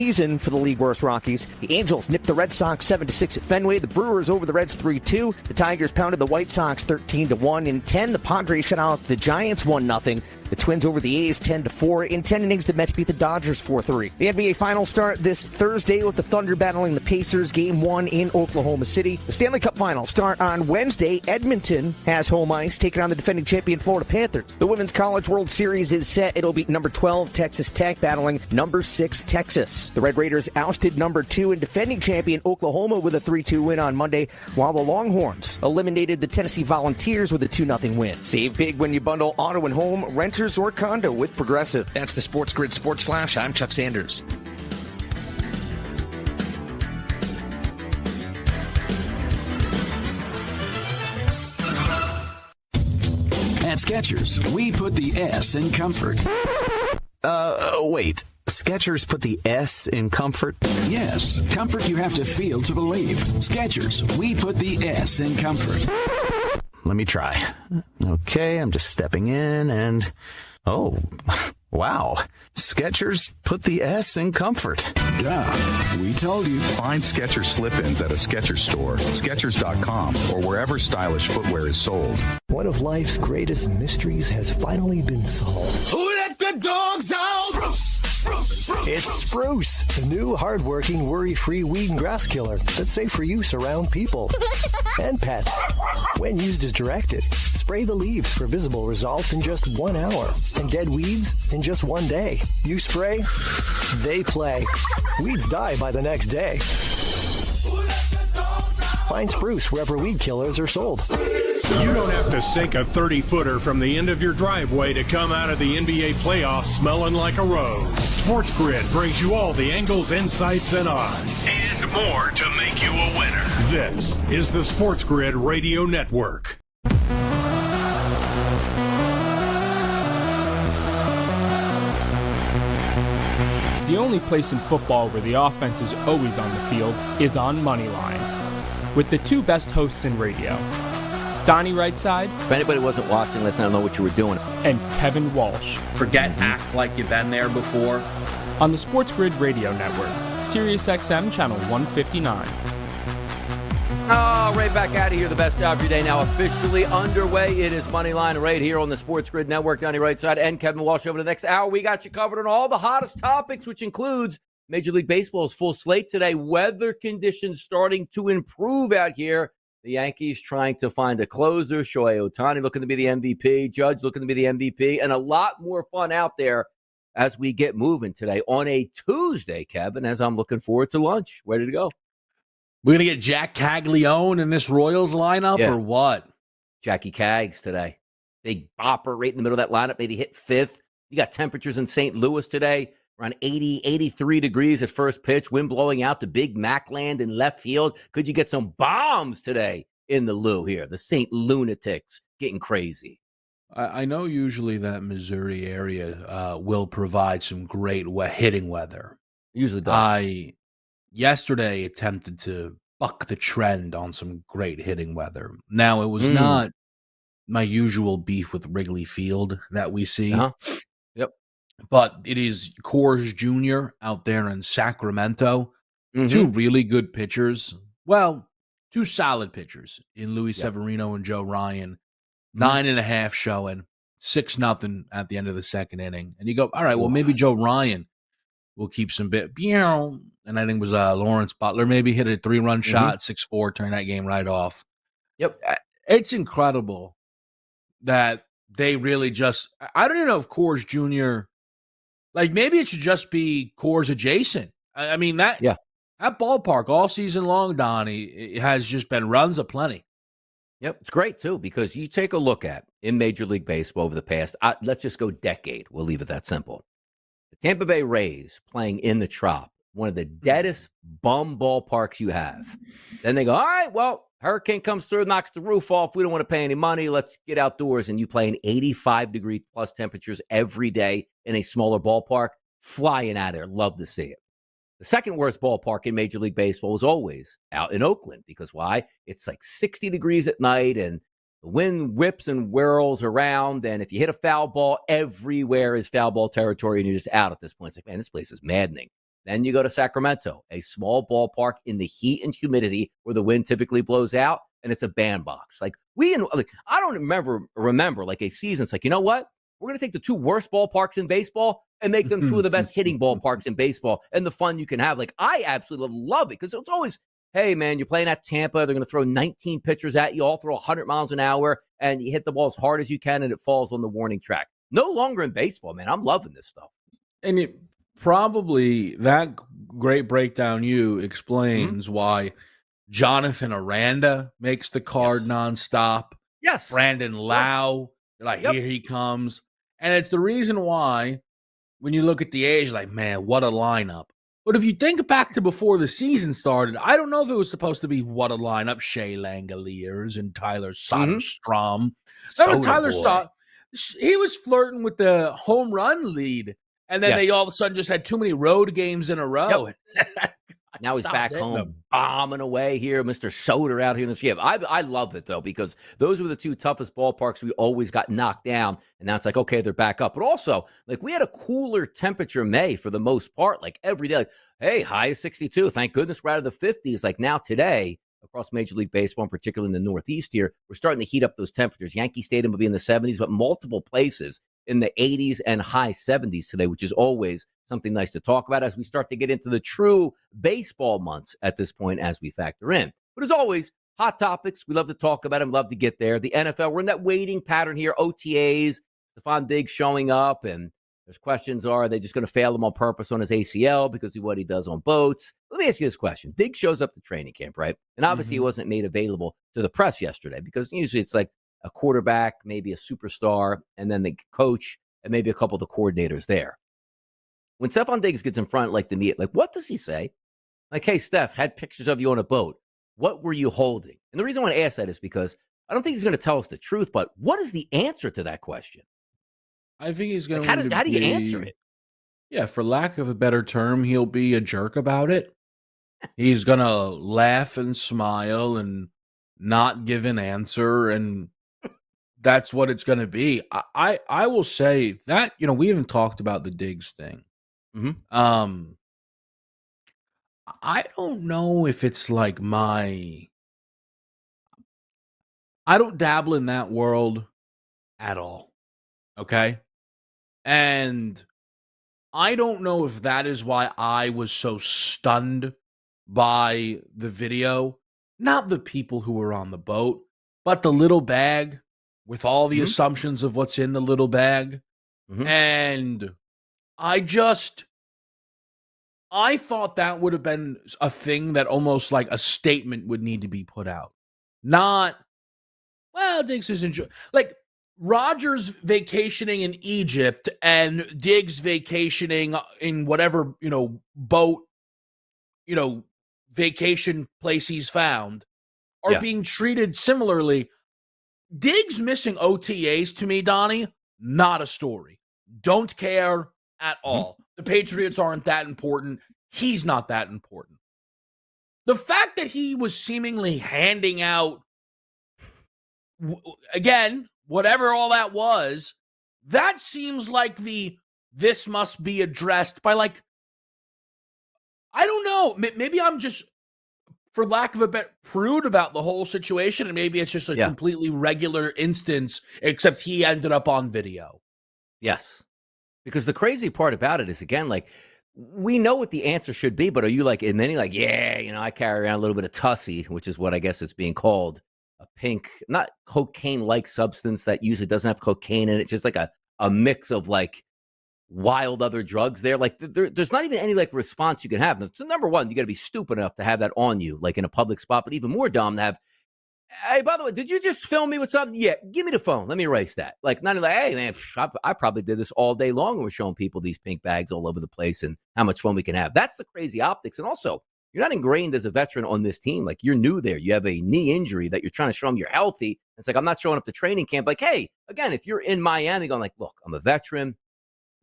season for the league worst Rockies. The Angels nipped the Red Sox 7-6 at Fenway. The Brewers over the Reds 3-2. The Tigers pounded the White Sox 13-1. In 10, the Padres shut out the Giants 1-0. The Twins over the A's 10-4. In 10 innings, the Mets beat the Dodgers 4-3. The NBA Finals start this Thursday with the Thunder battling the Pacers, Game 1 in Oklahoma City. The Stanley Cup Finals start on Wednesday. Edmonton has home ice, taking on the defending champion Florida Panthers. The Women's College World Series is set. It'll be number 12 Texas Tech battling number 6 Texas. The Red Raiders ousted number 2 and defending champion Oklahoma with a 3-2 win on Monday, while the Longhorns eliminated the Tennessee Volunteers with a 2-0 win. Save big when you bundle auto and home, renters or condo with Progressive. That's the SportsGrid Sports Flash. I'm Chuck Sanders. At Skechers, we put the S in comfort. Wait. Skechers put the S in comfort? Yes, comfort you have to feel to believe. Skechers, we put the S in comfort. Let me try. Okay, I'm just stepping in and... Oh, wow. Skechers put the S in comfort. Duh, we told you. Find Skechers slip-ins at a Skechers store, Skechers.com, or wherever stylish footwear is sold. One of life's greatest mysteries has finally been solved. Who let the dogs out? It's Spruce, the new hard-working, worry-free weed and grass killer that's safe for use around people and pets. When used as directed, spray the leaves for visible results in just 1 hour and dead weeds in just 1 day. You spray, they play. Weeds die by the next day. Find Spruce wherever weed killers are sold. You don't have to sink a 30-footer from the end of your driveway to come out of the NBA playoffs smelling like a rose. SportsGrid brings you all the angles, insights, and odds. And more to make you a winner. This is the SportsGrid Radio Network. The only place in football where the offense is always on the field is on Moneyline. With the two best hosts in radio, Donnie Rightside. If anybody wasn't watching, listen, I don't know what you were doing. And Kevin Walsh. Forget act like you've been there before. On the SportsGrid Radio Network, Sirius XM Channel 159. Oh, right back out of here. The best hour of your day now officially underway. It is Moneyline right here on the SportsGrid Network. Donnie Rightside and Kevin Walsh over the next hour. We got you covered on all the hottest topics, which includes Major League Baseball's full slate today. Weather conditions starting to improve out here. The Yankees trying to find a closer. Shohei Ohtani looking to be the MVP. Judge looking to be the MVP. And a lot more fun out there as we get moving today on a Tuesday, Kevin, as I'm looking forward to lunch. Ready to go. We're going to get Jack Caglione in this Royals lineup or what? Jackie Cags today. Big bopper right in the middle of that lineup. Maybe hit fifth. You got temperatures in St. Louis today. Around 80, 83 degrees at first pitch. Wind blowing out to Big Mac land in left field. Could you get some bombs today in the Lou here? The St. Lunatics getting crazy. I know usually that Missouri area will provide some great hitting weather. Usually does. I yesterday attempted to buck the trend on some great hitting weather. Now, it was not my usual beef with Wrigley Field that we see. Yep. But it is Coors Jr. out there in Sacramento. Two really good pitchers. Well, two solid pitchers in Luis Severino and Joe Ryan. 9.5 showing, 6-0 at the end of the second inning. And you go, all right, well, maybe Joe Ryan will keep some bit. And I think it was Lawrence Butler maybe hit a 3-run shot, 6-4, turn that game right off. Yep. It's incredible that they really just, I don't even know if Coors Jr., like maybe it should just be Coors adjacent. I mean, that ballpark all season long, Donnie, it has just been runs aplenty. Yep, it's great, too, because you take a look at in Major League Baseball over the past, let's just go decade. We'll leave it that simple. The Tampa Bay Rays playing in the Trop, one of the deadest bum ballparks you have. Then they go, all right, well, hurricane comes through, knocks the roof off. We don't want to pay any money. Let's get outdoors. And you play in 85-degree plus temperatures every day in a smaller ballpark. Flying out of there. Love to see it. The second worst ballpark in Major League Baseball is always out in Oakland. Because why? It's like 60 degrees at night, and the wind whips and whirls around. And if you hit a foul ball, everywhere is foul ball territory, and you're just out at this point. It's like, man, this place is maddening. Then you go to Sacramento, a small ballpark in the heat and humidity where the wind typically blows out, and it's a bandbox. I don't remember like a season. It's like, you know what? We're going to take the two worst ballparks in baseball and make them two of the best hitting ballparks in baseball and the fun you can have. Like, I absolutely love it because it's always, hey, man, you're playing at Tampa. They're going to throw 19 pitchers at you, all throw 100 miles an hour, and you hit the ball as hard as you can, and it falls on the warning track. No longer in baseball, man. I'm loving this stuff. And it probably, that great breakdown you explains why Jonathan Aranda makes the card nonstop. Yes. Brandon Lau, here he comes. And it's the reason why, when you look at the age, like, man, what a lineup. But if you think back to before the season started, I don't know if it was supposed to be what a lineup. Shea Langoliers and Tyler Soderstrom. Tyler Soderstrom, he was flirting with the home run lead. And then they all of a sudden just had too many road games in a row. Yep. Now he's back home bombing away here. Mr. Soder out here in the field. I love it, though, because those were the two toughest ballparks we always got knocked down. And now it's like, okay, they're back up. But also, like, we had a cooler temperature May for the most part, like every day. Like, hey, high of 62. Thank goodness we're out of the 50s. Like now today, across Major League Baseball, and particularly in the Northeast here, we're starting to heat up those temperatures. Yankee Stadium will be in the 70s, but multiple places in the 80s and high 70s today, which is always something nice to talk about as we start to get into the true baseball months at this point as we factor in. But as always, hot topics. We love to talk about them, love to get there. The NFL, we're in that waiting pattern here. OTAs, Stephon Diggs showing up, and there's questions, are they just going to fail him on purpose on his ACL because of what he does on boats? Let me ask you this question. Diggs shows up to training camp, right? And obviously he wasn't made available to the press yesterday because usually it's like a quarterback, maybe a superstar, and then the coach, and maybe a couple of the coordinators there. When Stephon Diggs gets in front, like the media, like, what does he say? Like, hey, Steph, had pictures of you on a boat. What were you holding? And the reason I want to ask that is because I don't think he's going to tell us the truth, but what is the answer to that question? I think he's going to how do you answer it? Yeah, for lack of a better term, he'll be a jerk about it. He's going to laugh and smile and not give an answer, and that's what it's going to be. I will say that, we haven't talked about the Diggs thing. I don't know if it's like I don't dabble in that world at all. Okay. And I don't know if that is why I was so stunned by the video. Not the people who were on the boat, but the little bag with all the assumptions of what's in the little bag. And I thought that would have been a thing that almost like a statement would need to be put out. Not, well, Diggs is enjoying. Like, Rodgers vacationing in Egypt and Diggs vacationing in whatever, boat, vacation place he's found are being treated similarly. Diggs missing OTAs to me, Donnie, not a story. Don't care at all. The Patriots aren't that important. He's not that important. The fact that he was seemingly handing out, again, whatever all that was, that seems like this must be addressed by, like, I don't know. Maybe I'm just, for lack of a better, prude about the whole situation, and maybe it's just a completely regular instance, except he ended up on video. Yes. Because the crazy part about it is, again, like, we know what the answer should be, but are you like, and then like, I carry around a little bit of Tussie, which is what I guess it's being called, a pink, not cocaine-like substance that usually doesn't have cocaine in it. It's just like a mix of like wild other drugs there. Like there's not even any like response you can have. So number one, you got to be stupid enough to have that on you, like in a public spot, but even more dumb to have, hey, by the way, did you just film me with something? Yeah, give me the phone. Let me erase that. Like, not like, hey, man, I probably did this all day long and we're showing people these pink bags all over the place and how much fun we can have. That's the crazy optics. And also, you're not ingrained as a veteran on this team. Like, you're new there. You have a knee injury that you're trying to show them you're healthy. It's like, I'm not showing up to training camp. Like, hey, again, if you're in Miami going like, look, I'm a veteran.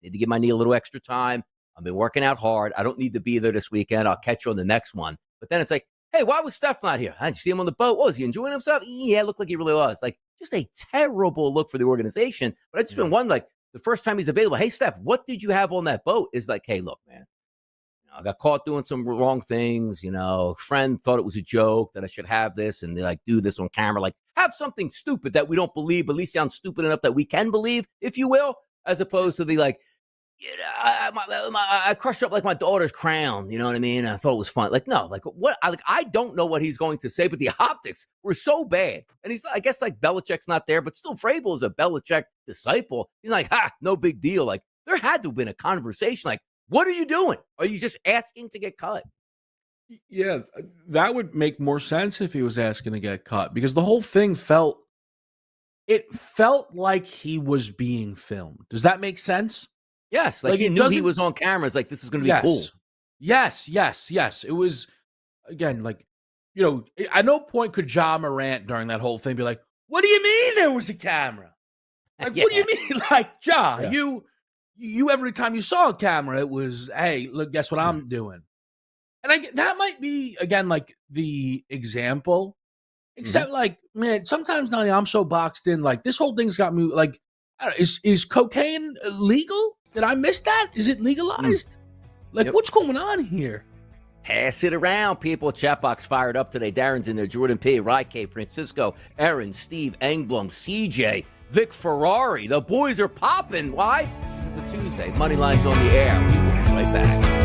Need to give my knee a little extra time. I've been working out hard. I don't need to be there this weekend. I'll catch you on the next one. But then it's like, hey, why was Steph not here? Did you see him on the boat? Was he enjoying himself? Yeah, it looked like he really was. Like, just a terrible look for the organization. But I just been wondering, like, the first time he's available, hey, Steph, what did you have on that boat? Is like, hey, look, man, I got caught doing some wrong things. A friend thought it was a joke that I should have this, and they do this on camera. Have something stupid that we don't believe, but at least sound stupid enough that we can believe, if you will, as opposed to the I crushed up my daughter's crown. You know what I mean? And I thought it was fun. What? I don't know what he's going to say, but the optics were so bad. And he's, I guess, Belichick's not there, but still Vrabel is a Belichick disciple. He's no big deal. There had to have been a conversation. What are you doing? Are you just asking to get cut? Yeah, that would make more sense if he was asking to get cut, because the whole thing felt like he was being filmed. Does that make sense? Yes, he knew he was on camera. It's this is going to be cool. Yes. It was, again, at no point could Ja Morant during that whole thing be like, what do you mean there was a camera? What do you mean? Ja, you every time you saw a camera, it was, hey, look, guess what I'm doing? And that might be, again, the example. Except, man, sometimes, Donnie, I'm so boxed in. This whole thing's got me, I don't know, is cocaine legal? Did I miss that? Is it legalized? What's going on here? Pass it around, people. Chat box fired up today. Darren's in there. Jordan P., Ryke, Francisco, Aaron, Steve, Engblom, CJ, Vic Ferrari. The boys are popping. Why? This is a Tuesday. Moneyline's on the air. We will be right back.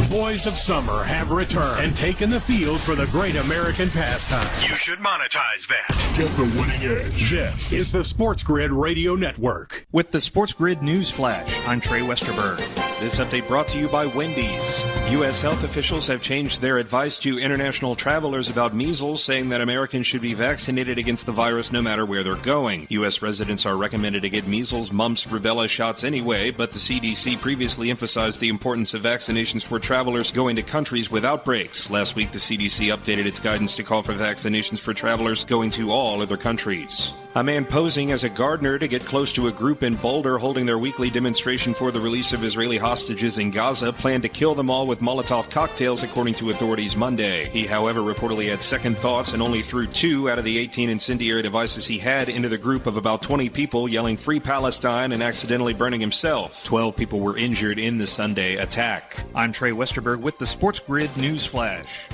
Boys of summer have returned and taken the field for the great American pastime. You should monetize that. Get the winning edge. This is the SportsGrid Radio Network. With the SportsGrid News Flash, I'm Trey Westerberg. This update brought to you by Wendy's. U.S. health officials have changed their advice to international travelers about measles, saying that Americans should be vaccinated against the virus no matter where they're going. U.S. residents are recommended to get measles, mumps, rubella shots anyway, but the CDC previously emphasized the importance of vaccinations for travelers going to countries with outbreaks. Last week, the CDC updated its guidance to call for vaccinations for travelers going to all other countries. A man posing as a gardener to get close to a group in Boulder holding their weekly demonstration for the release of Israeli hostages in Gaza planned to kill them all with Molotov cocktails, according to authorities Monday. He, however, reportedly had second thoughts and only threw 2 out of the 18 incendiary devices he had into the group of about 20 people, yelling "Free Palestine" and accidentally burning himself. 12 people were injured in the Sunday attack. I'm Trey Westerberg with the SportsGrid News Flash.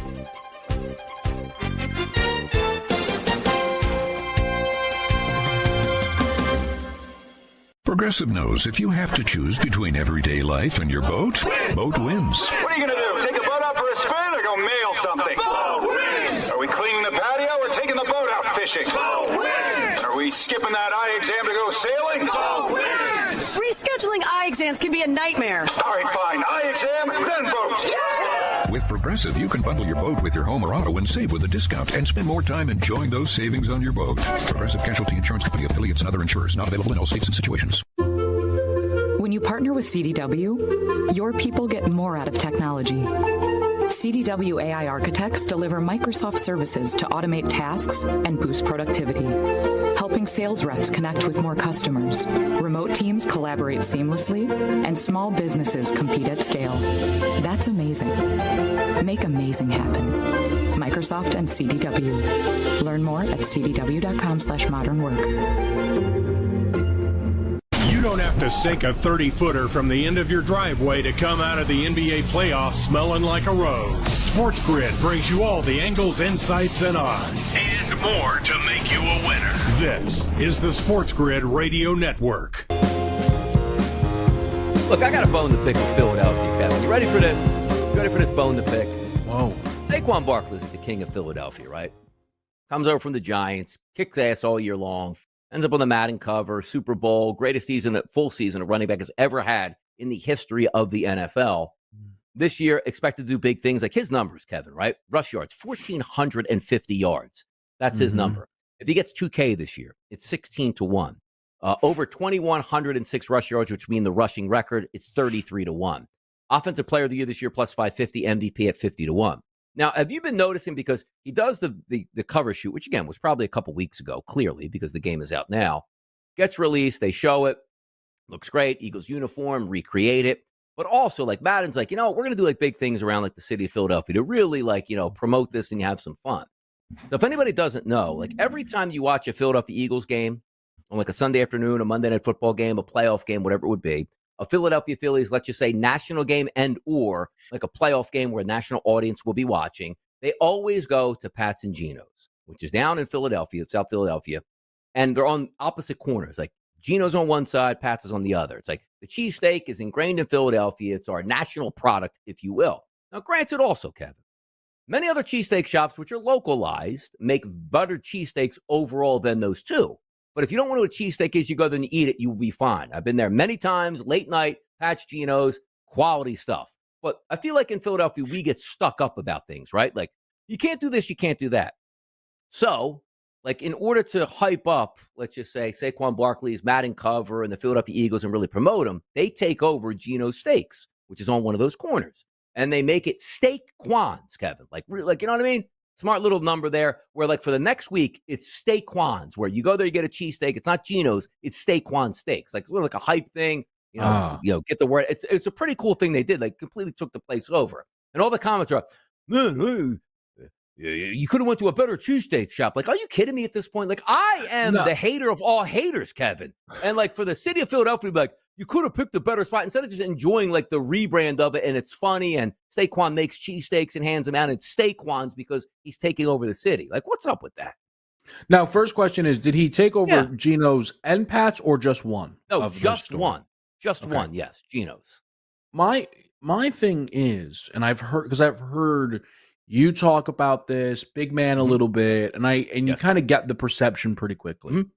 Progressive knows if you have to choose between everyday life and your boat, boat wins. What are you going to do? Take the boat out for a spin or go mail something? Boat wins! Are we cleaning the patio or taking the boat out fishing? Boat wins! Are we skipping that eye exam to go sailing? Boat wins! Rescheduling eye exams can be a nightmare. All right, fine. Eye exam, then boat. Yeah! With Progressive, you can bundle your boat with your home or auto and save with a discount and spend more time enjoying those savings on your boat. Progressive Casualty Insurance Company, affiliates, and other insurers. Not available in all states and situations. When you partner with CDW, your people get more out of technology. CDW AI architects deliver Microsoft services to automate tasks and boost productivity, helping sales reps connect with more customers. Remote teams collaborate seamlessly, and small businesses compete at scale. That's amazing. Make amazing happen. Microsoft and CDW. Learn more at cdw.com/modernwork. You don't have to sink a 30-footer from the end of your driveway to come out of the NBA playoffs smelling like a rose. SportsGrid brings you all the angles, insights, and odds. And more to make you a winner. This is the SportsGrid Radio Network. Look, I got a bone to pick with Philadelphia, Kevin. You ready for this? You ready for this bone to pick? Whoa. Saquon Barkley's the king of Philadelphia, right? Comes over from the Giants, kicks ass all year long. Ends up on the Madden cover, Super Bowl, greatest season, full season a running back has ever had in the history of the NFL. This year, expected to do big things like his numbers, Kevin, right? Rush yards, 1,450 yards. That's his number. If he gets 2K this year, it's 16-1. Over 2,106 rush yards, which mean the rushing record, it's 33-1. Offensive Player of the Year this year, plus 550, MVP at 50-1. Now, have you been noticing, because he does the cover shoot, which, again, was probably a couple weeks ago, clearly, because the game is out now, gets released, they show it, looks great, Eagles uniform, recreate it. But also, like, Madden's like, we're going to do, like, big things around, like, the city of Philadelphia to really, like, promote this and you have some fun. So if anybody doesn't know, like, every time you watch a Philadelphia Eagles game on, like, a Sunday afternoon, a Monday Night Football game, a playoff game, whatever it would be, a Philadelphia Phillies, let's just say, national game and or, like, a playoff game where a national audience will be watching, they always go to Pat's and Geno's, which is down in Philadelphia, South Philadelphia, and they're on opposite corners. Like, Geno's on one side, Pat's is on the other. It's like the cheesesteak is ingrained in Philadelphia. It's our national product, if you will. Now, granted also, Kevin, many other cheesesteak shops, which are localized, make better cheesesteaks overall than those two. But if you don't know what a cheesesteak is, you go there and you eat it, you'll be fine. I've been there many times, late night, Pat's, Geno's, quality stuff. But I feel like in Philadelphia, we get stuck up about things, right? Like, you can't do this, you can't do that. So, like, in order to hype up, let's just say, Saquon Barkley's Madden cover and the Philadelphia Eagles and really promote them, they take over Geno's Steaks, which is on one of those corners. And they make it Steak-Quans, Kevin. Like, you know what I mean? Smart little number there where, like, for the next week, it's Steak-Quans, where you go there, you get a cheesesteak. It's not Geno's, it's Steak-Quan Steaks. Like, it's sort of like a hype thing. Get the word. It's a pretty cool thing they did. Like, completely took the place over. And all the comments are, man, you could have went to a better cheesesteak shop. Like, are you kidding me at this point? Like, I am the hater of all haters, Kevin. And, like, for the city of Philadelphia, like, you could have picked a better spot instead of just enjoying, like, the rebrand of it, and it's funny, and Saquon makes cheesesteaks and hands them out, and it's Steak-Quans because he's taking over the city. Like, what's up with that? Now, first question is, did he take over Geno's and Pat's or just one? No, just one. Just one, yes, Geno's. My thing is, and I've heard you talk about this, big man, a little bit, and you kind of get the perception pretty quickly. Mm-hmm.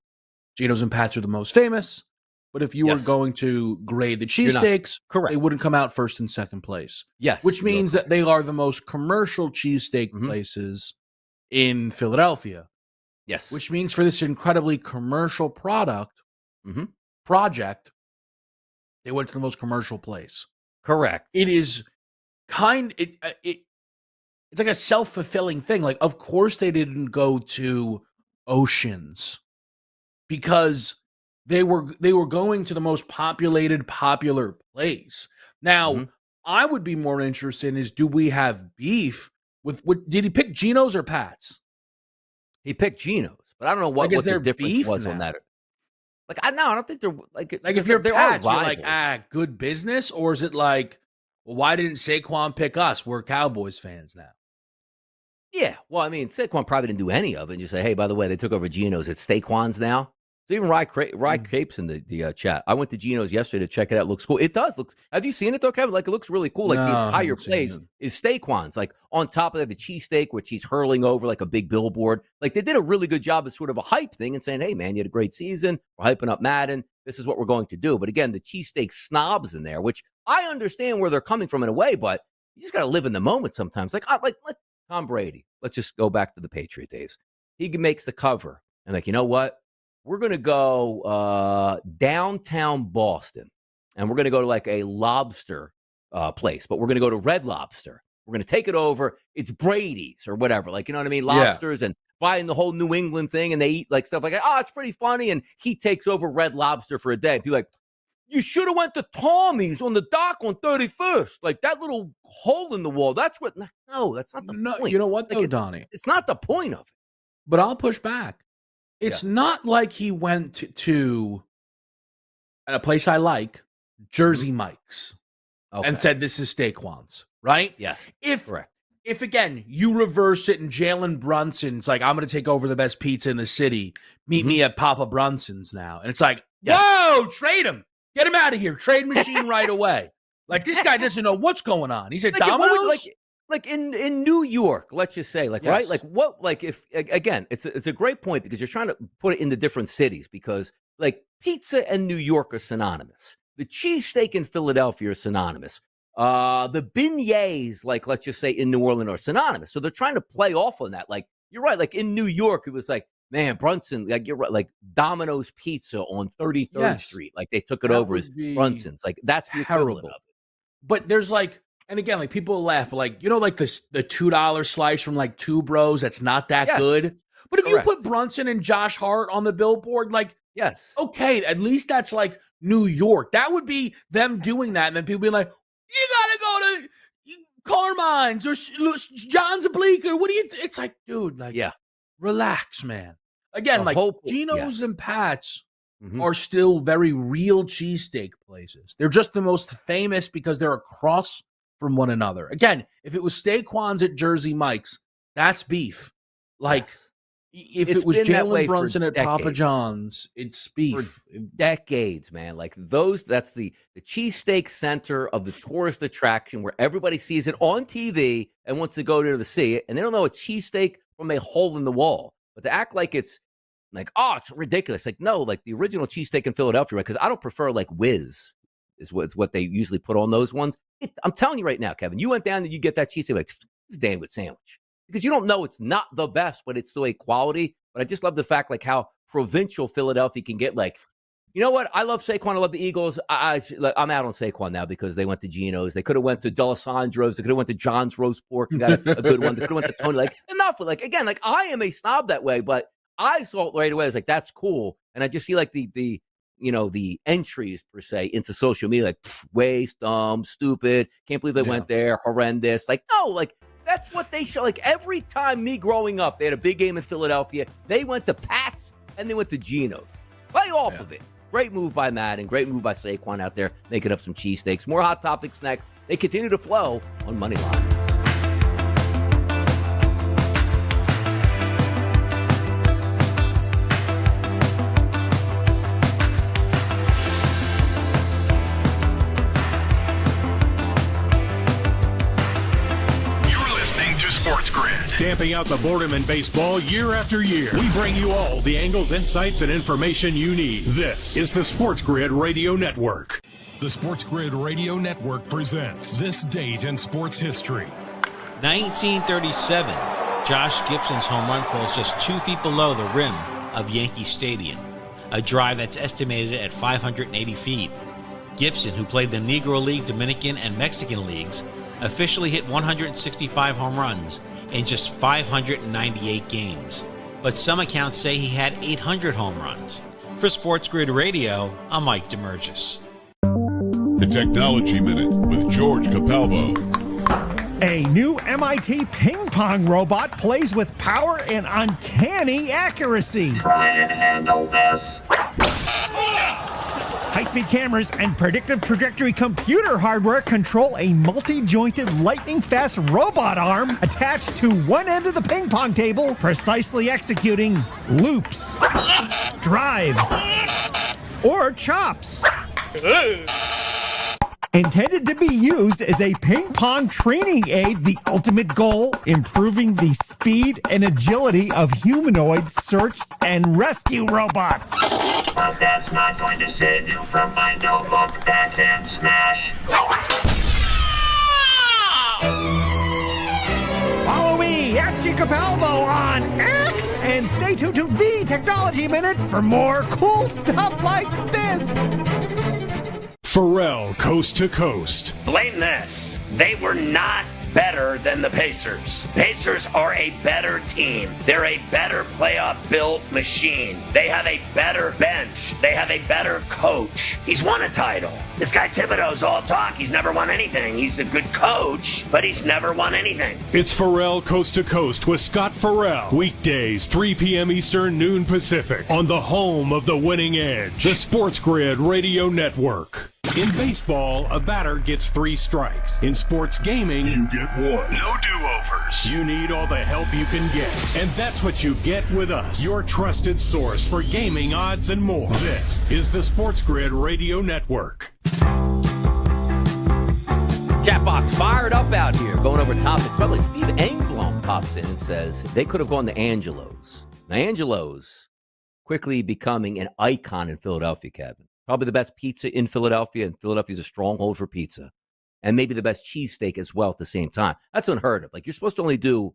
Geno's and Pat's are the most famous, but if you were going to grade the cheesesteaks, they wouldn't come out first and second place. Yes. Which means that they are the most commercial cheesesteak places in Philadelphia. Yes. Which means for this incredibly commercial project, they went to the most commercial place. Correct. It is it's like a self-fulfilling thing. Like, of course they didn't go to Oceans because they were going to the most popular place. Now, I would be more interested in is, do we have beef with did he pick Geno's or Pat's? He picked Geno's, but I don't know what the difference was on that. Like, I don't think they're like if you're Pat's, you're like, good business, or is it like, well, why didn't Saquon pick us? We're Cowboys fans now. Yeah, well, I mean, Saquon probably didn't do any of it and just say, hey, by the way, they took over Geno's. It's Steak-Quans now. So even Rye Capes in the chat. I went to Geno's yesterday to check it out. It looks cool. It does look. Have you seen it though, Kevin? Like, it looks really cool. Like, the entire place is Steak-Quans. Like, on top of that, the cheesesteak, which he's hurling over like a big billboard. Like, they did a really good job of sort of a hype thing and saying, hey, man, you had a great season. We're hyping up Madden. This is what we're going to do. But again, the cheesesteak snobs in there, which I understand where they're coming from in a way, but you just got to live in the moment sometimes. Like let Tom Brady. Let's just go back to the Patriot days. He makes the cover. And like, you know what? We're going to go downtown Boston, and we're going to go to like a lobster place, but we're going to go to Red Lobster. We're going to take it over. It's Brady's or whatever. Like, you know what I mean? Lobsters and buying the whole New England thing, and they eat like stuff like, oh, it's pretty funny. And he takes over Red Lobster for a day. And be like, you should have went to Tommy's on the dock on 31st. Like, that little hole in the wall. That's what. No, that's not the point. You know what, though, Donnie? It's not the point of it. But I'll push back. It's not like he went to a place I like, Jersey Mike's, and said, this is Steak-Quans, right? Yes, correct. If, again, you reverse it and Jalen Brunson's like, I'm going to take over the best pizza in the city. Meet me at Papa Brunson's now. And it's like, whoa, trade him. Get him out of here. Trade machine right away. Like, this guy doesn't know what's going on. He's at Domino's? Like in New York, let's just say, like, right? Like, what, like, if, again, it's a great point because you're trying to put it into different cities because, like, pizza and New York are synonymous. The cheesesteak in Philadelphia are synonymous. The beignets, like, let's just say in New Orleans, are synonymous. So they're trying to play off on that. Like, you're right. Like, in New York, it was like, man, Brunson, like, you're right. Like, Domino's Pizza on 33rd Street. Like, they took it over as Brunson's. Like, that's the equivalent of it. But there's, like, and again, like, people laugh, but like, you know, like the $2 slice from like Two Bros that's not that good. But if you put Brunson and Josh Hart on the billboard, like, okay, at least that's like New York. That would be them doing that, and then people being like, You gotta go to Carmine's or John's Bleecker. What do you? It's like, dude, like, relax, man. Again, like Geno's and Pat's are still very real cheesesteak places. They're just the most famous because they're across from one another. Again, if it was Steakwans at Jersey Mike's, that's beef. Like, if it was Jalen Brunson at Papa John's, it's beef. For decades, man. Like that's the cheesesteak center of the tourist attraction where everybody sees it on TV and wants to go there to see it. And they don't know a cheesesteak from a hole in the wall. But to act like it's like, oh, it's ridiculous. Like, no, like the original cheesesteak in Philadelphia, right? Because I don't prefer like Whiz is what they usually put on those ones. I'm telling you right now, Kevin, you went down and you get that cheesesteak, like, it's a damn good sandwich. Because you don't know it's not the best, but it's still a quality. But I just love the fact, like, how provincial Philadelphia can get. Like, you know what? I love Saquon. I love the Eagles. I'm out on Saquon now because they went to Geno's. They could have went to D'Alessandro's. They could have went to John's Roast Pork and got a good one. They could have went to Tony. Like, enough. Like, again, like, I am a snob that way, but I saw it right away. I was like, that's cool. And I just see, like, the entries, per se, into social media, like, waste, dumb, stupid, can't believe they went there, horrendous. Like, no, like, that's what they show. Like, every time me growing up, they had a big game in Philadelphia. They went to Pat's and they went to Geno's. Play off of it. Great move by Madden. Great move by Saquon out there, making up some cheesesteaks. More Hot Topics next. They continue to flow on Moneyline. Stamping out the boredom in baseball year after year. We bring you all the angles, insights, and information you need. This is the SportsGrid Radio Network. The SportsGrid Radio Network presents This Date in Sports History. 1937. Josh Gibson's home run falls just 2 feet below the rim of Yankee Stadium, a drive that's estimated at 580 feet. Gibson, who played the Negro League, Dominican, and Mexican leagues, officially hit 165 home runs in just 598 games. But some accounts say he had 800 home runs. For SportsGrid Radio, I'm Mike DeMurgis. The Technology Minute with George Capalbo. A new MIT ping pong robot plays with power and uncanny accuracy. Try and handle this. High-speed cameras and predictive trajectory computer hardware control a multi-jointed lightning-fast robot arm attached to one end of the ping pong table, precisely executing loops, drives, or chops. Intended to be used as a ping pong training aid, the ultimate goal, improving the speed and agility of humanoid search and rescue robots. But that's not going to save you from my notebook backhand smash. Follow me at Capalbo on X and stay tuned to the Technology Minute for more cool stuff like this. Pharrell, Coast to Coast. Blame this. They were not better than the Pacers. Pacers are a better team. They're a better playoff-built machine. They have a better bench. They have a better coach. He's won a title. This guy Thibodeau's all talk. He's never won anything. He's a good coach, but he's never won anything. It's Pharrell, Coast to Coast with Scott Farrell. Weekdays, 3 p.m. Eastern, noon Pacific, on the home of the winning edge, the SportsGrid Radio Network. In baseball, a batter gets 3 strikes. In sports gaming, you get 1. No do-overs. You need all the help you can get. And that's what you get with us, your trusted source for gaming odds and more. This is the SportsGrid Radio Network. Chat box fired up out here, going over topics. Probably Steve Engblom pops in and says they could have gone to Angelo's. Now, Angelo's quickly becoming an icon in Philadelphia, Kevin. Probably the best pizza in Philadelphia, and Philadelphia's a stronghold for pizza. And maybe the best cheesesteak as well at the same time. That's unheard of. Like, you're supposed to only do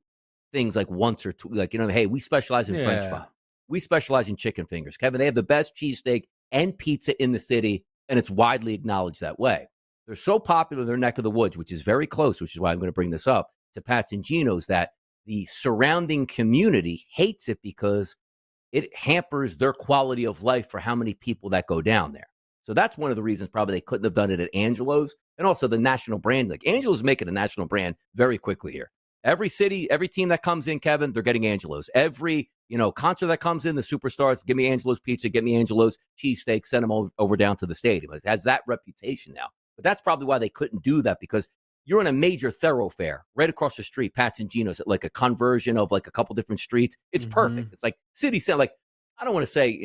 things like once or two. Like, hey, we specialize in French fry. We specialize in chicken fingers. Kevin, they have the best cheesesteak and pizza in the city, and it's widely acknowledged that way. They're so popular in their neck of the woods, which is very close, which is why I'm going to bring this up, to Pat's and Geno's, that the surrounding community hates it because it hampers their quality of life for how many people that go down there. So that's one of the reasons probably they couldn't have done it at Angelo's. And also the national brand. Like Angelo's making a national brand very quickly here. Every city, every team that comes in, Kevin, they're getting Angelo's. Every, concert that comes in, the superstars, give me Angelo's pizza, get me Angelo's cheesesteak, send them over down to the stadium. It has that reputation now. But that's probably why they couldn't do that, because you're in a major thoroughfare right across the street, Pat's and Gino's, at like a conversion of like a couple different streets. It's perfect. It's like city center. Like, I don't want to say,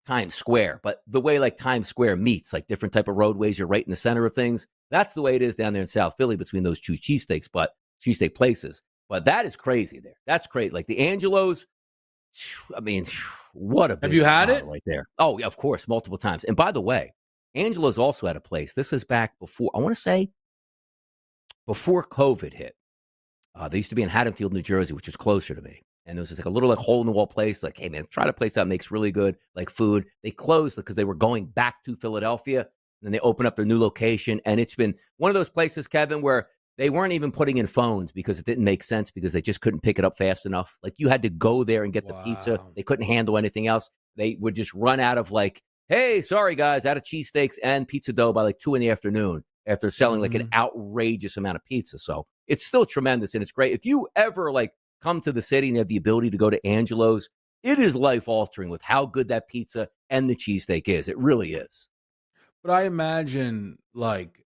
Times Square, but the way like Times Square meets, like different type of roadways, you're right in the center of things. That's the way it is down there in South Philly between those two cheesesteak places. But that is crazy there. That's crazy. Like the Angelo's, I mean, what a business. Have you had it? Right there? Oh, yeah, of course, multiple times. And by the way, Angelo's also had a place. This is back before, I want to say, before COVID hit. They used to be in Haddonfield, New Jersey, which is closer to me. And there was just like a little like hole-in-the-wall place. Like, hey, man, try to place that makes really good like food. They closed because they were going back to Philadelphia. And then they opened up their new location. And it's been one of those places, Kevin, where they weren't even putting in phones because it didn't make sense because they just couldn't pick it up fast enough. Like you had to go there and get the pizza. They couldn't handle anything else. They would just run out of like, hey, sorry, guys, out of cheesesteaks and pizza dough by like 2 p.m. after selling like an outrageous amount of pizza. So it's still tremendous and it's great. If you ever like come to the city and have the ability to go to Angelo's, it is life-altering with how good that pizza and the cheesesteak is. It really is. But I imagine, like,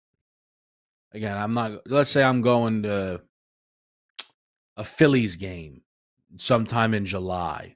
again, let's say I'm going to a Phillies game sometime in July.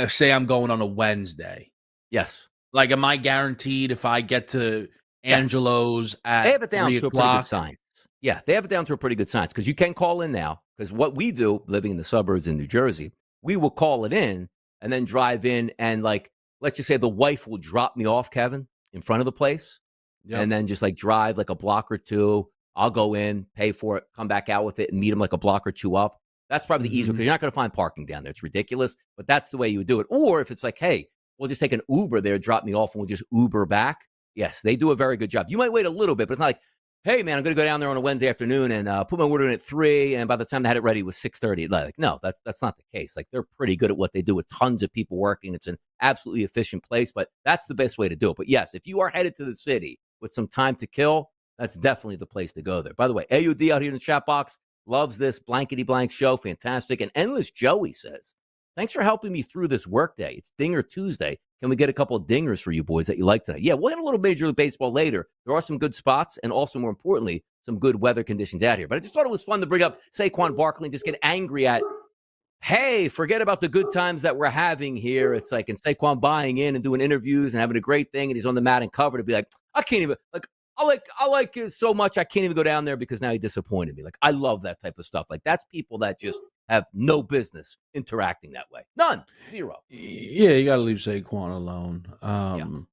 Say I'm going on a Wednesday. Yes. Like, am I guaranteed if I get to Angelo's at they have it down 3 to a pretty good science. Yeah, they have it down to a pretty good science because you can call in now. Because what we do, living in the suburbs in New Jersey, we will call it in and then drive in and like, let's just say the wife will drop me off, Kevin, in front of the place. Yep. And then just like drive like a block or two. I'll go in, pay for it, come back out with it and meet them like a block or two up. That's probably the easier because you're not going to find parking down there. It's ridiculous, but that's the way you would do it. Or if it's like, hey, we'll just take an Uber there, drop me off, and we'll just Uber back. Yes, they do a very good job. You might wait a little bit, but it's not like, hey, man, I'm going to go down there on a Wednesday afternoon and put my order in at 3, and by the time they had it ready, it was 6:30. Like, no, that's not the case. Like, they're pretty good at what they do with tons of people working. It's an absolutely efficient place, but that's the best way to do it. But, yes, if you are headed to the city with some time to kill, that's definitely the place to go there. By the way, AUD out here in the chat box loves this blankety-blank show. Fantastic. And Endless Joey says, thanks for helping me through this workday. It's Dinger Tuesday. Can we get a couple of dingers for you boys that you like tonight? Yeah, we'll hit a little Major League Baseball later. There are some good spots and also, more importantly, some good weather conditions out here. But I just thought it was fun to bring up Saquon Barkley and just get angry at, hey, forget about the good times that we're having here. It's like, and Saquon buying in and doing interviews and having a great thing, and he's on the mat and cover to be like, I can't even, like, I like it so much I can't even go down there because now he disappointed me. Like, I love that type of stuff. Like, that's people that just have no business interacting that way. None. Zero. Yeah, you got to leave Saquon alone.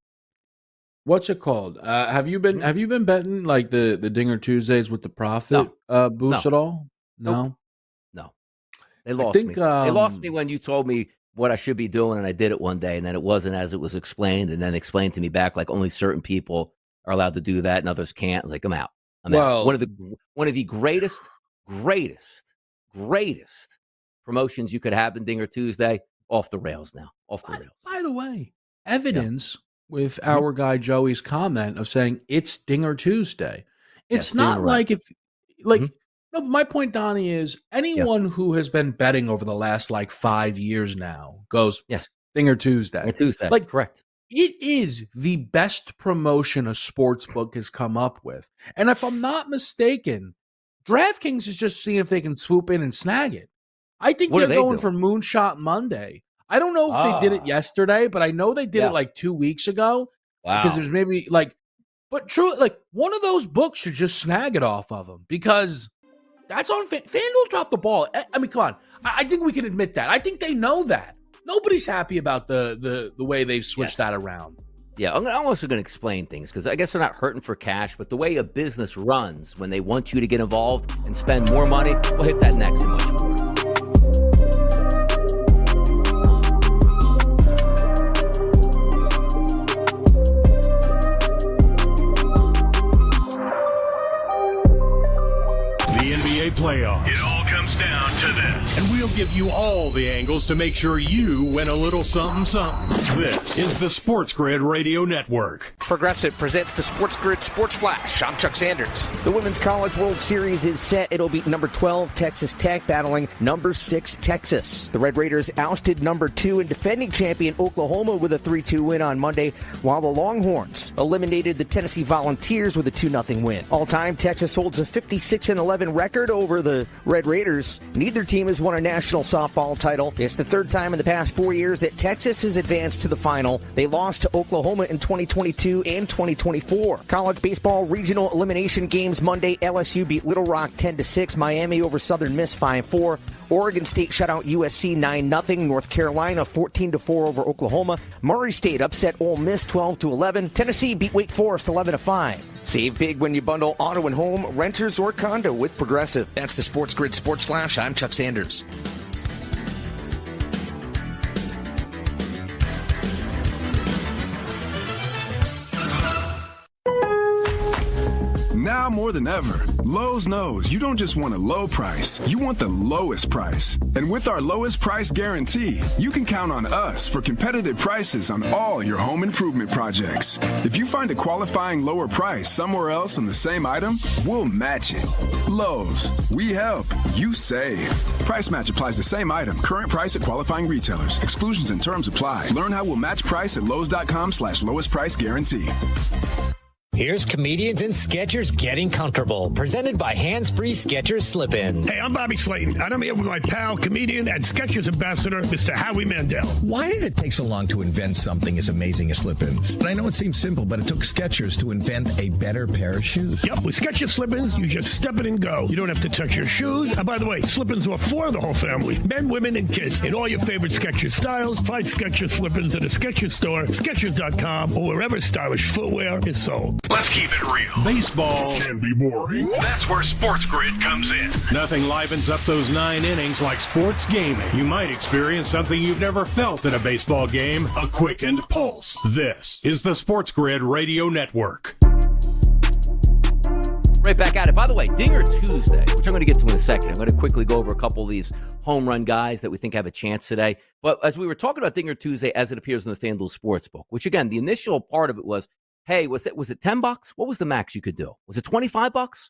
What's it called? Have you been betting like the Dinger Tuesdays with the profit boost at all? No. No. They lost me. They lost me when you told me what I should be doing, and I did it one day, and then it wasn't as it was explained, and then explained to me back like only certain people are allowed to do that and others can't. Like, I'm out. Out. One of the greatest promotions you could have in Dinger Tuesday, off the rails now. Off the rails. By the way, evidence with our guy Joey's comment of saying it's Dinger Tuesday. It's not like no, but my point, Donnie, is anyone who has been betting over the last like 5 years now goes, yes, Dinger Tuesday. Dinger Tuesday. Like, correct. It is the best promotion a sports book has come up with. And if I'm not mistaken, DraftKings is just seeing if they can swoop in and snag it. I think they're going for Moonshot Monday. I don't know if they did it yesterday, but I know they did it like 2 weeks ago. Wow. Because it was maybe like, but true, like one of those books should just snag it off of them because that's on FanDuel dropped the ball. I mean, come on. I think we can admit that. I think they know that. Nobody's happy about the way they've switched that around. Yeah, I'm also going to explain things because I guess they're not hurting for cash, but the way a business runs when they want you to get involved and spend more money, we'll hit that next and much more. The NBA playoffs. It all comes down to this. And we'll give you all the angles to make sure you win a little something something. This is the SportsGrid Radio Network. Progressive presents the SportsGrid Sports Flash. I'm Chuck Sanders. The Women's College World Series is set. It'll be number 12 Texas Tech battling number 6 Texas. The Red Raiders ousted number 2 and defending champion Oklahoma with a 3-2 win on Monday, while the Longhorns eliminated the Tennessee Volunteers with a 2-0 win. All-time, Texas holds a 56-11 record over the Red Raiders. Neither team has won a national softball title. It's the third time in the past 4 years that Texas has advanced to the final. They lost to Oklahoma in 2022 and 2024. College baseball regional elimination games Monday. LSU beat Little Rock 10-6. Miami over Southern Miss 5-4. Oregon State shut out USC 9-0. North Carolina 14-4 over Oklahoma. Murray State upset Ole Miss 12-11. Tennessee beat Wake Forest 11-5. Save big when you bundle auto and home, renters, or condo with Progressive. That's the SportsGrid Sports Flash. I'm Chuck Sanders. Now more than ever, Lowe's knows you don't just want a low price, you want the lowest price. And with our lowest price guarantee, you can count on us for competitive prices on all your home improvement projects. If you find a qualifying lower price somewhere else on the same item, we'll match it. Lowe's, we help, you save. Price match applies to same item, current price at qualifying retailers. Exclusions and terms apply. Learn how we'll match price at Lowes.com/lowest price guarantee. Here's Comedians and Skechers Getting Comfortable, presented by Hands Free Skechers Slip-Ins. Hey, I'm Bobby Slayton, and I'm here with my pal, comedian, and Skechers ambassador, Mr. Howie Mandel. Why did it take so long to invent something as amazing as Slip-Ins? And I know it seems simple, but it took Skechers to invent a better pair of shoes. Yep, with Skechers Slip-Ins, you just step it and go. You don't have to touch your shoes. And by the way, Slip-Ins are for the whole family, men, women, and kids. In all your favorite Skechers styles, find Skechers Slip-Ins at a Skechers store, Skechers.com, or wherever stylish footwear is sold. Let's keep it real. Baseball can be boring. That's where SportsGrid comes in. Nothing livens up those 9 innings like sports gaming. You might experience something you've never felt in a baseball game, a quickened pulse. This is the SportsGrid Radio Network. Right back at it. By the way, Dinger Tuesday, which I'm going to get to in a second. I'm going to quickly go over a couple of these home run guys that we think have a chance today. But as we were talking about Dinger Tuesday as it appears in the FanDuel Sportsbook, which again, the initial part of it was, hey, was it $10? What was the max you could do? Was it $25?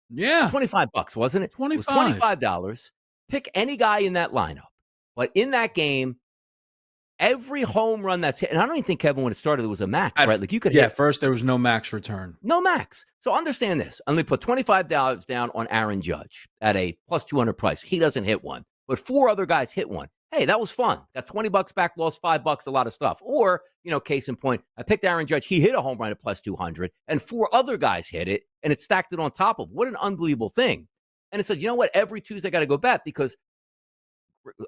Yeah. $25, wasn't it? $25. It was $25. Pick any guy in that lineup. But in that game, every home run that's hit, and I don't even think, Kevin, when it started, there was a max, right? Like you could hit. First there was no max return. No max. So understand this. I'm going to put $25 down on Aaron Judge at a plus 200 price. He doesn't hit one, but 4 other guys hit one. Hey, that was fun. Got $20 back, lost $5, a lot of stuff. Or, case in point, I picked Aaron Judge. He hit a home run at plus 200, and 4 other guys hit it, and it stacked it on top of. What an unbelievable thing. And it said, you know what? Every Tuesday I got to go bet because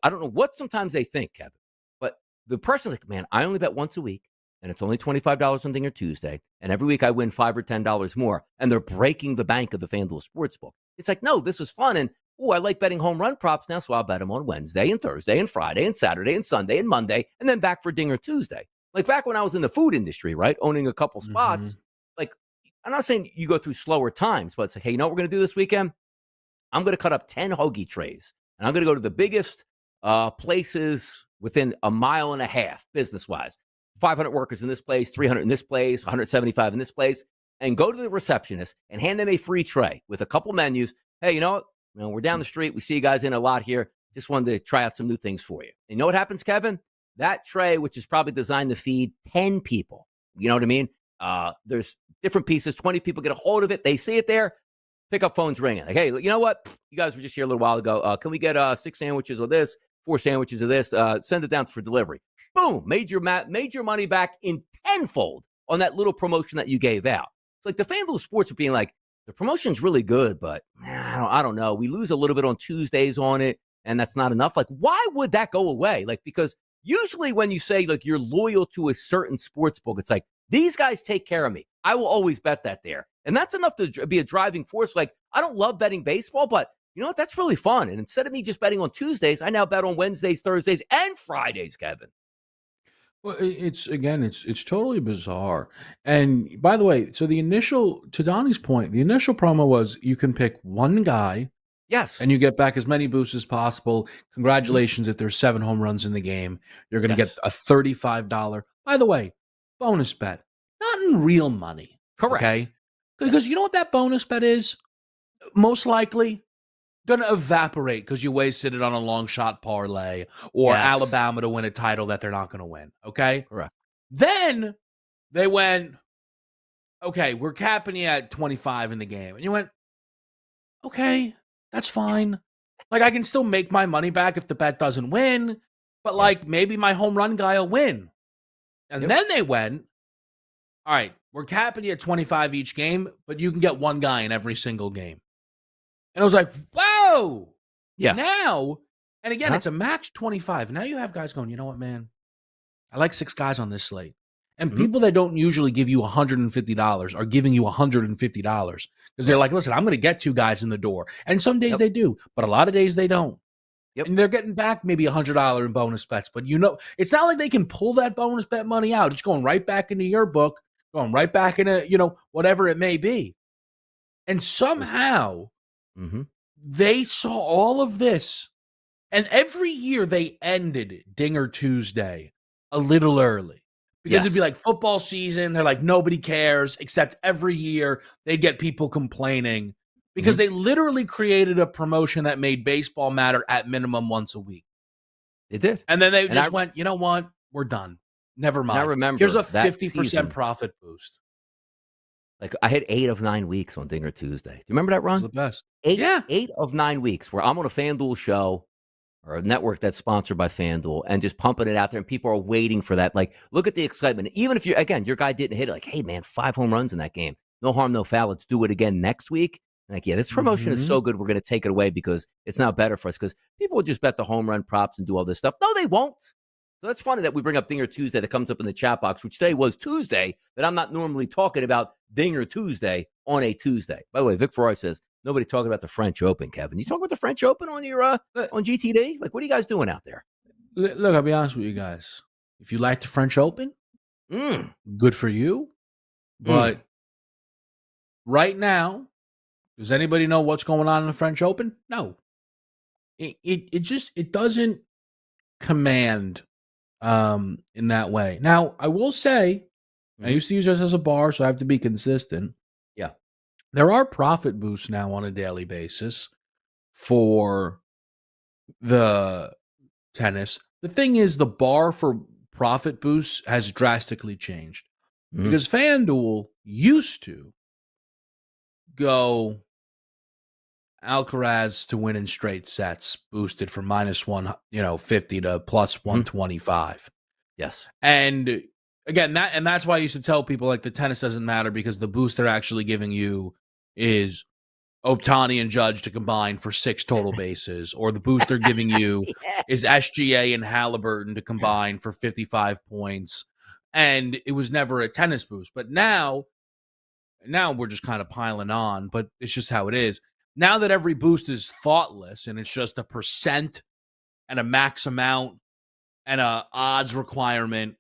I don't know what sometimes they think, Kevin, but the person's like, man, I only bet once a week, and it's only $25 on Dinger Tuesday, and every week I win $5 or $10 more, and they're breaking the bank of the FanDuel Sportsbook. It's like, no, this is fun, and I like betting home run props now, so I'll bet them on Wednesday and Thursday and Friday and Saturday and Sunday and Monday, and then back for Dinger Tuesday. Like back when I was in the food industry, right, owning a couple spots, like I'm not saying you go through slower times, but it's like, hey, you know what we're going to do this weekend? I'm going to cut up 10 hoagie trays, and I'm going to go to the biggest places within a mile and a half, business-wise. 500 workers in this place, 300 in this place, 175 in this place, and go to the receptionist and hand them a free tray with a couple menus. Hey, you know what? We're down the street. We see you guys in a lot here. Just wanted to try out some new things for you. And you know what happens, Kevin? That tray, which is probably designed to feed 10 people, you know what I mean? There's different pieces. 20 people get a hold of it. They see it there. Pick up phones ringing. Like, hey, you know what? You guys were just here a little while ago. Can we get 6 sandwiches of this, 4 sandwiches of this? Send it down for delivery. Boom. Made your money back in tenfold on that little promotion that you gave out. It's like the FanDuel Sports are being like, the promotion's really good, but I don't know. We lose a little bit on Tuesdays on it, and that's not enough. Like, why would that go away? Like, because usually when you say, like, you're loyal to a certain sports book, it's like, these guys take care of me. I will always bet that there. And that's enough to be a driving force. Like, I don't love betting baseball, but you know what? That's really fun. And instead of me just betting on Tuesdays, I now bet on Wednesdays, Thursdays, and Fridays, Kevin. Well, it's totally bizarre. And by the way, so to Donnie's point, the initial promo was you can pick one guy Yes. And you get back as many boosts as possible. Congratulations if there's 7 home runs in the game. You're going to get a $35, by the way, bonus bet. Not in real money. Correct. Okay? Because you know what that bonus bet is? Most likely going to evaporate because you wasted it on a long shot parlay or Alabama to win a title that they're not going to win. Okay? Correct. Then they went, okay, we're capping you at 25 in the game. And you went, okay, that's fine. Like, I can still make my money back if the bet doesn't win, but like maybe my home run guy will win. And then they went, all right, we're capping you at 25 each game, but you can get one guy in every single game. And I was like, whoa. Yeah. Now, and again, it's a max 25. Now you have guys going, you know what, man? I like 6 guys on this slate. And people that don't usually give you $150 are giving you $150 because they're like, listen, I'm going to get 2 guys in the door. And some days they do, but a lot of days they don't. And they're getting back maybe $100 in bonus bets. But it's not like they can pull that bonus bet money out. It's going right back into your book, going right back into, whatever it may be. And somehow they saw all of this. And every year they ended Dinger Tuesday a little early. Because it'd be like football season. They're like, nobody cares, except every year they'd get people complaining because they literally created a promotion that made baseball matter at minimum once a week. It did. And then they just went, you know what? We're done. Never mind. I remember here's a that 50% season, profit boost. Like I had 8 of 9 weeks on Dinger Tuesday. Do you remember that run? It was the best. 8 of 9 weeks where I'm on a FanDuel show or a network that's sponsored by FanDuel and just pumping it out there and people are waiting for that. Like, look at the excitement. Even if your guy didn't hit it, like, hey man, 5 home runs in that game. No harm, no foul. Let's do it again next week. And like, yeah, this promotion is so good. We're going to take it away because it's not better for us because people will just bet the home run props and do all this stuff. No, they won't. So that's funny that we bring up Dinger Tuesday that comes up in the chat box, which today was Tuesday, that I'm not normally talking about Dinger Tuesday on a Tuesday. By the way, Vic Ferrari says, nobody talking about the French Open, Kevin. You talk about the French Open on your on GTD? Like, what are you guys doing out there? Look, I'll be honest with you guys. If you like the French Open, good for you. But right now, does anybody know what's going on in the French Open? No. It doesn't command in that way. Now, I will say, I used to use this as a bar, so I have to be consistent. Yeah. There are profit boosts now on a daily basis for the tennis. The thing is, the bar for profit boosts has drastically changed because FanDuel used to go Alcaraz to win in straight sets, boosted from -150 to +125. Yes. And again, that's why I used to tell people like the tennis doesn't matter because the boost they're actually giving you is Ohtani and Judge to combine for 6 total bases, or the boost they're giving you is SGA and Halliburton to combine for 55 points. And it was never a tennis boost. But now we're just kind of piling on, but it's just how it is. Now that every boost is thoughtless and it's just a percent and a max amount and a odds requirement,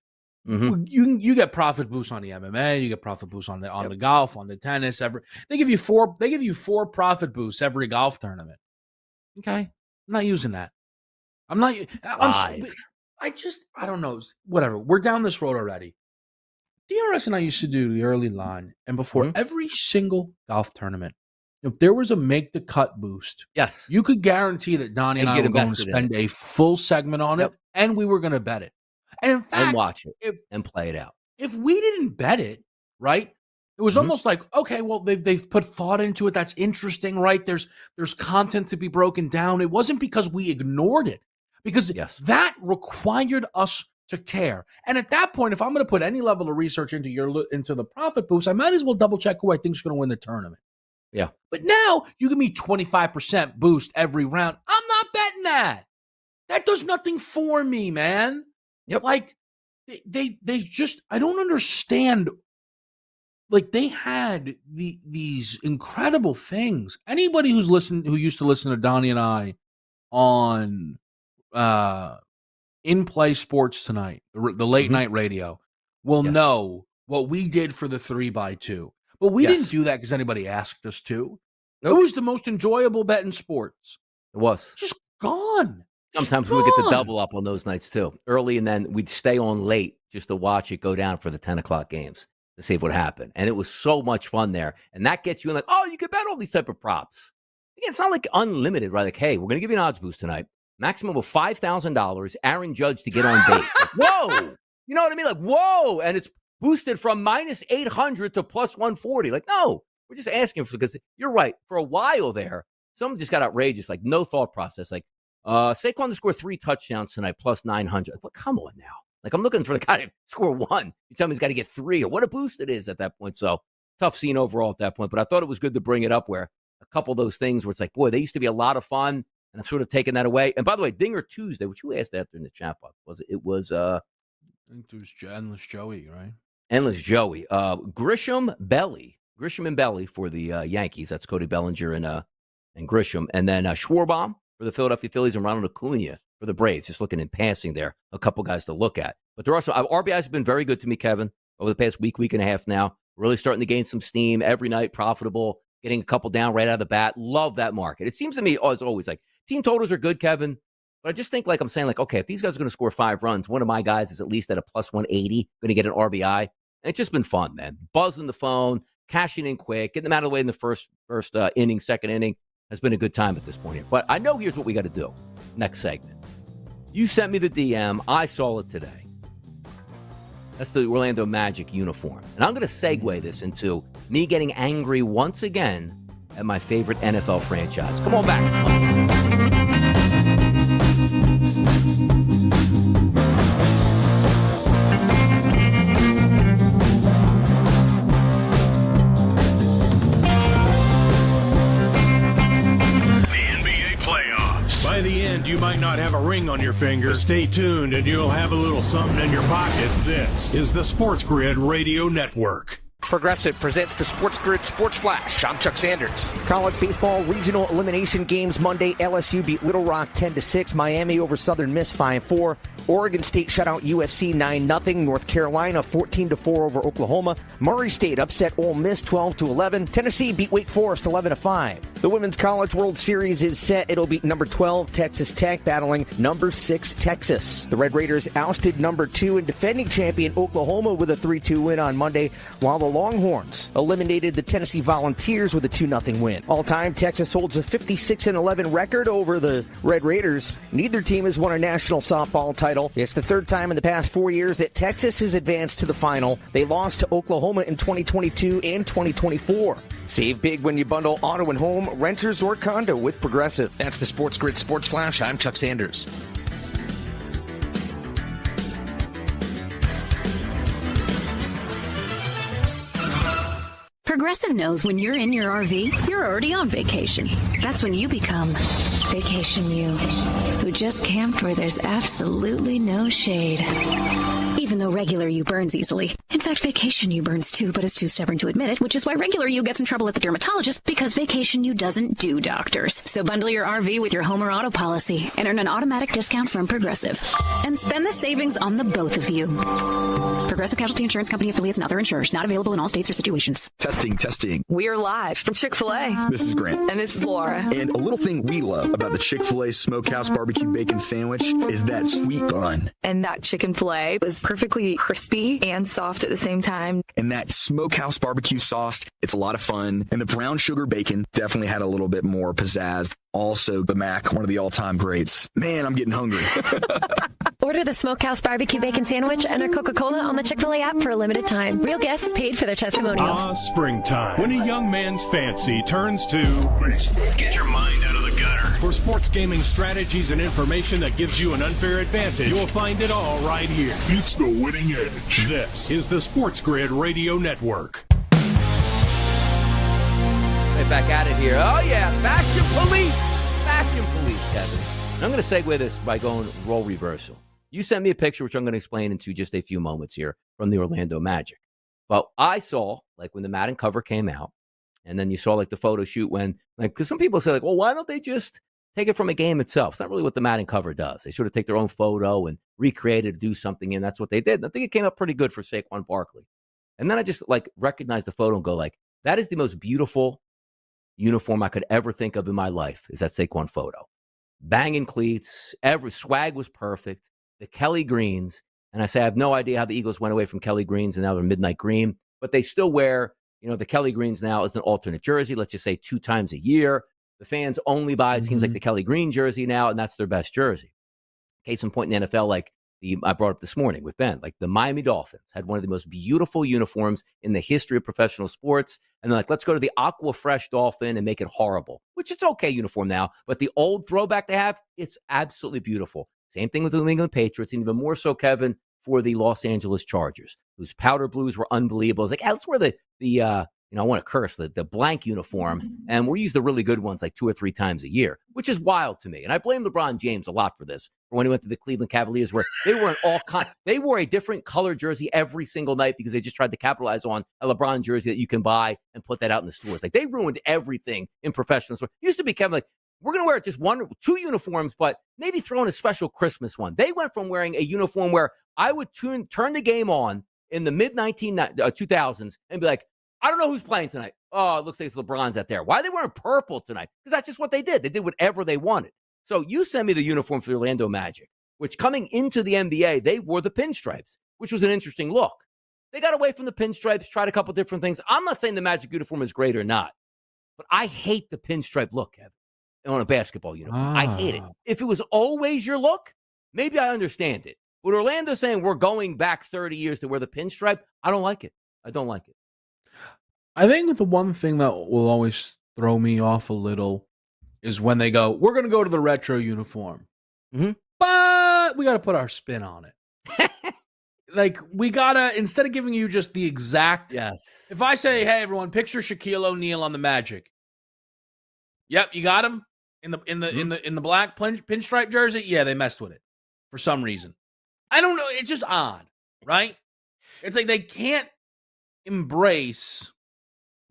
you get profit boosts on the MMA, you get profit boosts on the golf, on the tennis. They give you 4 profit boosts every golf tournament. Okay, I'm not using that. I don't know. Whatever. We're down this road already. DRS and I used to do the early line, and before every single golf tournament, if there was a make the cut boost, yes, you could guarantee that Donnie and I were going to spend a full segment on it, and we were going to bet it. And in fact, and watch it and play it out. If we didn't bet it, right, it was almost like, okay, well, they've put thought into it. That's interesting, right? There's content to be broken down. It wasn't because we ignored it, because that required us to care. And at that point, if I'm going to put any level of research into the profit boost, I might as well double check who I think is going to win the tournament. Yeah. But now you give me 25% boost every round. I'm not betting that. That does nothing for me, man. Yep. Like they just, I don't understand. Like they had these incredible things. Anybody who used to listen to Donnie and I on In Play Sports Tonight, the late night radio, will know what we did for the 3x2. But we didn't do that because anybody asked us to. Nope. It was the most enjoyable bet in sports. It was. Just gone. Sometimes we would get the double up on those nights, too. Early, and then we'd stay on late just to watch it go down for the 10 o'clock games to see what happened. And it was so much fun there. And that gets you in like, oh, you could bet all these type of props. Again, it's not like unlimited, right? Like, hey, we're going to give you an odds boost tonight. Maximum of $5,000. Aaron Judge to get on base. Like, whoa. You know what I mean? Like, whoa. And it's boosted from minus 800 to plus 140. Like, no, we're just asking for, because you're right. For a while there, someone just got outrageous, like no thought process. Like, Saquon to score 3 touchdowns tonight, plus 900. Like, well, come on now. Like, I'm looking for the guy to score 1. You tell me he's got to get 3, or what a boost it is at that point. So, tough scene overall at that point. But I thought it was good to bring it up where a couple of those things where it's like, boy, they used to be a lot of fun, and I've sort of taken that away. And by the way, Dinger Tuesday, which you asked after in the chat box, was it? It was, I think it was Endless Joey, right? Endless Joey. Grisham and Belly for the Yankees. That's Cody Bellinger and Grisham. And then Schwarbaum for the Philadelphia Phillies and Ronald Acuna for the Braves. Just looking in passing there, a couple guys to look at. But they're also, RBIs have been very good to me, Kevin, over the past week and a half now. Really starting to gain some steam every night, profitable, getting a couple down right out of the bat. Love that market. It seems to me, as always, like team totals are good, Kevin. But I just think, like I'm saying, like, okay, if these guys are going to score 5 runs, one of my guys is at least at a plus 180, going to get an RBI. And it's just been fun, man. Buzzing the phone, cashing in quick, getting them out of the way in the first inning, second inning has been a good time at this point here. But I know here's what we got to do. Next segment. You sent me the DM. I saw it today. That's the Orlando Magic uniform. And I'm going to segue this into me getting angry once again at my favorite NFL franchise. Come on back. By the end, you might not have a ring on your finger. Stay tuned and you'll have a little something in your pocket. This is the SportsGrid Radio Network. Progressive presents the SportsGrid Sports Flash. I'm Chuck Sanders. College baseball regional elimination games Monday. LSU beat Little Rock 10-6. Miami over Southern Miss 5-4. Oregon State shut out USC 9-0. North Carolina 14-4 over Oklahoma. Murray State upset Ole Miss 12-11. Tennessee beat Wake Forest 11-5. The Women's College World Series is set. It'll be number 12 Texas Tech battling number 6 Texas. The Red Raiders ousted number 2 and defending champion Oklahoma with a 3-2 win on Monday, while the Longhorns eliminated the Tennessee Volunteers with a 2-0 win. All-time, Texas holds a 56-11 record over the Red Raiders. Neither team has won a national softball title. It's the third time in the past 4 years that Texas has advanced to the final. They lost to Oklahoma in 2022 and 2024. Save big when you bundle auto and home, renters, or condo with Progressive. That's the SportsGrid Sports Flash. I'm Chuck Sanders. Progressive knows when you're in your RV, you're already on vacation. That's when you become Vacation You, who just camped where there's absolutely no shade. Even though regular you burns easily. In fact, Vacation You burns too, but is too stubborn to admit it, which is why regular you gets in trouble at the dermatologist, because Vacation You doesn't do doctors. So bundle your RV with your home or auto policy and earn an automatic discount from Progressive. And spend the savings on the both of you. Progressive Casualty Insurance Company affiliates and other insurers. Not available in all states or situations. Testing. We're live from Chick-fil-A. This is Grant. And this is Laura. And a little thing we love about the Chick-fil-A Smokehouse Barbecue Bacon Sandwich is that sweet bun. And that chicken filet was perfectly crispy and soft at the same time. And that Smokehouse Barbecue sauce, it's a lot of fun. And the brown sugar bacon definitely had a little bit more pizzazz. Also, the Mac, one of the all-time greats. Man, I'm getting hungry. Order the Smokehouse Barbecue Bacon Sandwich and a Coca-Cola on the Chick-fil-A app for a limited time. Real guests paid for their testimonials. Springtime. When a young man's fancy turns to... Get your mind out of the gutter. For sports gaming strategies and information that gives you an unfair advantage, you'll find it all right here. It's the winning edge. This is the SportsGrid Radio Network. Right back at it here. Oh, yeah. Fashion police, Kevin. And I'm going to segue this by going role reversal. You sent me a picture, which I'm going to explain into just a few moments here, from the Orlando Magic. But I saw, like, when the Madden cover came out, and then you saw, like, the photo shoot when, like, because some people say, like, well, why don't they just take it from a game itself? It's not really what the Madden cover does. They sort of take their own photo and recreate it to do something, and that's what they did. And I think it came up pretty good for Saquon Barkley. And then I just, like, recognized the photo and go, like, that is the most beautiful uniform I could ever think of in my life is that Saquon photo. Banging cleats, every swag was perfect. The Kelly greens, and I say I have no idea how the Eagles went away from Kelly greens and now they're midnight green, but they still wear, the Kelly greens now as an alternate jersey. Let's just say 2 times a year. The fans only buy, it seems like, the Kelly green jersey now, and that's their best jersey. Case in point in the NFL, like I brought up this morning with Ben, like the Miami Dolphins had one of the most beautiful uniforms in the history of professional sports. And they're like, let's go to the Aqua Fresh Dolphin and make it horrible, which it's okay uniform now. But the old throwback they have, it's absolutely beautiful. Same thing with the New England Patriots, and even more so, Kevin, for the Los Angeles Chargers, whose powder blues were unbelievable. It's like, let's wear I want to curse, the blank uniform, and we'll use the really good ones like 2 or 3 times a year, which is wild to me. And I blame LeBron James a lot for this, for when he went to the Cleveland Cavaliers, where they were they wore a different color jersey every single night because they just tried to capitalize on a LeBron jersey that you can buy and put that out in the stores. Like, they ruined everything in professional sports. It used to be, Kevin, like, we're going to wear just 1 or 2 uniforms, but maybe throw in a special Christmas one. They went from wearing a uniform where I would turn the game on in the mid-2000s and be like, I don't know who's playing tonight. Oh, it looks like it's LeBron's out there. Why are they wearing purple tonight? Because that's just what they did. They did whatever they wanted. So you send me the uniform for the Orlando Magic, which coming into the NBA, they wore the pinstripes, which was an interesting look. They got away from the pinstripes, tried a couple different things. I'm not saying the Magic uniform is great or not, but I hate the pinstripe look, Kevin, on a basketball uniform. I hate it. If it was always your look, maybe I understand it. But Orlando saying we're going back 30 years to wear the pinstripe, I don't like it. I don't like it. I think the one thing that will always throw me off a little is when they go, we're going to go to the retro uniform. But we got to put our spin on it. Like, we got to, instead of giving you just the exact. Yes. If I say, hey, everyone, picture Shaquille O'Neal on the Magic. Yep, you got him in the black pinstripe jersey. Yeah, they messed with it for some reason. I don't know. It's just odd, right? It's like they can't embrace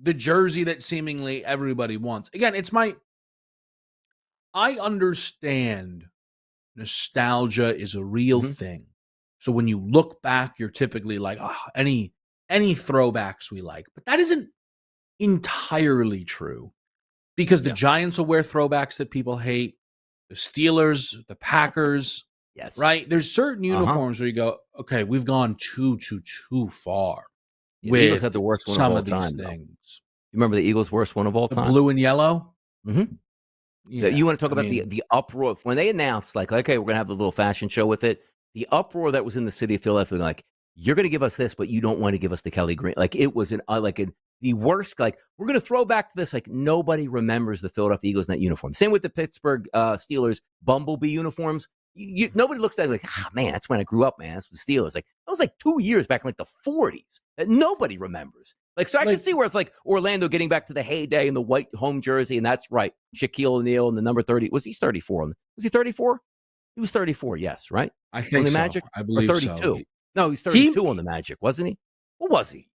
the jersey that seemingly everybody wants. Again, I understand nostalgia is a real thing. So when you look back, you're typically like, any throwbacks we like. But that isn't entirely true, because the Giants will wear throwbacks that people hate. The Steelers, the Packers. Yes. Right? There's certain uniforms where you go, okay, we've gone too far. Yeah, the Eagles had the worst one some of all of these time, things. You remember the Eagles' worst one of all time? The blue and yellow? Mm-hmm. Yeah, you want to talk about the uproar when they announced, like, okay, we're going to have a little fashion show with it. The uproar that was in the city of Philadelphia, like, you're going to give us this, but you don't want to give us the Kelly Green. Like, it was the worst. Like, we're going to throw back to this. Like, nobody remembers the Philadelphia Eagles in that uniform. Same with the Pittsburgh Steelers Bumblebee uniforms. Nobody looks at it like, man, that's when I grew up, man. That's the Steelers. Like, that was like 2 years back in like the 40s that nobody remembers. Like, so I can see where it's like Orlando getting back to the heyday in the white home jersey, and that's right. Shaquille O'Neal and the number 30. Was he 34? Was he 34? He was 34, yes, right? I think on the so. Magic? I believe or 32. so. No, he's 32 on the Magic, wasn't he? What was he?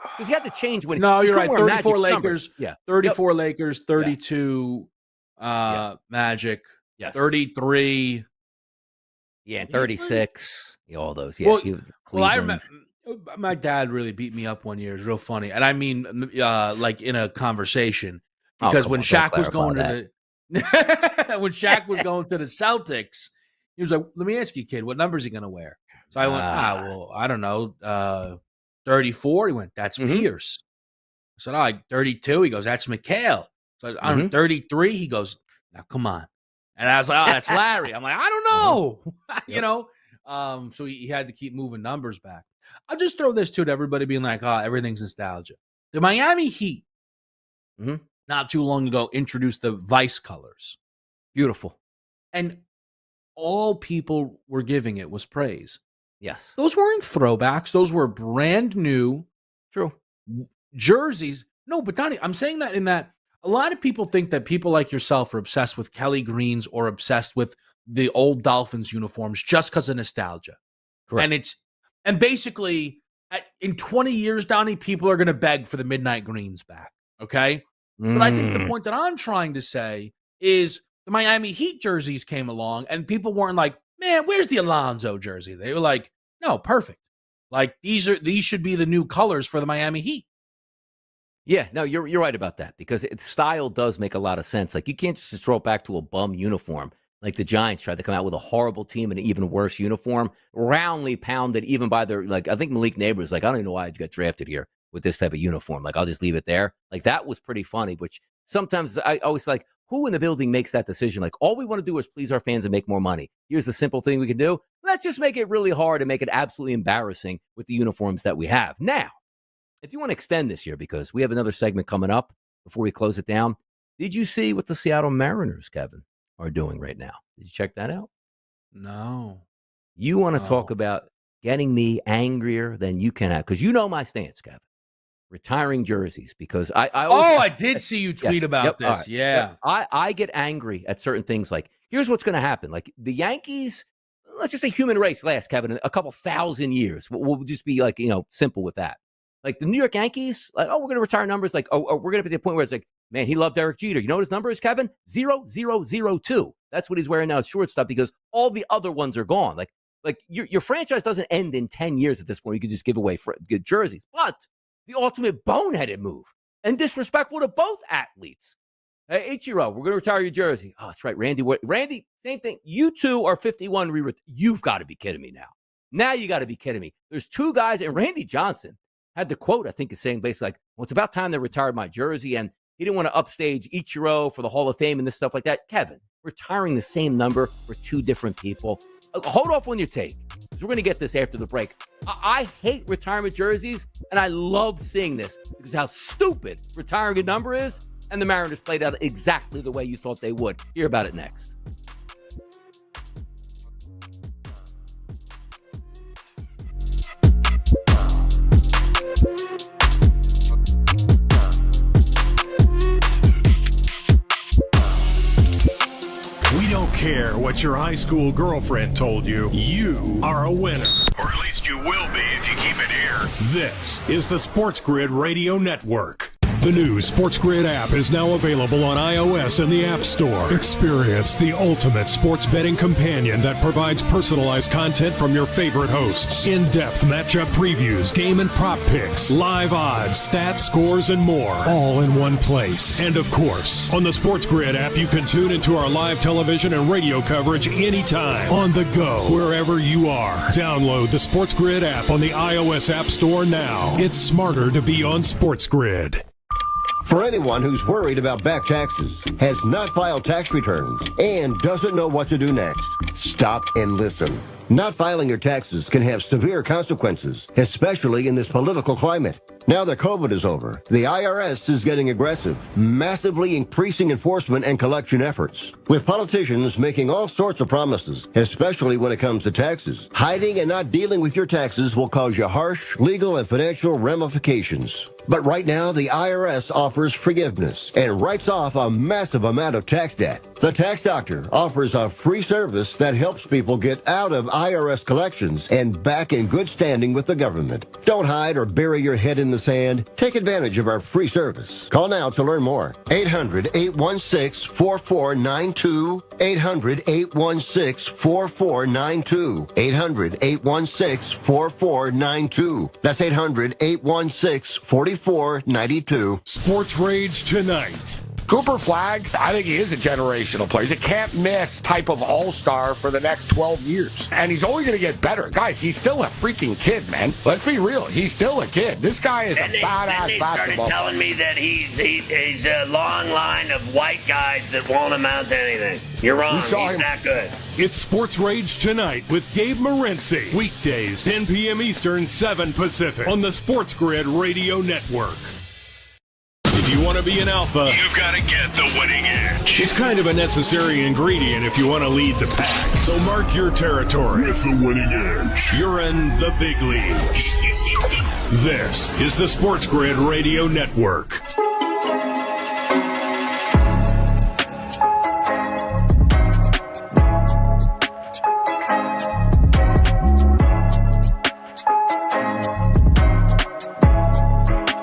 Because he had to change when. No, you're right. 34 Magic's Lakers. numbers. Yeah, 34 Lakers. 32 Magic. Yes. 33. Yeah, and 36. Yeah, all those. Yeah. Well, I remember. My dad really beat me up one year. It's real funny, and I mean, like in a conversation, because when Shaq was going to when Shaq was going to the Celtics, he was like, "Let me ask you, kid, what number is he going to wear?" So I went, well, I don't know, 34. He went, "That's Pierce." I said, "All right, 32." He goes, "That's McHale." So I'm 33. He goes, "Now come on," and I was like, "Oh, that's Larry." I'm like, "I don't know," you know. So he had to keep moving numbers back. I'll just throw this too to everybody being like, everything's nostalgia. The Miami Heat, not too long ago, introduced the Vice colors. Beautiful. And all people were giving it was praise. Yes. Those weren't throwbacks. Those were brand new jerseys. No, but Donnie, I'm saying that in that a lot of people think that people like yourself are obsessed with Kelly Greens or obsessed with the old Dolphins uniforms just because of nostalgia. Correct. And basically, in 20 years, Donnie, people are going to beg for the midnight greens back, okay? But I think the point that I'm trying to say is the Miami Heat jerseys came along, and people weren't like, man, where's the Alonzo jersey? They were like, no, perfect. Like, these should be the new colors for the Miami Heat. Yeah, no, you're right about that because style does make a lot of sense. Like you can't just throw it back to a bum uniform. Like the Giants tried to come out with a horrible team and an even worse uniform, roundly pounded even by their, like, I think Malik Neighbors was like, I don't even know why I got drafted here with this type of uniform. Like, I'll just leave it there. Like, that was pretty funny, which sometimes I always like, who in the building makes that decision? Like, all we want to do is please our fans and make more money. Here's the simple thing we can do. Let's just make it really hard and make it absolutely embarrassing with the uniforms that we have. Now, if you want to extend this year, because we have another segment coming up before we close it down, did you see what the Seattle Mariners, Kevin, are doing right now? Did you check that out? No. You want to talk about getting me angrier than you can have, because you know my stance, Kevin. Retiring jerseys, because I always, I did see you tweet about this. Right. Yeah. I get angry at certain things. Like, here's what's going to happen. Like, the Yankees, let's just say human race lasts, Kevin, a couple thousand years. We'll just be like, simple with that. Like the New York Yankees, like, we're going to retire numbers. Like, we're going to be at the point where it's like, man, he loved Derek Jeter. You know what his number is, Kevin? 0002. That's what he's wearing now at shortstop, because all the other ones are gone. Like your franchise doesn't end in 10 years at this point. You can just give away good jerseys. But the ultimate boneheaded move and disrespectful to both athletes. Hey, Ichiro, we're going to retire your jersey. Oh, that's right, Randy. Randy, same thing. You two are 51. You've got to be kidding me now. Now you got to be kidding me. There's two guys, and Randy Johnson had the quote, I think, is saying basically like, well, it's about time they retired my jersey, and he didn't want to upstage Ichiro for the Hall of Fame and this stuff like that. Kevin, retiring the same number for two different people. Hold off on your take, because we're going to get this after the break. I hate retirement jerseys, and I love seeing this because how stupid retiring a number is, and the Mariners played out exactly the way you thought they would. Hear about it next. We don't care what your high school girlfriend told you. You are a winner. Or at least you will be if you keep it here. This is the SportsGrid Radio Network. The new SportsGrid app is now available on iOS and the App Store. Experience the ultimate sports betting companion that provides personalized content from your favorite hosts. In-depth matchup previews, game and prop picks, live odds, stats, scores, and more. All in one place. And of course, on the SportsGrid app, you can tune into our live television and radio coverage anytime. On the go, wherever you are. Download the SportsGrid app on the iOS App Store now. It's smarter to be on SportsGrid. For anyone who's worried about back taxes, has not filed tax returns, and doesn't know what to do next, stop and listen. Not filing your taxes can have severe consequences, especially in this political climate. Now that COVID is over, the IRS is getting aggressive, massively increasing enforcement and collection efforts. With politicians making all sorts of promises, especially when it comes to taxes, hiding and not dealing with your taxes will cause you harsh legal and financial ramifications. But right now, the IRS offers forgiveness and writes off a massive amount of tax debt. The Tax Doctor offers a free service that helps people get out of IRS collections and back in good standing with the government. Don't hide or bury your head in the sand. Take advantage of our free service. Call now to learn more. 800-816-4492. 800-816-4492. 800-816-4492. That's 800-816-4492. Sports Rage Tonight. Cooper Flagg, I think he is a generational player. He's a can't-miss type of all-star for the next 12 years. And he's only going to get better. Guys, he's still a freaking kid, man. Let's be real. He's still a kid. This guy is a badass basketball player. They started telling me that he's a long line of white guys that won't amount to anything. You're wrong. He's not good. It's Sports Rage Tonight with Gabe Morency. Weekdays, 10 p.m. Eastern, 7 Pacific on the SportsGrid Radio Network. If you want to be an alpha, you've got to get the winning edge. It's kind of a necessary ingredient if you want to lead the pack. So mark your territory with the winning edge. You're in the big leagues. This is the SportsGrid Radio Network.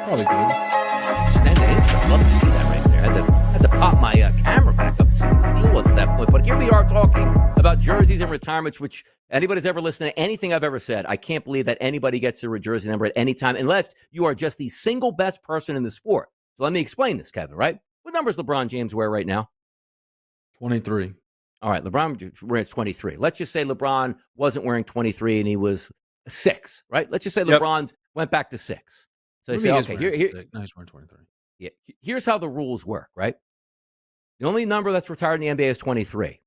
Probably good. Extended intro. Love to see that right there. Had to pop my camera back up to see what the deal was at that point. But here we are talking about jerseys and retirements, which anybody's ever listened to anything I've ever said, I can't believe that anybody gets their jersey number at any time unless you are just the single best person in the sport. So let me explain this, Kevin, right? What number does LeBron James wear right now? 23. All right, LeBron wears 23. Let's just say LeBron wasn't wearing 23 and he was 6, right? Let's just say LeBron went back to 6. So they say, okay, here, no, he's wearing 23. Yeah, here's how the rules work, right? The only number that's retired in the NBA is 23.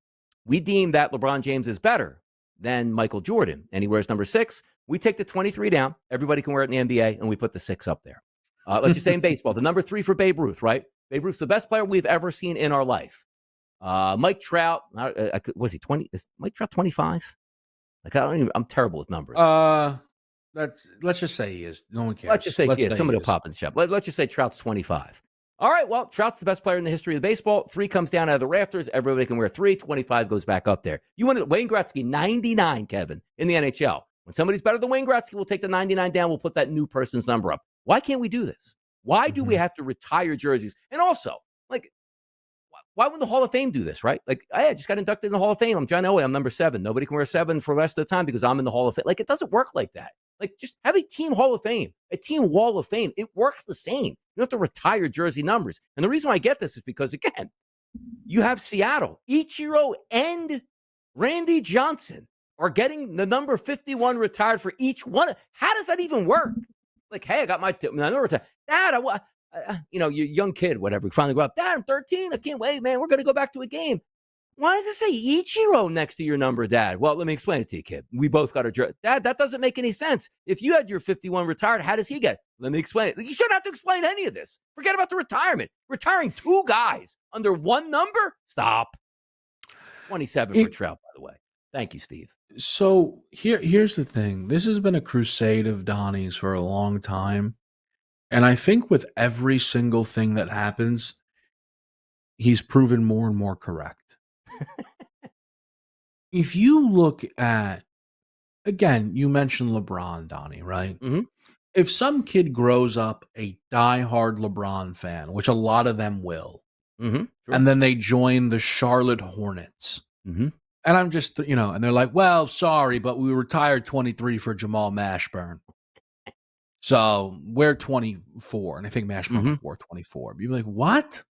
We deem that LeBron James is better than Michael Jordan, and he wears number 6. We take the 23 down. Everybody can wear it in the NBA, and we put the 6 up there. Let's just say in baseball, the number 3 for Babe Ruth, right? Babe Ruth's the best player we've ever seen in our life. Mike Trout, was he 20? Is Mike Trout 25? I'm terrible with numbers. Let's just say he is. No one cares. Let's just say he is. Somebody will pop in the chat. Let's just say Trout's 25. All right, well, Trout's the best player in the history of baseball. 3 comes down out of the rafters. Everybody can wear 3. 25 goes back up there. You want Wayne Gretzky, 99, Kevin, in the NHL. When somebody's better than Wayne Gretzky, we'll take the 99 down. We'll put that new person's number up. Why can't we do this? Why do we have to retire jerseys? And also, why wouldn't the Hall of Fame do this, right? I just got inducted in the Hall of Fame. I'm John Elway. I'm number 7. Nobody can wear 7 for the rest of the time because I'm in the Hall of Fame. It doesn't work like that. Just have a team Hall of Fame, a team Wall of Fame. It works the same. You don't have to retire jersey numbers. And the reason why I get this is because, again, you have Seattle. Ichiro and Randy Johnson are getting the number 51 retired for each one. How does that even work? Hey, I got my number retired. Dad, you're a young kid, whatever. We finally go up. Dad, I'm 13. I can't wait, man. We're going to go back to a game. Why does it say Ichiro next to your number, Dad? Well, let me explain it to you, kid. We both got our jersey. Dad, that doesn't make any sense. If you had your 51 retired, how does he get? Let me explain it. You shouldn't have to explain any of this. Forget about the retirement. Retiring 2 guys under 1 number? Stop. 27 for Trout, by the way. Thank you, Steve. So here's the thing. This has been a crusade of Donnie's for a long time. And I think with every single thing that happens, he's proven more and more correct. If you look at, again, you mentioned LeBron, Donnie, right? Mm-hmm. If some kid grows up a diehard LeBron fan, which a lot of them will, sure. And then they join the Charlotte Hornets, and I'm just, and they're like, well, sorry, but we retired 23 for Jamal Mashburn. So we're 24. And I think Mashburn wore 24. You're like, what?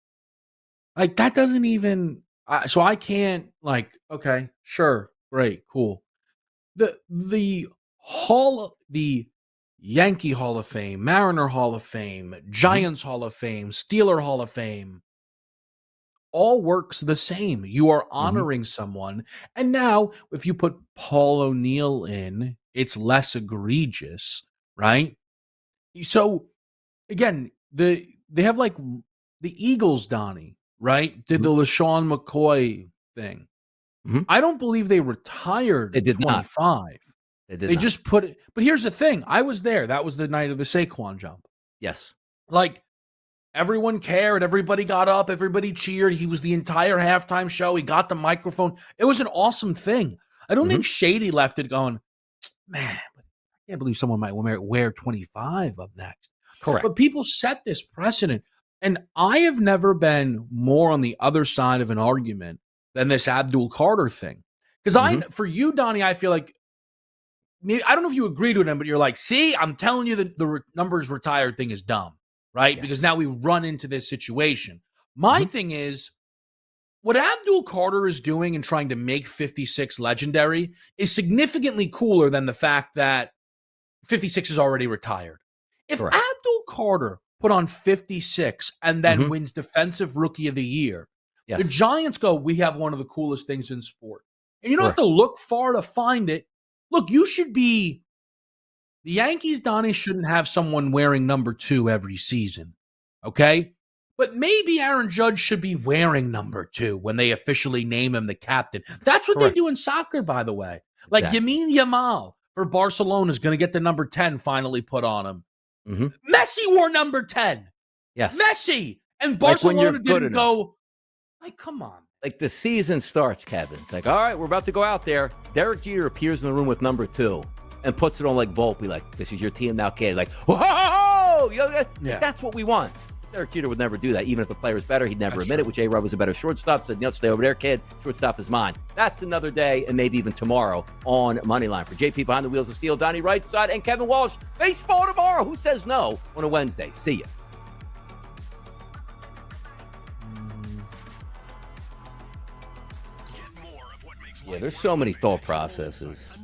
That doesn't even... so I can't okay, sure, great, cool. The Yankee Hall of Fame, Mariner Hall of Fame, Giants Hall of Fame, Steeler Hall of Fame, all works the same. You are honoring someone. And now if you put Paul O'Neill in, it's less egregious, right? So again, they have the Eagles, Donnie, right? Did the LaShawn McCoy thing. I don't believe they retired They did 25. not. They just put it. But here's the thing. I was there. That was the night of the Saquon jump. Yes. Everyone cared. Everybody got up. Everybody cheered. He was the entire halftime show. He got the microphone. It was an awesome thing. I don't think Shady left it going, man, I can't believe someone might wear 25 up next. Correct. But people set this precedent. And I have never been more on the other side of an argument than this Abdul Carter thing. Because for you, Donnie, I feel like, I don't know if you agreed with him, but you're like, see, I'm telling you that the numbers retired thing is dumb, right? Yes. Because now we run into this situation. My thing is, what Abdul Carter is doing and trying to make 56 legendary is significantly cooler than the fact that 56 is already retired. If Abdul Carter put on 56 and then wins Defensive Rookie of the Year, the Giants go, we have one of the coolest things in sport. And you don't have to look far to find it. Look, you should be... The Yankees, Donnie, shouldn't have someone wearing number 2 every season, okay? But maybe Aaron Judge should be wearing number 2 when they officially name him the captain. That's what they do in soccer, by the way. Yamin Yamal for Barcelona is going to get the number 10 finally put on him. Messi wore number 10. Yes. Messi. And Barcelona didn't go, come on. The season starts, Kevin. It's all right, we're about to go out there. Derek Jeter appears in the room with number 2 and puts it on Volpe, this is your team now, kid. Whoa! That's what we want. Derek Jeter would never do that. Even if the player is better, he'd never admit it, which A-Rod was a better shortstop. Said, stay over there, kid. Shortstop is mine. That's another day, and maybe even tomorrow on Moneyline. For JP behind the wheels of steel, Donnie Rightside, and Kevin Walsh. Baseball tomorrow. Who says no on a Wednesday? See ya. Yeah, there's so many thought processes.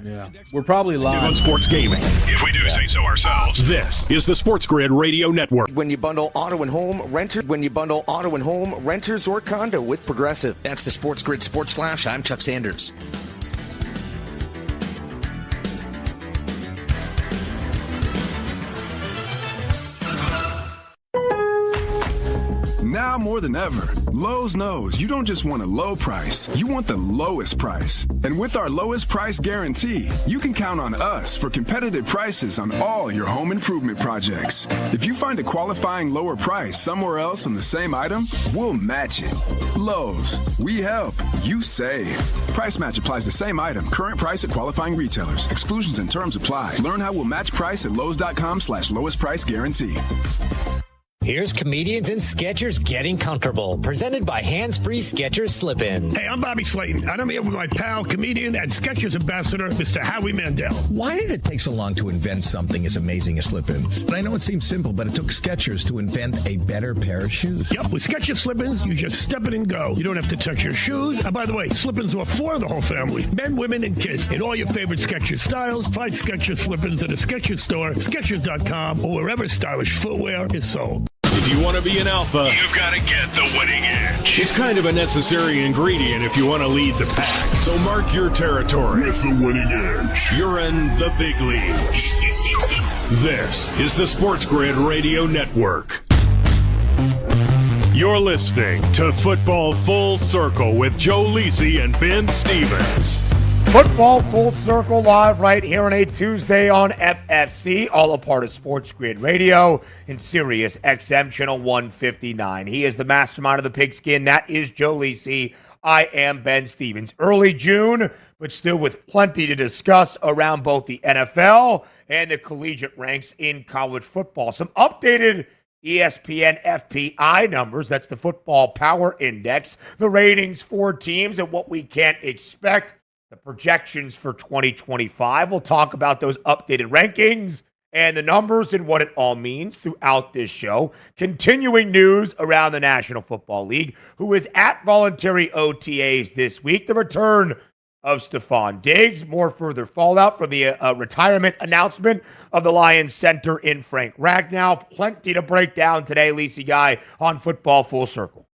Yeah, we're probably live on sports gaming. If we do say so ourselves. This is the SportsGrid Radio Network. When you bundle auto and home, renters or condo with Progressive. That's the SportsGrid Sports Flash. I'm Chuck Sanders. Now more than ever, Lowe's knows you don't just want a low price, you want the lowest price. And with our lowest price guarantee, you can count on us for competitive prices on all your home improvement projects. If you find a qualifying lower price somewhere else on the same item, we'll match it. Lowe's, we help, you save. Price match applies to same item, current price at qualifying retailers. Exclusions and terms apply. Learn how we'll match price at Lowes.com/lowest price guarantee. Here's Comedians and Sketchers Getting Comfortable, presented by Hands-Free Skechers Slip-Ins. Hey, I'm Bobby Slayton, and I'm here with my pal, comedian, and Skechers ambassador, Mr. Howie Mandel. Why did it take so long to invent something as amazing as slip-ins? I know it seems simple, but it took Skechers to invent a better pair of shoes. Yep, with Skechers Slip-Ins, you just step it and go. You don't have to touch your shoes. And by the way, Slip-Ins are for the whole family, men, women, and kids. In all your favorite Skechers styles, find Skechers Slip-Ins at a Skechers store, Skechers.com, or wherever stylish footwear is sold. If you want to be an alpha, you've got to get the winning edge. It's kind of a necessary ingredient if you want to lead the pack. So mark your territory with the winning edge. You're in the big leagues. This is the SportsGrid Radio Network. You're listening to Football Full Circle with Joe Lisi and Ben Stevens. Football Full Circle live right here on a Tuesday on FFC, all a part of SportsGrid Radio and Sirius XM Channel 159. He is the mastermind of the pigskin. That is Joe Lisi. I am Ben Stevens. Early June, but still with plenty to discuss around both the NFL and the collegiate ranks in college football. Some updated ESPN FPI numbers. That's the Football Power Index. The ratings for teams and what we can't expect. The projections for 2025. We'll talk about those updated rankings and the numbers and what it all means throughout this show. Continuing news around the National Football League, who is at voluntary OTAs this week. The return of Stephon Diggs. More further fallout from the retirement announcement of the Lions center in Frank Ragnow. Plenty to break down today, Lisi Guy, on Football Full Circle.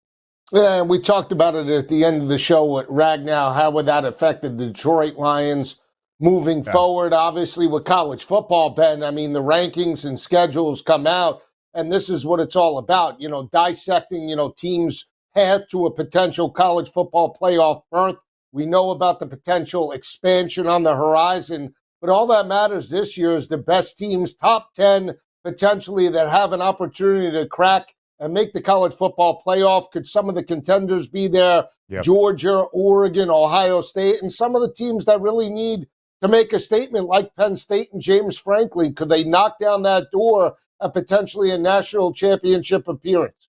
Yeah, we talked about it at the end of the show with Ragnow. How would that affect the Detroit Lions moving forward? Obviously, with college football, Ben, I mean, the rankings and schedules come out, and this is what it's all about, dissecting, teams' path to a potential college football playoff berth. We know about the potential expansion on the horizon, but all that matters this year is the best teams, top 10 potentially, that have an opportunity to crack and make the college football playoff. Could some of the contenders be there? Yep. Georgia, Oregon, Ohio State, and some of the teams that really need to make a statement like Penn State and James Franklin. Could they knock down that door at potentially a national championship appearance?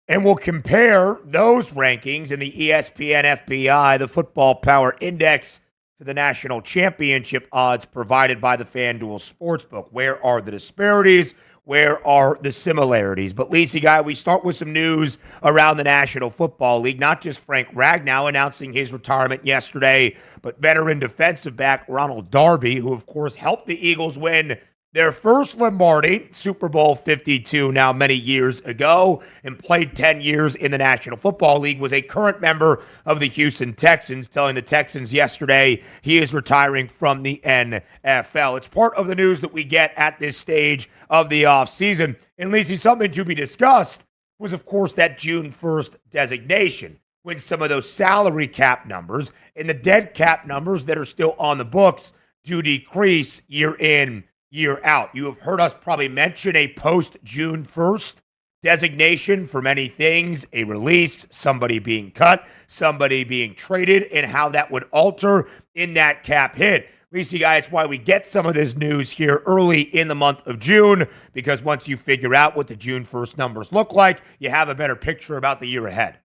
And we'll compare those rankings in the ESPN FPI, the Football Power Index, to the national championship odds provided by the FanDuel Sportsbook. Where are the disparities? Where are the similarities? But, Lisi Guy, we start with some news around the National Football League. Not just Frank Ragnow announcing his retirement yesterday, but veteran defensive back Ronald Darby, who, of course, helped the Eagles win their first Lombardi, Super Bowl 52, now many years ago, and played 10 years in the National Football League, was a current member of the Houston Texans, telling the Texans yesterday he is retiring from the NFL. It's part of the news that we get at this stage of the offseason. And, Lacey, something to be discussed was, of course, that June 1st designation, when some of those salary cap numbers and the dead cap numbers that are still on the books do decrease year in, year out. You have heard us probably mention a post-June 1st designation for many things, a release, somebody being cut, somebody being traded, and how that would alter in that cap hit. Lacey guy, it's why we get some of this news here early in the month of June, because once you figure out what the June 1st numbers look like, you have a better picture about the year ahead.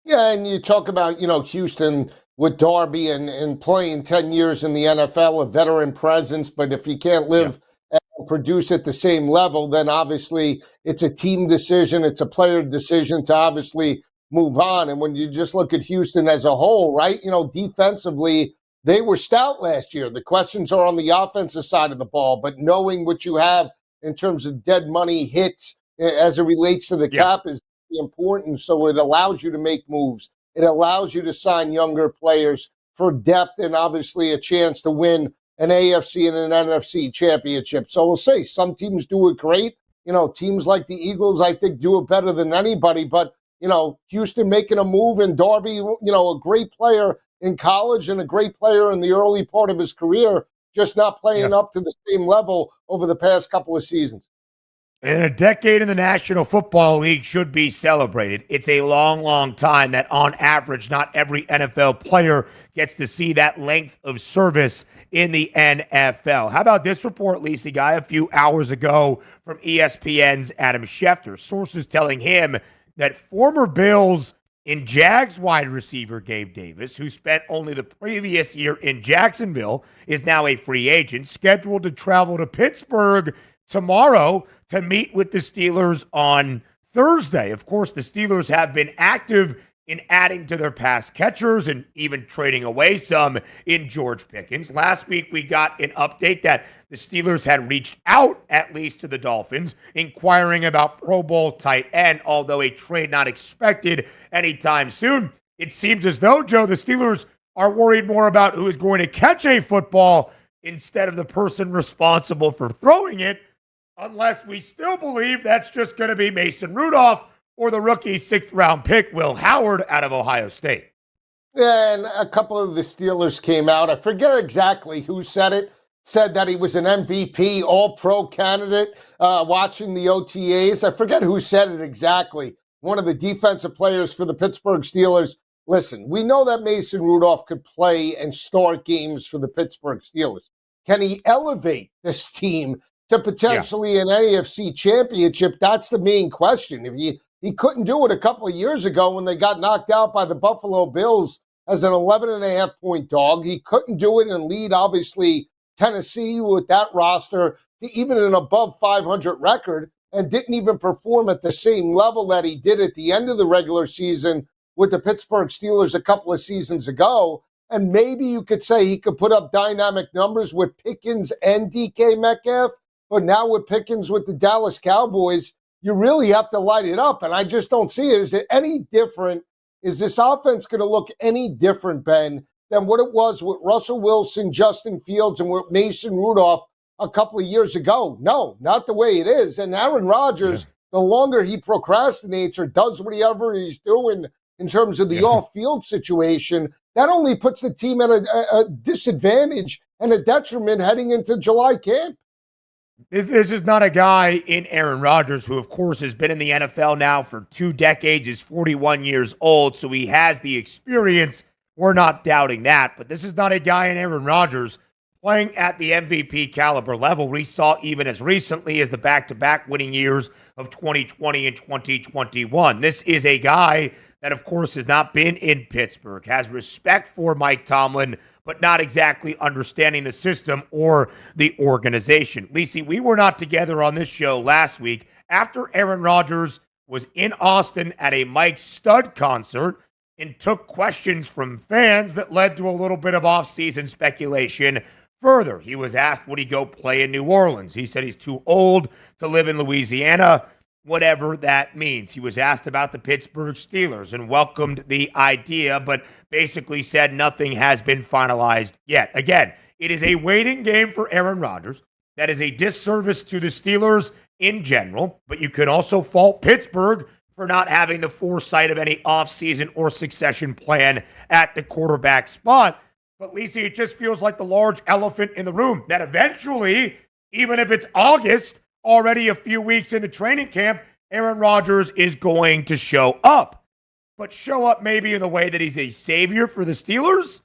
Yeah, and you talk about, Houston with Darby and playing 10 years in the NFL, a veteran presence, but if you can't live and produce at the same level, then obviously it's a team decision, it's a player decision to obviously move on. And when you just look at Houston as a whole, right, defensively, they were stout last year. The questions are on the offensive side of the ball, but knowing what you have in terms of dead money hits as it relates to the cap is important. So it allows you to make moves. It allows you to sign younger players for depth and obviously a chance to win an AFC and an NFC championship. So we'll say some teams do it great. Teams like the Eagles, I think, do it better than anybody. But, Houston making a move and Darby, a great player in college and a great player in the early part of his career, just not playing up to the same level over the past couple of seasons. And a decade in the National Football League should be celebrated. It's a long, long time that on average, not every NFL player gets to see that length of service in the NFL. How about this report, Lacey Guy, a few hours ago from ESPN's Adam Schefter? Sources telling him that former Bills and Jags wide receiver Gabe Davis, who spent only the previous year in Jacksonville, is now a free agent, scheduled to travel to Pittsburgh tomorrow to meet with the Steelers on Thursday. Of course, the Steelers have been active in adding to their pass catchers and even trading away some in George Pickens. Last week, we got an update that the Steelers had reached out, at least to the Dolphins, inquiring about Pro Bowl tight end, although a trade not expected anytime soon. It seems as though, Joe, the Steelers are worried more about who is going to catch a football instead of the person responsible for throwing it, unless we still believe that's just going to be Mason Rudolph or the rookie 6th-round pick, Will Howard, out of Ohio State. And a couple of the Steelers came out. I forget exactly who said it. Said that he was an MVP, all-pro candidate, watching the OTAs. I forget who said it exactly. One of the defensive players for the Pittsburgh Steelers. Listen, we know that Mason Rudolph could play and start games for the Pittsburgh Steelers. Can he elevate this team to potentially an AFC championship? That's the main question. If he couldn't do it a couple of years ago when they got knocked out by the Buffalo Bills as an 11.5-point dog. He couldn't do it and lead, obviously, Tennessee with that roster to even an above 500 record and didn't even perform at the same level that he did at the end of the regular season with the Pittsburgh Steelers a couple of seasons ago. And maybe you could say he could put up dynamic numbers with Pickens and DK Metcalf, but now with Pickens with the Dallas Cowboys, you really have to light it up, and I just don't see it. Is it any different? Is this offense going to look any different, Ben, than what it was with Russell Wilson, Justin Fields, and with Mason Rudolph a couple of years ago? No, not the way it is. And Aaron Rodgers, the longer he procrastinates or does whatever he's doing in terms of the off-field situation, that only puts the team at a disadvantage and a detriment heading into July camp. This is not a guy in Aaron Rodgers, who, of course, has been in the NFL now for 2 decades, is 41 years old, so he has the experience. We're not doubting that. But this is not a guy in Aaron Rodgers playing at the MVP caliber level. We saw even as recently as the back-to-back winning years of 2020 and 2021. This is a guy that, of course, has not been in Pittsburgh, has respect for Mike Tomlin, but not exactly understanding the system or the organization. Lacey, we were not together on this show last week after Aaron Rodgers was in Austin at a Mike Stud concert and took questions from fans that led to a little bit of off-season speculation. Further, he was asked, would he go play in New Orleans? He said he's too old to live in Louisiana, whatever that means. He was asked about the Pittsburgh Steelers and welcomed the idea, but basically said nothing has been finalized yet. Again, it is a waiting game for Aaron Rodgers. That is a disservice to the Steelers in general, but you can also fault Pittsburgh for not having the foresight of any offseason or succession plan at the quarterback spot. But Lisa, it just feels like the large elephant in the room that eventually, even if it's August, already a few weeks into training camp, Aaron Rodgers is going to show up. But show up maybe in the way that he's a savior for the Steelers?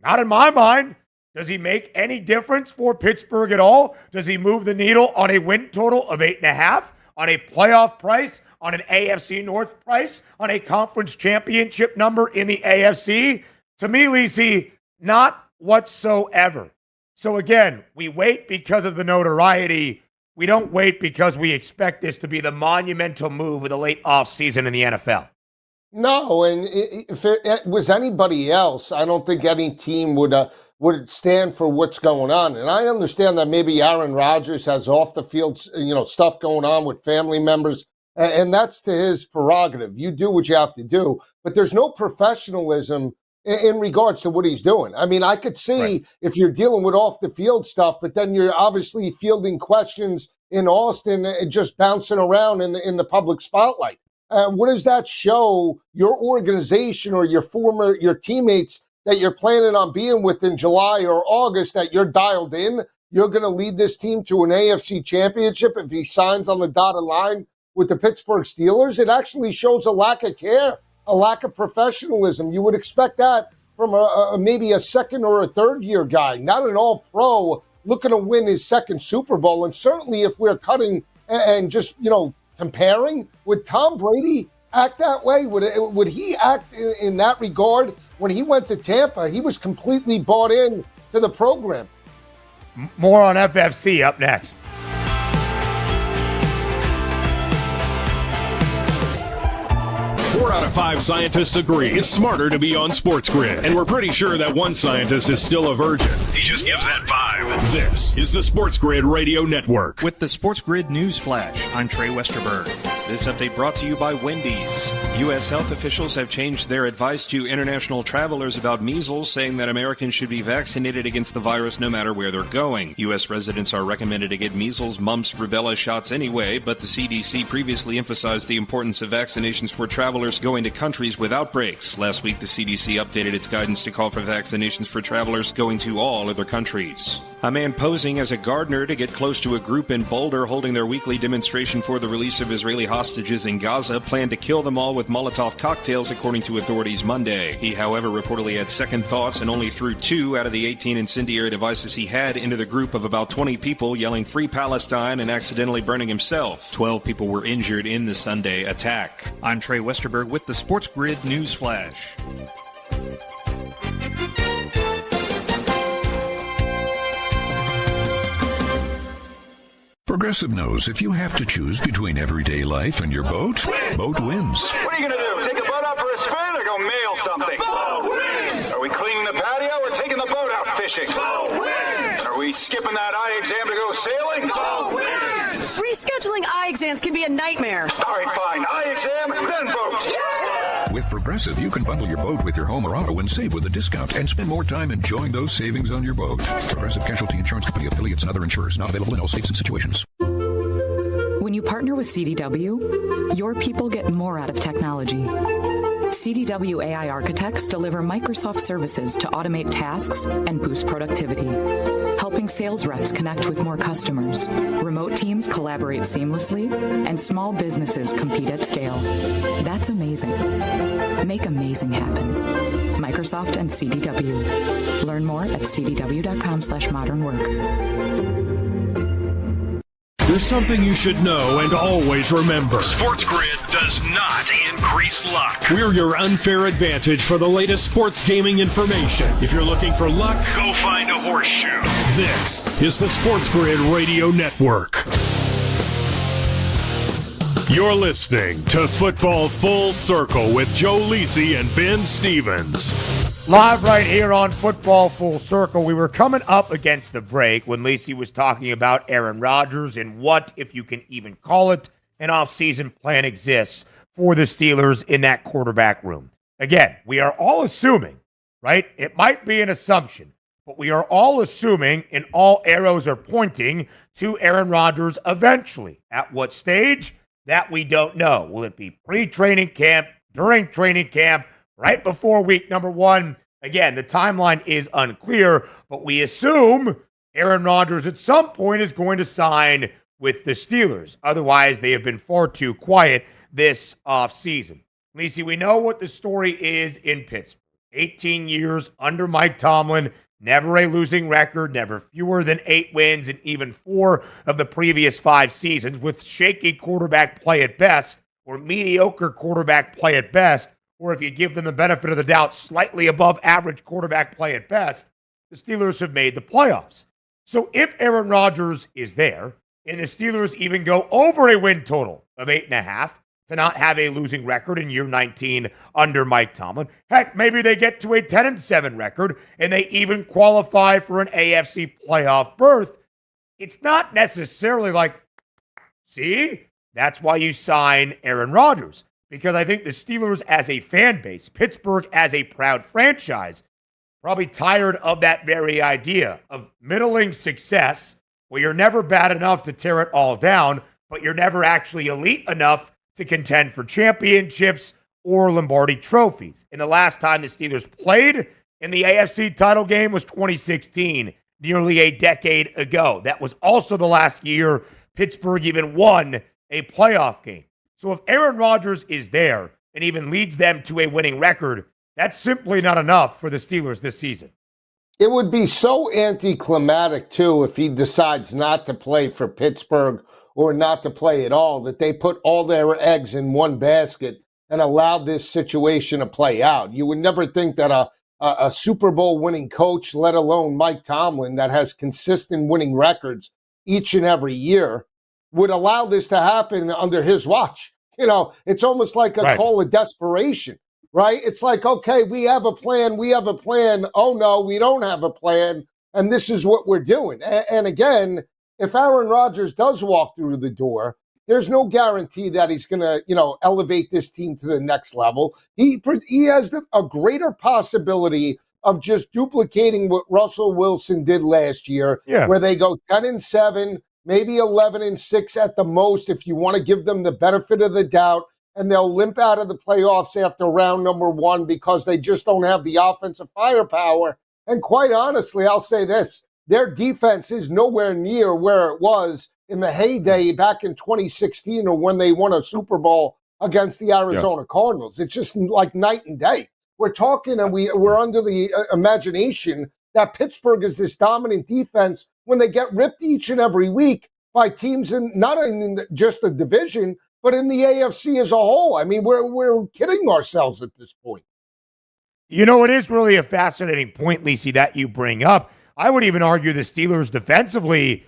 Not in my mind. Does he make any difference for Pittsburgh at all? Does he move the needle on a win total of 8.5, on a playoff price, on an AFC North price, on a conference championship number in the AFC? To me, Lisi, not whatsoever. So again, we wait because of the notoriety. We don't wait because we expect this to be the monumental move of the late offseason in the NFL. No, and if it was anybody else, I don't think any team would stand for what's going on. And I understand that maybe Aaron Rodgers has off the field, stuff going on with family members, and that's to his prerogative. You do what you have to do, but there's no professionalism in regards to what he's doing. I mean, I could see if you're dealing with off the field stuff, but then you're obviously fielding questions in Austin and just bouncing around in the public spotlight. What does that show your organization or your teammates that you're planning on being with in July or August, that you're dialed in? You're going to lead this team to an AFC championship if he signs on the dotted line with the Pittsburgh Steelers? It actually shows a lack of care, a lack of professionalism. You would expect that from maybe a second or a third year guy, not an all-pro looking to win his second Super Bowl. And certainly if we're cutting and just, comparing, would Tom Brady act that way? Would he act in that regard? When he went to Tampa, he was completely bought in to the program. More on FFC up next. 4 out of 5 scientists agree it's smarter to be on SportsGrid. And we're pretty sure that one scientist is still a virgin. He just gives that 5. This is the SportsGrid Radio Network. With the SportsGrid News Flash, I'm Trey Westerberg. This update brought to you by Wendy's. U.S. health officials have changed their advice to international travelers about measles, saying that Americans should be vaccinated against the virus no matter where they're going. U.S. residents are recommended to get measles, mumps, rubella shots anyway, but the CDC previously emphasized the importance of vaccinations for travelers going to countries with outbreaks. Last week, the CDC updated its guidance to call for vaccinations for travelers going to all other countries. A man posing as a gardener to get close to a group in Boulder holding their weekly demonstration for the release of Israeli hostages in Gaza planned to kill them all with Molotov cocktails, according to authorities Monday. He, however, reportedly had second thoughts and only threw 2 out of the 18 incendiary devices he had into the group of about 20 people, yelling "Free Palestine" and accidentally burning himself. 12 people were injured in the Sunday attack. I'm Trey Westerberg with the SportsGrid News Flash. Progressive knows if you have to choose between everyday life and your boat, boat wins. What are you going to do? Take the boat out for a spin or go mail something? Boat wins! Are we cleaning the patio or taking the boat out fishing? Boat wins! Are we skipping that eye exam to go sailing? Boat wins! Rescheduling eye exams can be a nightmare. All right, fine. Eye exam, then boat. Yeah! With Progressive, you can bundle your boat with your home or auto and save with a discount and spend more time enjoying those savings on your boat. Progressive Casualty Insurance Company, affiliates, and other insurers. Not available in all states and situations. When you partner with CDW, your people get more out of technology. CDW AI architects deliver Microsoft services to automate tasks and boost productivity, helping sales reps connect with more customers. Remote teams collaborate seamlessly, and small businesses compete at scale. That's amazing. Make amazing happen. Microsoft and CDW. Learn more at cdw.com/modernwork. There's something you should know and always remember. SportsGrid does not increase luck. We're your unfair advantage for the latest sports gaming information. If you're looking for luck, go find a horseshoe. This is the SportsGrid Radio Network. You're listening to Football Full Circle with Joe Lisi and Ben Stevens. Live right here on Football Full Circle. We were coming up against the break when Lacey was talking about Aaron Rodgers and what, if you can even call it, an offseason plan exists for the Steelers in that quarterback room. Again, we are all assuming, right? It might be an assumption, but we are all assuming, and all arrows are pointing to Aaron Rodgers eventually. At what stage? That we don't know. Will it be pre-training camp, during training camp, right before week number 1? Again, the timeline is unclear, but we assume Aaron Rodgers at some point is going to sign with the Steelers. Otherwise, they have been far too quiet this offseason. Lacey, we know what the story is in Pittsburgh. 18 years under Mike Tomlin, Never a losing record, never fewer than 8 wins in even 4 of the previous 5 seasons, with shaky quarterback play at best, or mediocre quarterback play at best, or if you give them the benefit of the doubt, slightly above average quarterback play at best. The Steelers have made the playoffs. So if Aaron Rodgers is there, and the Steelers even go over a win total of 8.5 to not have a losing record in year 19 under Mike Tomlin, heck, maybe they get to a 10-7 record and they even qualify for an AFC playoff berth. It's not necessarily like, see, that's why you sign Aaron Rodgers. Because I think the Steelers as a fan base, Pittsburgh as a proud franchise, probably tired of that very idea of middling success where you're never bad enough to tear it all down, but you're never actually elite enough to contend for championships or Lombardi trophies. And the last time the Steelers played in the AFC title game was 2016, nearly a decade ago. That was also the last year Pittsburgh even won a playoff game. So if Aaron Rodgers is there and even leads them to a winning record, that's simply not enough for the Steelers this season. It would be so anticlimactic, too, if he decides not to play for Pittsburgh or not to play at all, that they put all their eggs in one basket and allowed this situation to play out. You would never think that a Super Bowl winning coach, let alone Mike Tomlin, that has consistent winning records each and every year, would allow this to happen under his watch. You know, it's almost like a call of desperation. Right? It's like, okay, we have a plan. Oh, no, we don't have a plan. And this is what we're doing. And again, if Aaron Rodgers does walk through the door, there's no guarantee that he's going to, elevate this team to the next level. He has a greater possibility of just duplicating what Russell Wilson did last year, where they go 10-7, maybe 11-6 at the most, if you want to give them the benefit of the doubt. And they'll limp out of the playoffs after round number 1 because they just don't have the offensive firepower. And quite honestly, I'll say this, their defense is nowhere near where it was in the heyday back in 2016 or when they won a Super Bowl against the Arizona Cardinals. It's just like night and day. We're talking and we're under the imagination that Pittsburgh is this dominant defense when they get ripped each and every week by teams not in just the division, but in the AFC as a whole. I mean, we're kidding ourselves at this point. You know, it is really a fascinating point, Lisi, that you bring up. I would even argue the Steelers defensively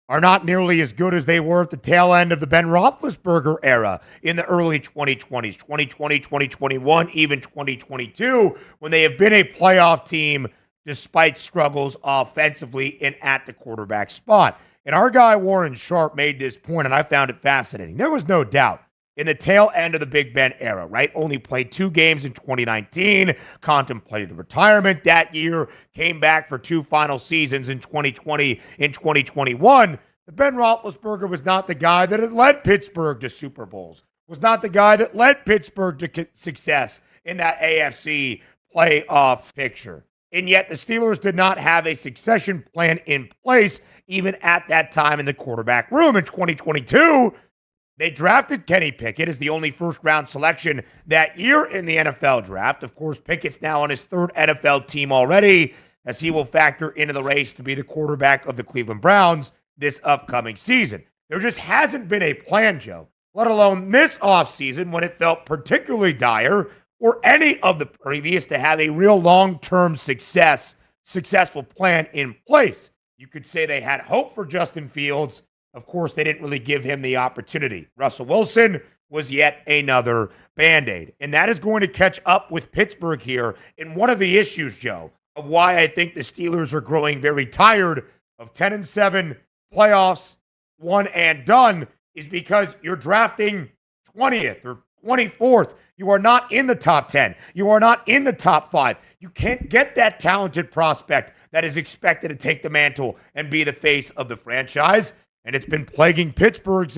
are not nearly as good as they were at the tail end of the Ben Roethlisberger era in the early 2020s, 2020, 2021, even 2022, when they have been a playoff team despite struggles offensively and at the quarterback spot. And our guy Warren Sharp made this point, and I found it fascinating. There was no doubt in the tail end of the Big Ben era, right? Only played 2 games in 2019, contemplated retirement that year, came back for 2 final seasons in 2020 and 2021. The Ben Roethlisberger was not the guy that had led Pittsburgh to Super Bowls, was not the guy that led Pittsburgh to success in that AFC playoff picture. And yet the Steelers did not have a succession plan in place even at that time in the quarterback room. In 2022, they drafted Kenny Pickett as the only first-round selection that year in the NFL draft. Of course, Pickett's now on his 3rd NFL team already, as he will factor into the race to be the quarterback of the Cleveland Browns this upcoming season. There just hasn't been a plan, Joe, let alone this offseason when it felt particularly dire, or any of the previous, to have a real long-term successful plan in place. You could say they had hope for Justin Fields. Of course, they didn't really give him the opportunity. Russell Wilson was yet another Band-Aid. And that is going to catch up with Pittsburgh here. And one of the issues, Joe, of why I think the Steelers are growing very tired of 10-7 playoffs, one and done, is because you're drafting 20th or 24th. You are not in the top 10. You are not in the top 5. You can't get that talented prospect that is expected to take the mantle and be the face of the franchise. And it's been plaguing Pittsburgh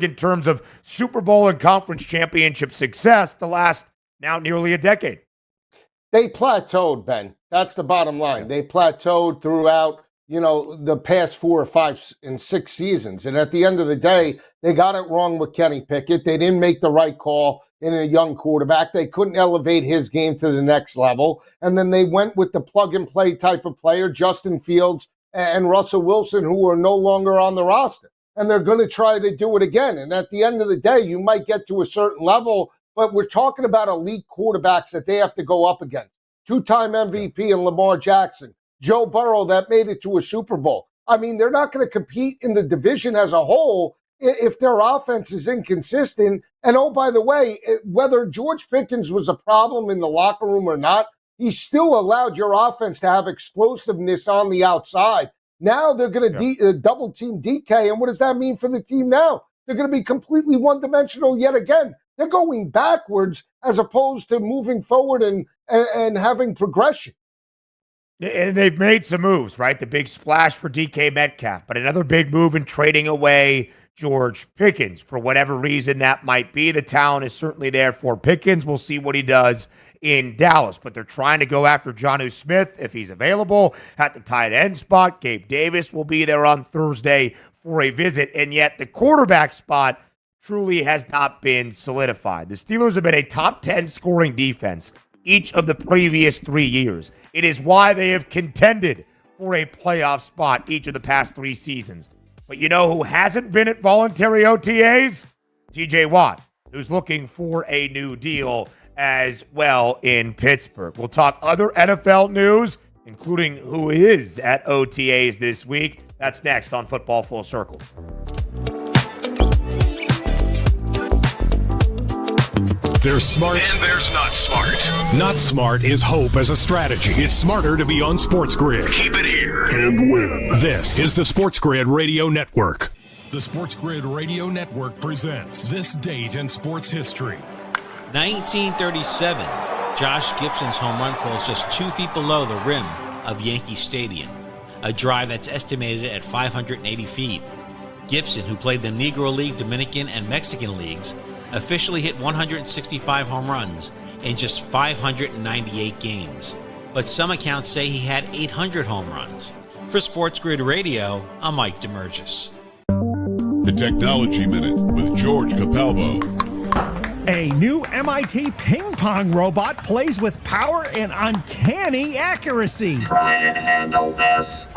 in terms of Super Bowl and conference championship success the last now nearly a decade. They plateaued, Ben. That's the bottom line. They plateaued throughout, the past 4 or 5 and 6 seasons. And at the end of the day, they got it wrong with Kenny Pickett. They didn't make the right call in a young quarterback. They couldn't elevate his game to the next level. And then they went with the plug-and-play type of player, Justin Fields and Russell Wilson, who are no longer on the roster. And they're going to try to do it again. And at the end of the day, you might get to a certain level, but we're talking about elite quarterbacks that they have to go up against. 2-time MVP in Lamar Jackson. Joe Burrow that made it to a Super Bowl. I mean, they're not going to compete in the division as a whole if their offense is inconsistent. And oh, by the way, whether George Pickens was a problem in the locker room or not, he still allowed your offense to have explosiveness on the outside. Now they're going to double team DK. And what does that mean for the team now? They're going to be completely one-dimensional yet again. They're going backwards as opposed to moving forward and having progression. And they've made some moves, right? The big splash for DK Metcalf, but another big move in trading away George Pickens. For whatever reason that might be, the talent is certainly there for Pickens. We'll see what he does in Dallas, but they're trying to go after Jonnu Smith if he's available at the tight end spot. Gabe Davis will be there on Thursday for a visit, and yet the quarterback spot truly has not been solidified. The Steelers have been a top 10 scoring defense each of the previous 3 years. It is why they have contended for a playoff spot each of the past 3 seasons. But you know who hasn't been at voluntary OTAs? TJ Watt, who's looking for a new deal as well in Pittsburgh. We'll talk other NFL news, including who is at OTAs this week. That's next on Football Full Circle. There's smart. And there's not smart. Not smart is hope as a strategy. It's smarter to be on SportsGrid. Keep it here. And win. This is the SportsGrid Radio Network. The SportsGrid Radio Network presents This Date in Sports History. 1937. Josh Gibson's home run falls just 2 feet below the rim of Yankee Stadium, a drive that's estimated at 580 feet. Gibson, who played the Negro League, Dominican, and Mexican leagues, officially hit 165 home runs in just 598 games. But some accounts say he had 800 home runs. For SportsGrid Radio, I'm Mike DeMurgis. The Technology Minute with George Capalbo. A new MIT ping pong robot plays with power and uncanny accuracy. Try and handle this.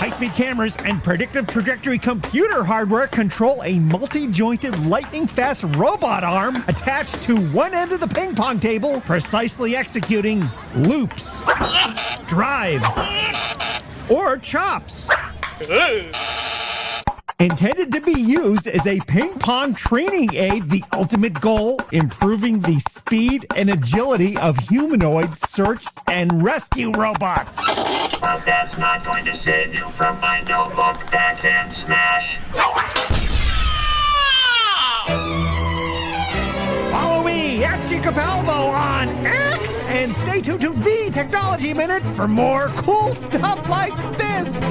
High-speed cameras and predictive trajectory computer hardware control a multi-jointed lightning-fast robot arm attached to one end of the ping pong table, precisely executing loops, drives, or chops. Intended to be used as a ping pong training aid, the ultimate goal, improving the speed and agility of humanoid search and rescue robots. But that's not going to save you from my notebook backhand smash. Follow me at Capalbo on X and stay tuned to the Technology Minute for more cool stuff like this.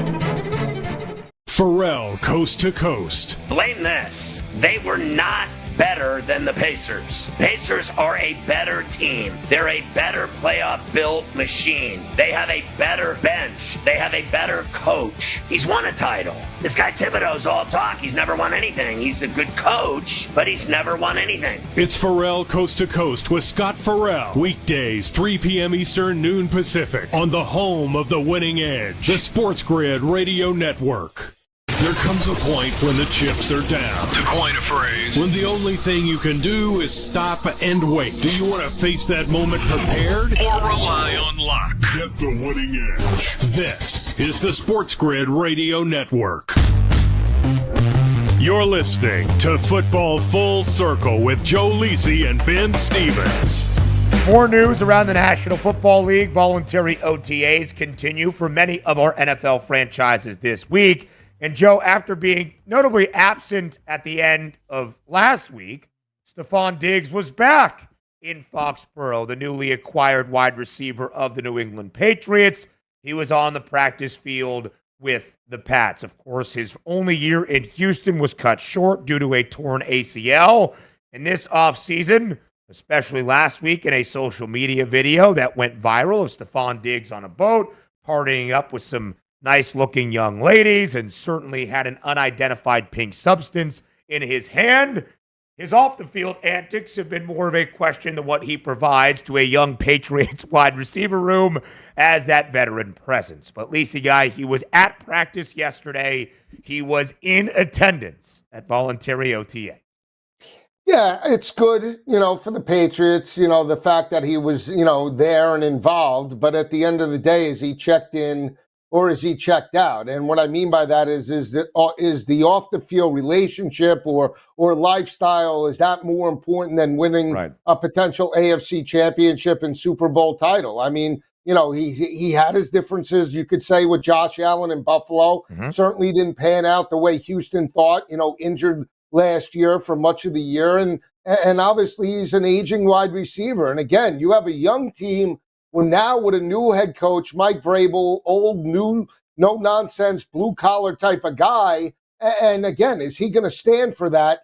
Pharrell, Coast to Coast. Blame this. They were not better than the Pacers. Pacers are a better team. They're a better playoff-built machine. They have a better bench. They have a better coach. He's won a title. This guy Thibodeau's all talk. He's never won anything. He's a good coach, but he's never won anything. It's Pharrell Coast to Coast with Scott Pharrell. Weekdays, 3 p.m. Eastern, noon Pacific. On the home of the winning edge. The SportsGrid Radio Network. There comes a point when the chips are down. To coin a phrase. When the only thing you can do is stop and wait. Do you want to face that moment prepared? Or rely on luck? Get the winning edge. This is the SportsGrid Radio Network. You're listening to Football Full Circle with Joe Lisi and Ben Stevens. More news around the National Football League. Voluntary OTAs continue for many of our NFL franchises this week. And Joe, after being notably absent at the end of last week, Stephon Diggs was back in Foxborough, the newly acquired wide receiver of the New England Patriots. He was on the practice field with the Pats. Of course, his only year in Houston was cut short due to a torn ACL. In this offseason, especially last week in a social media video that went viral of Stephon Diggs on a boat partying up with some nice-looking young ladies and certainly had an unidentified pink substance in his hand. His off-the-field antics have been more of a question than what he provides to a young Patriots wide receiver room as that veteran presence. But Lisi Guy, he was at practice yesterday. He was in attendance at voluntary OTA. Yeah, it's good, for the Patriots, the fact that he was, there and involved. But at the end of the day, is he checked in or is he checked out? And what I mean by that is the off the field relationship or lifestyle, is that more important than winning a potential AFC championship and Super Bowl title? I mean, he had his differences, you could say, with Josh Allen in Buffalo. Certainly didn't pan out the way Houston thought, injured last year for much of the year. And obviously he's an aging wide receiver. And again, you have a young team. Well, now with a new head coach, Mike Vrabel, old, new, no-nonsense, blue-collar type of guy. And again, is he going to stand for that?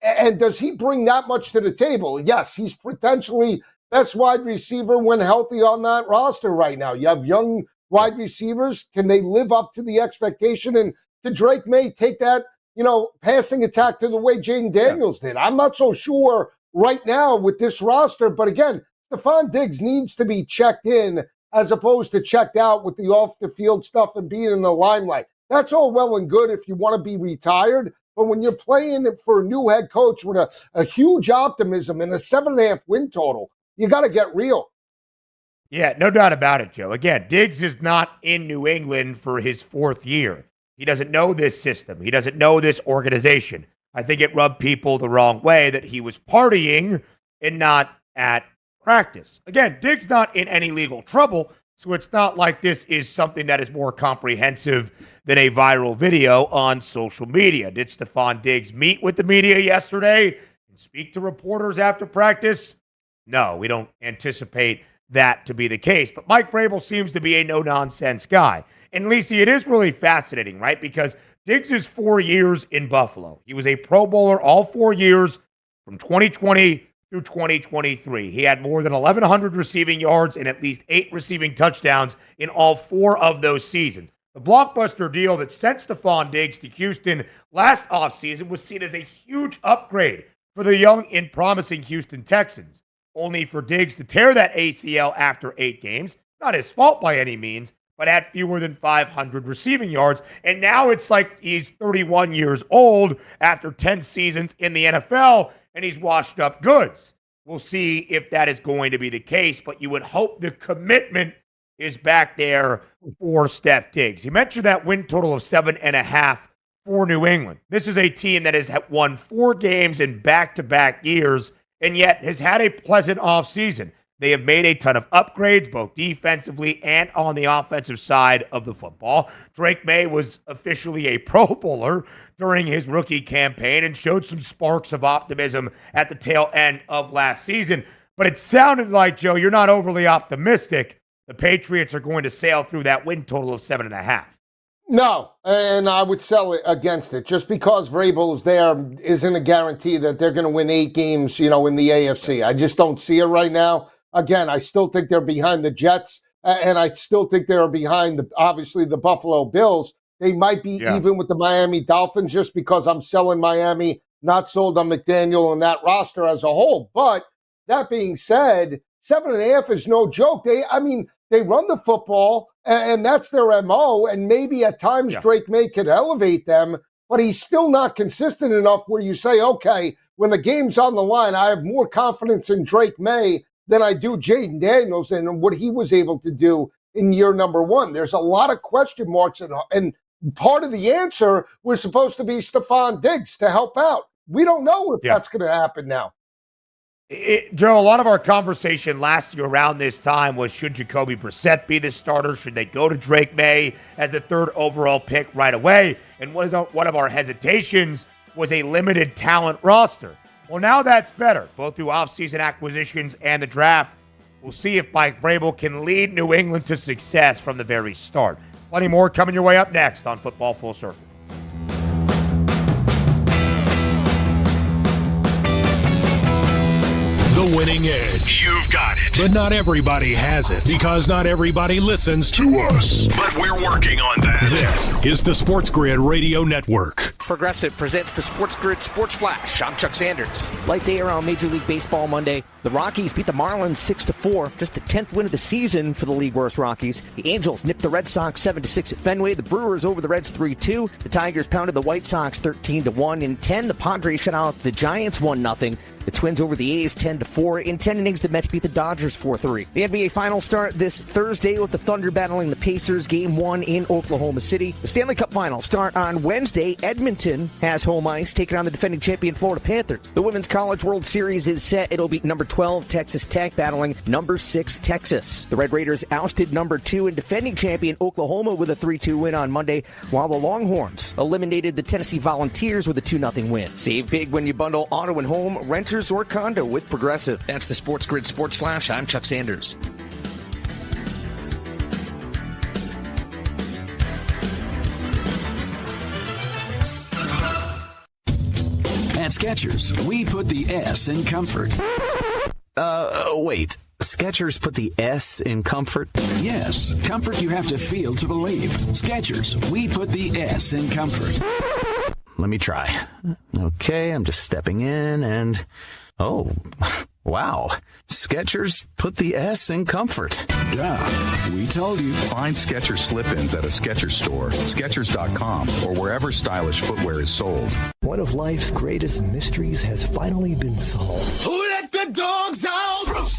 And does he bring that much to the table? Yes, he's potentially best wide receiver when healthy on that roster right now. You have young wide receivers. Can they live up to the expectation? And can Drake May take that, passing attack to the way Jaden Daniels did? I'm not so sure right now with this roster. But again, Stephon Diggs needs to be checked in as opposed to checked out with the off-the-field stuff and being in the limelight. That's all well and good if you want to be retired, but when you're playing for a new head coach with a huge optimism and a 7.5 win total, you got to get real. Yeah, no doubt about it, Joe. Again, Diggs is not in New England for his 4th year. He doesn't know this system. He doesn't know this organization. I think it rubbed people the wrong way that he was partying and not at practice. Again, Diggs not in any legal trouble, so it's not like this is something that is more comprehensive than a viral video on social media. Did Stephon Diggs meet with the media yesterday and speak to reporters after practice? No, we don't anticipate that to be the case. But Mike Vrabel seems to be a no-nonsense guy. And Lisi, it is really fascinating, right? Because Diggs is 4 years in Buffalo. He was a Pro Bowler all 4 years from 2020 through 2023. He had more than 1,100 receiving yards and at least 8 receiving touchdowns in all 4 of those seasons. The blockbuster deal that sent Stephon Diggs to Houston last offseason was seen as a huge upgrade for the young and promising Houston Texans, only for Diggs to tear that ACL after 8 games. Not his fault by any means, but had fewer than 500 receiving yards. And now it's like he's 31 years old after 10 seasons in the NFL, and he's washed up goods. We'll see if that is going to be the case, but you would hope the commitment is back there for Steph Diggs. You mentioned that win total of 7.5 for New England. This is a team that has won 4 games in back-to-back years and yet has had a pleasant offseason. They have made a ton of upgrades, both defensively and on the offensive side of the football. Drake May was officially a Pro Bowler during his rookie campaign and showed some sparks of optimism at the tail end of last season. But it sounded like, Joe, you're not overly optimistic. The Patriots are going to sail through that win total of 7.5. No, and I would sell it against it. Just because Vrabel's there isn't a guarantee that they're going to win 8 games, in the AFC. I just don't see it right now. Again, I still think they're behind the Jets, and I still think they're behind, obviously, the Buffalo Bills. They might be even with the Miami Dolphins just because I'm selling Miami, not sold on McDaniel and that roster as a whole. But that being said, 7.5 is no joke. They run the football, and that's their MO, and maybe at times Drake May could elevate them, but he's still not consistent enough where you say, okay, when the game's on the line, I have more confidence in Drake May than I do Jaden Daniels and what he was able to do in year number 1. There's a lot of question marks, and part of the answer was supposed to be Stephon Diggs to help out. We don't know if that's going to happen now. Joe, a lot of our conversation last year around this time was, should Jacoby Brissett be the starter? Should they go to Drake May as the 3rd overall pick right away? And one of our hesitations was a limited talent roster. Well, now that's better, both through offseason acquisitions and the draft. We'll see if Mike Vrabel can lead New England to success from the very start. Plenty more coming your way up next on Football Full Circle. The winning edge. You've got it. But not everybody has it, because not everybody listens to us. But we're working on that. This is the Sports Grid Radio Network. Progressive presents the Sports Grid Sports Flash. I'm Chuck Sanders. Light day around Major League Baseball Monday. The Rockies beat the Marlins 6-4, just the 10th win of the season for the league worst Rockies. The Angels nipped the Red Sox 7-6 at Fenway. The Brewers over the Reds 3-2. The Tigers pounded the White Sox 13-1. In 10, the Padres shut out the Giants 1-0. The Twins over the A's 10-4. In 10 innings, the Mets beat the Dodgers 4-3. The NBA Finals start this Thursday with the Thunder battling the Pacers, Game 1 in Oklahoma City. The Stanley Cup Finals start on Wednesday. Edmonton has home ice, taking on the defending champion Florida Panthers. The Women's College World Series is set. It'll be number 12 Texas Tech battling number 6 Texas. The Red Raiders ousted number 2 and defending champion Oklahoma with a 3-2 win on Monday, while the Longhorns eliminated the Tennessee Volunteers with a 2-0 win. Save big when you bundle auto and home, renters or condo with Progressive. That's the Sports Grid Sports Flash. I'm Chuck Sanders. At Skechers, we put the S in comfort. Wait. Skechers put the S in comfort? Yes, comfort you have to feel to believe. Skechers, we put the S in comfort. Let me try. Okay, I'm just stepping in and... Oh, wow. Skechers put the S in comfort. Duh, we told you. Find Skechers slip-ins at a Skechers store, Skechers.com, or wherever stylish footwear is sold. One of life's greatest mysteries has finally been solved. Who let the dogs out?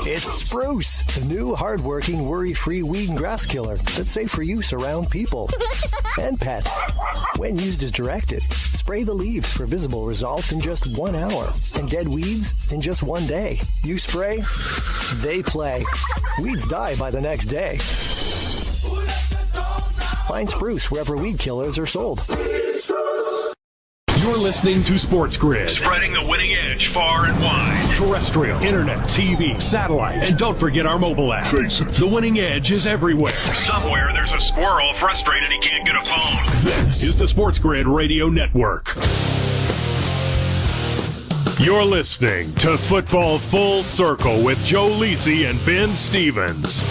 It's Spruce, the new hard-working, worry-free weed and grass killer that's safe for use around people and pets. When used as directed, spray the leaves for visible results in just 1 hour and dead weeds in just 1 day. You spray, they play. Weeds die by the next day. Find Spruce wherever weed killers are sold. You're listening to Sports Grid. Spreading the winning edge far and wide. Terrestrial, internet, TV, satellite, and don't forget our mobile app. Face it. The winning edge is everywhere. Somewhere there's a squirrel frustrated he can't get a phone. This is the Sports Grid Radio Network. You're listening to Football Full Circle with Joe Lisi and Ben Stevens.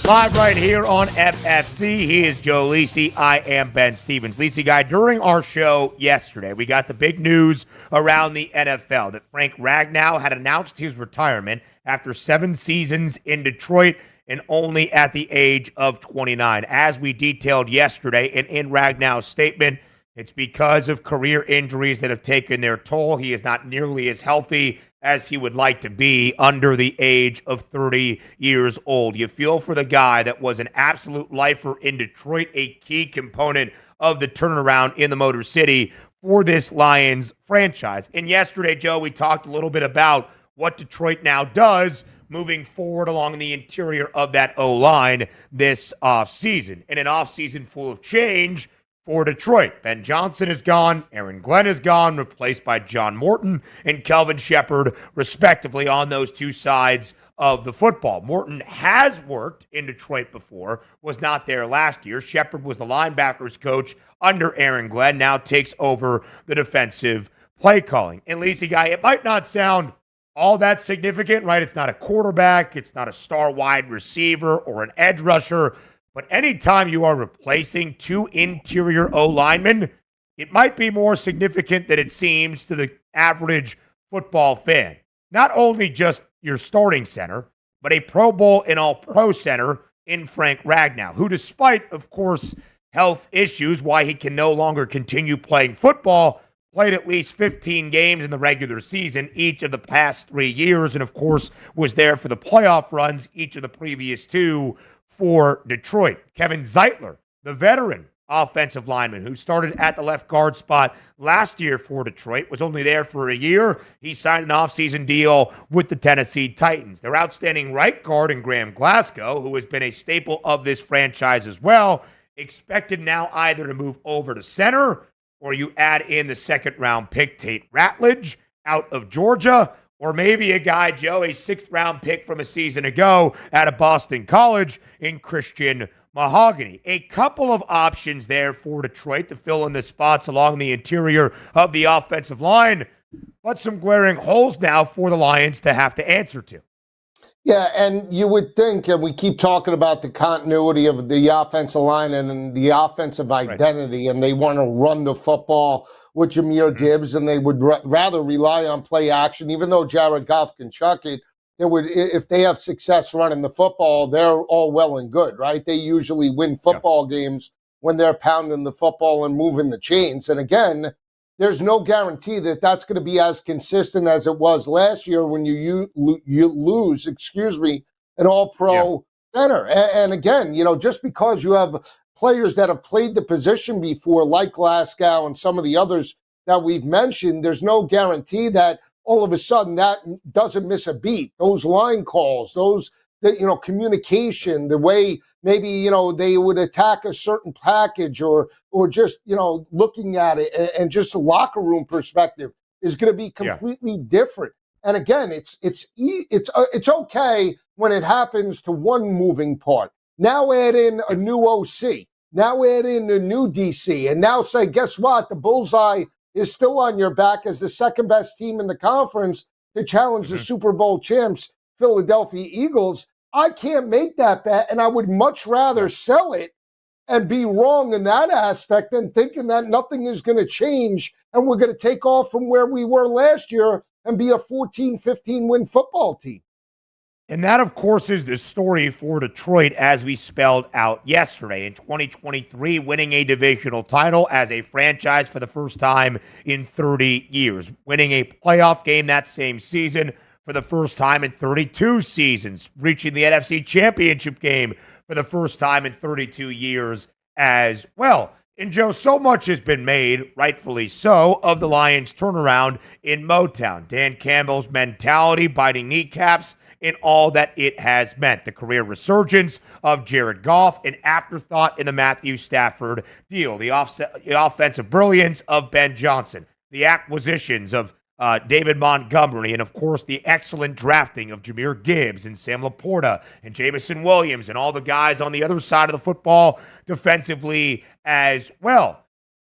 Live right here on FFC. He is Joe Lisi. I am Ben Stevens. Lisi guy, during our show yesterday, we got the big news around the NFL that Frank Ragnow had announced his retirement after 7 seasons in Detroit and only at the age of 29. As we detailed yesterday and in Ragnow's statement, it's because of career injuries that have taken their toll. He is not nearly as healthy as he would like to be under the age of 30 years old. You feel for the guy that was an absolute lifer in Detroit, a key component of the turnaround in the Motor City for this Lions franchise. And yesterday, Joe, we talked a little bit about what Detroit now does moving forward along the interior of that O-line this offseason. In an offseason full of change for Detroit. Ben Johnson is gone. Aaron Glenn is gone, replaced by John Morton and Kelvin Shepard, respectively, on those two sides of the football. Morton has worked in Detroit before, was not there last year. Shepard was the linebackers coach under Aaron Glenn, now takes over the defensive play calling. And Lisi guy, it might not sound all that significant, right? It's not a quarterback, it's not a star wide receiver or an edge rusher. But anytime you are replacing 2 interior O-linemen, it might be more significant than it seems to the average football fan. Not only just your starting center, but a Pro Bowl and All-Pro center in Frank Ragnow, who despite, of course, health issues, why he can no longer continue playing football, played at least 15 games in the regular season each of the past 3 years, and of course was there for the playoff runs each of the previous 2 for Detroit. Kevin Zeitler, the veteran offensive lineman who started at the left guard spot last year for Detroit, was only there for a year. He signed an offseason deal with the Tennessee Titans. Their outstanding right guard in Graham Glasgow, who has been a staple of this franchise as well, expected now either to move over to center or you add in the second-round pick Tate Ratledge out of Georgia, or maybe a guy, Joe, a 6th-round pick from a season ago out of Boston College in Christian Mahogany. A couple of options there for Detroit to fill in the spots along the interior of the offensive line. but some glaring holes now for the Lions to have to answer to. Yeah, and you would think, and we keep talking about the continuity of the offensive line and the offensive identity, and they want to run the football with Jahmyr Gibbs, and they would rather rely on play action, even though Jared Goff can chuck it. They would, if they have success running the football, they're all well and good, right? They usually win football games when they're pounding the football and moving the chains. And again, there's no guarantee that that's going to be as consistent as it was last year when you lose, an all-pro center. And again, just because you have players that have played the position before, like Glasgow and some of the others that we've mentioned, there's no guarantee that all of a sudden that doesn't miss a beat. Those line calls, communication, the way maybe, they would attack a certain package or just, looking at it and just the locker room perspective is going to be completely different. And again, it's okay when it happens to one moving part. Now add in a new OC. Now add in a new DC. And now say, guess what? The bullseye is still on your back as the second best team in the conference to challenge the Super Bowl champs, Philadelphia Eagles. I can't make that bet, and I would much rather sell it and be wrong in that aspect than thinking that nothing is going to change and we're going to take off from where we were last year and be a 14, 15-win football team. And that, of course, is the story for Detroit as we spelled out yesterday. In 2023, winning a divisional title as a franchise for the first time in 30 years. Winning a playoff game that same season for the first time in 32 seasons. Reaching the NFC Championship game for the first time in 32 years as well. And Joe, so much has been made, rightfully so, of the Lions' turnaround in Motown. Dan Campbell's mentality, biting kneecaps, and all that it has meant. The career resurgence of Jared Goff, an afterthought in the Matthew Stafford deal. The offensive brilliance of Ben Johnson. The acquisitions of David Montgomery, and of course the excellent drafting of Jahmyr Gibbs and Sam Laporta and Jamison Williams and all the guys on the other side of the football defensively as well.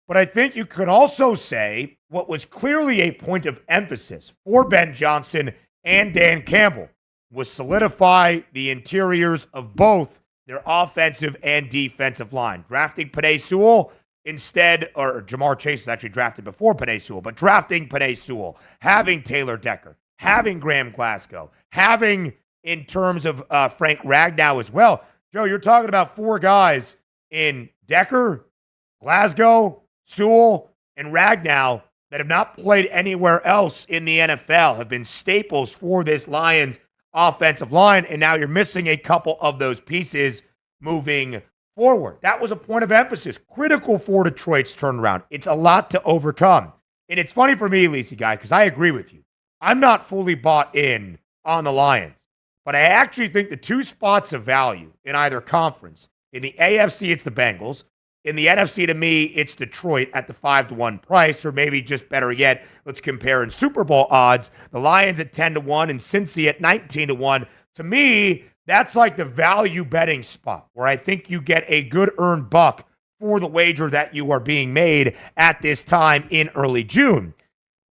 But I think you could also say what was clearly a point of emphasis for Ben Johnson and Dan Campbell was solidify the interiors of both their offensive and defensive line. Drafting Penei Sewell instead, or Jamar Chase was actually drafted before Penei Sewell, but drafting Penei Sewell, having Taylor Decker, having Graham Glasgow, having, in terms of Frank Ragnow as well. Joe, you're talking about four guys in Decker, Glasgow, Sewell, and Ragnow that have not played anywhere else in the NFL, have been staples for this Lions offensive line, and now you're missing a couple of those pieces moving forward. That was a point of emphasis, critical for Detroit's turnaround. It's a lot to overcome. And it's funny for me, Lisa Guy, because I agree with you. I'm not fully bought in on the Lions, but I actually think the two spots of value in either conference, in the AFC, it's the Bengals. In the NFC, to me, it's Detroit at the 5-1 price, or maybe just better yet, let's compare in Super Bowl odds. The Lions at 10-1 and Cincy at 19-1. To me, that's like the value betting spot where I think you get a good earned buck for the wager that you are being made at this time in early June.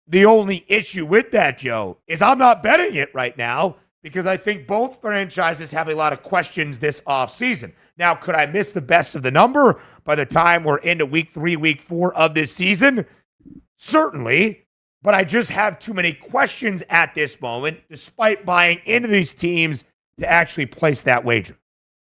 The only issue with that, Joe, is I'm not betting it right now because I think both franchises have a lot of questions this offseason. Now, could I miss the best of the number by the time we're into week 3, week 4 of this season? Certainly, but I just have too many questions at this moment, despite buying into these teams to actually place that wager.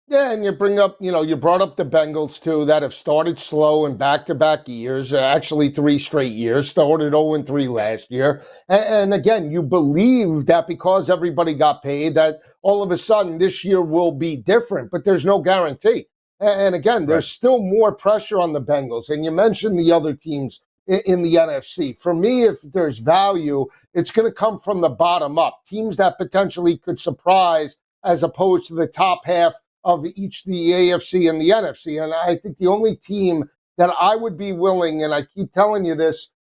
Yeah, and you bring up, you brought up the Bengals, too, that have started slow in back-to-back years, actually 3 straight years, started 0-3 last year. And again, you believe that because everybody got paid, that all of a sudden this year will be different, but there's no guarantee. And again, there's still more pressure on the Bengals. And you mentioned the other teams in the NFC. For me, if there's value, it's going to come from the bottom up. Teams that potentially could surprise as opposed to the top half of each the AFC and the NFC. And I think the only team that I would be willing, and I keep telling you this,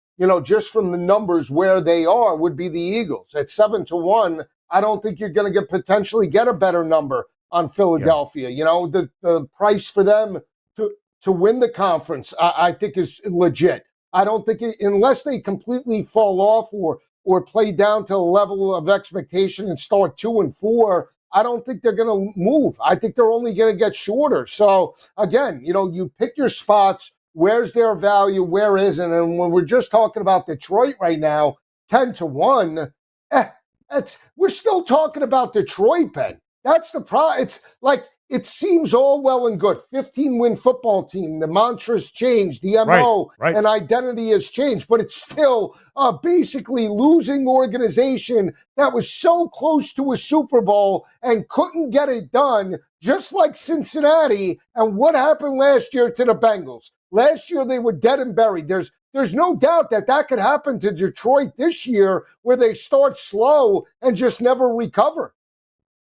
just from the numbers where they are, would be the Eagles. At 7-1, I don't think you're going to potentially get a better number on Philadelphia. The price for them to win the conference, I think is legit. I don't think unless they completely fall off or or play down to the level of expectation and start 2-4, I don't think they're going to move. I think they're only going to get shorter. So again, you pick your spots. Where's their value? Where isn't? And when we're just talking about Detroit right now, 10-1, we're still talking about Detroit, Ben. That's the problem. It's like, it seems all well and good. 15-win football team. The mantra's changed. The MO and identity has changed. But it's still a basically losing organization that was so close to a Super Bowl and couldn't get it done, just like Cincinnati. And what happened last year to the Bengals? Last year, they were dead and buried. There's no doubt that could happen to Detroit this year, where they start slow and just never recover.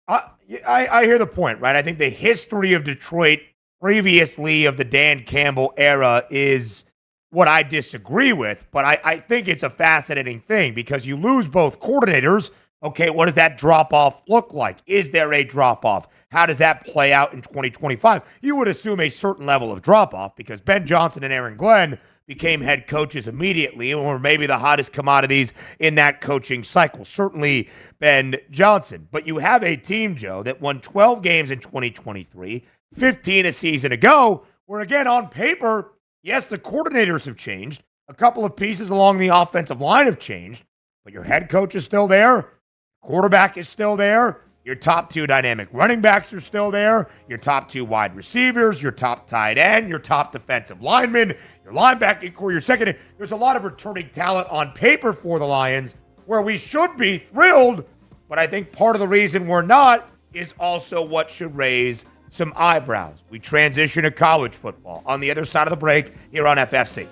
I hear the point, right? I think the history of Detroit previously of the Dan Campbell era is what I disagree with, but I think it's a fascinating thing because you lose both coordinators. Okay, what does that drop-off look like? Is there a drop-off? How does that play out in 2025? You would assume a certain level of drop-off because Ben Johnson and Aaron Glenn became head coaches immediately, or maybe the hottest commodities in that coaching cycle. Certainly Ben Johnson. But you have a team, Joe, that won 12 games in 2023, 15 a season ago, where again, on paper, yes, the coordinators have changed. A couple of pieces along the offensive line have changed, but your head coach is still there. Quarterback is still there. Your top two dynamic running backs are still there. Your top two wide receivers, your top tight end, your top defensive lineman, your linebacking core, your second. There's a lot of returning talent on paper for the Lions where we should be thrilled, but I think part of the reason we're not is also what should raise some eyebrows. We transition to college football on the other side of the break here on FFC.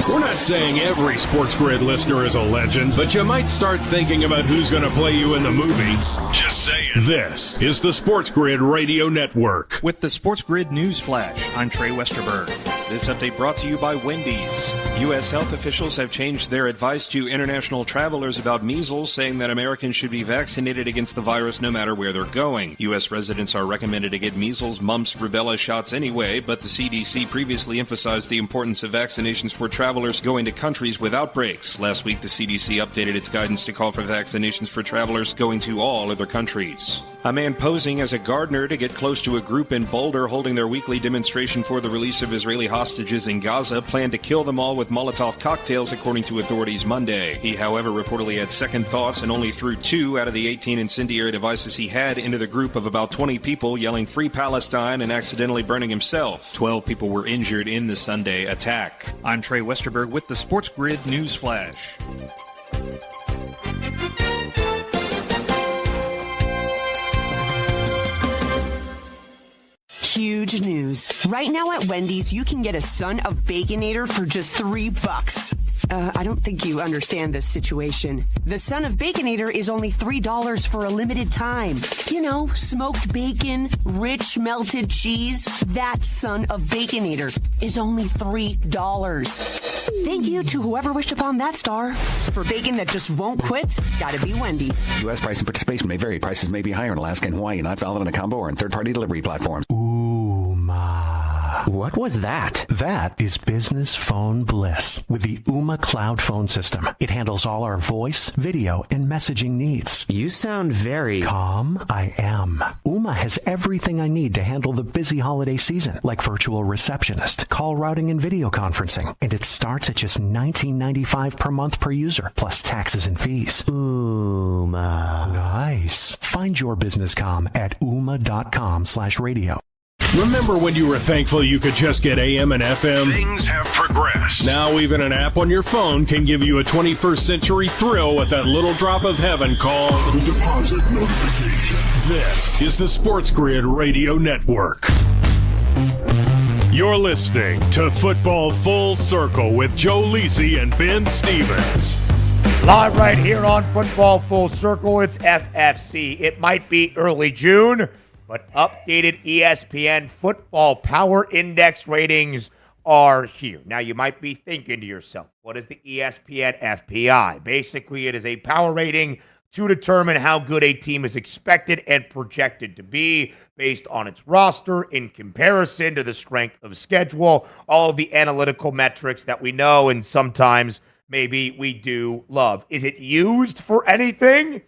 We're not saying every SportsGrid listener is a legend, but you might start thinking about who's going to play you in the movie. Just saying. This is the SportsGrid Radio Network. With the SportsGrid News Flash, I'm Trey Westerberg. This update brought to you by Wendy's. U.S. health officials have changed their advice to international travelers about measles, saying that Americans should be vaccinated against the virus no matter where they're going. U.S. residents are recommended to get measles, mumps, rubella shots anyway, but the CDC previously emphasized the importance of vaccinations for travelers going to countries with outbreaks. Last week, the CDC updated its guidance to call for vaccinations for travelers going to all other countries. A man posing as a gardener to get close to a group in Boulder holding their weekly demonstration for the release of Israeli hostages in Gaza planned to kill them all with Molotov cocktails, according to authorities Monday. He, however, reportedly had second thoughts and only threw 2 out of the 18 incendiary devices he had into the group of about 20 people, yelling "Free Palestine" and accidentally burning himself. 12 people were injured in the Sunday attack. I'm Trey Westerberg with the SportsGrid News Flash. Huge news. Right now at Wendy's, you can get a Son of Baconator for just $3. I don't think you understand this situation. The Son of Baconator is only $3 for a limited time. You know, smoked bacon, rich melted cheese. That Son of Baconator is only $3. Thank you to whoever wished upon that star. For bacon that just won't quit, gotta be Wendy's. U.S. price and participation may vary. Prices may be higher in Alaska and Hawaii, not valid on a combo or in third-party delivery platforms. What was that? That is business phone bliss with the Ooma Cloud Phone System. It handles all our voice, video, and messaging needs. You sound very calm. I am. Ooma has everything I need to handle the busy holiday season, like virtual receptionist, call routing, and video conferencing. And it starts at just $19.95 per month per user, plus taxes and fees. Ooma. Nice. Find your business comm at ooma.com/radio. Remember when you were thankful you could just get AM and FM? Things have progressed. Now even an app on your phone can give you a 21st century thrill with that little drop of heaven called the deposit notification. This is the SportsGrid Radio Network. You're listening to Football Full Circle with Joe Lisi and Ben Stevens. Live right here on Football Full Circle, it's FFC. It might be early June, but updated ESPN Football Power Index ratings are here. Now, you might be thinking to yourself, what is the ESPN FPI? Basically, it is a power rating to determine how good a team is expected and projected to be based on its roster in comparison to the strength of schedule, all of the analytical metrics that we know and sometimes maybe we do love. Is it used for anything?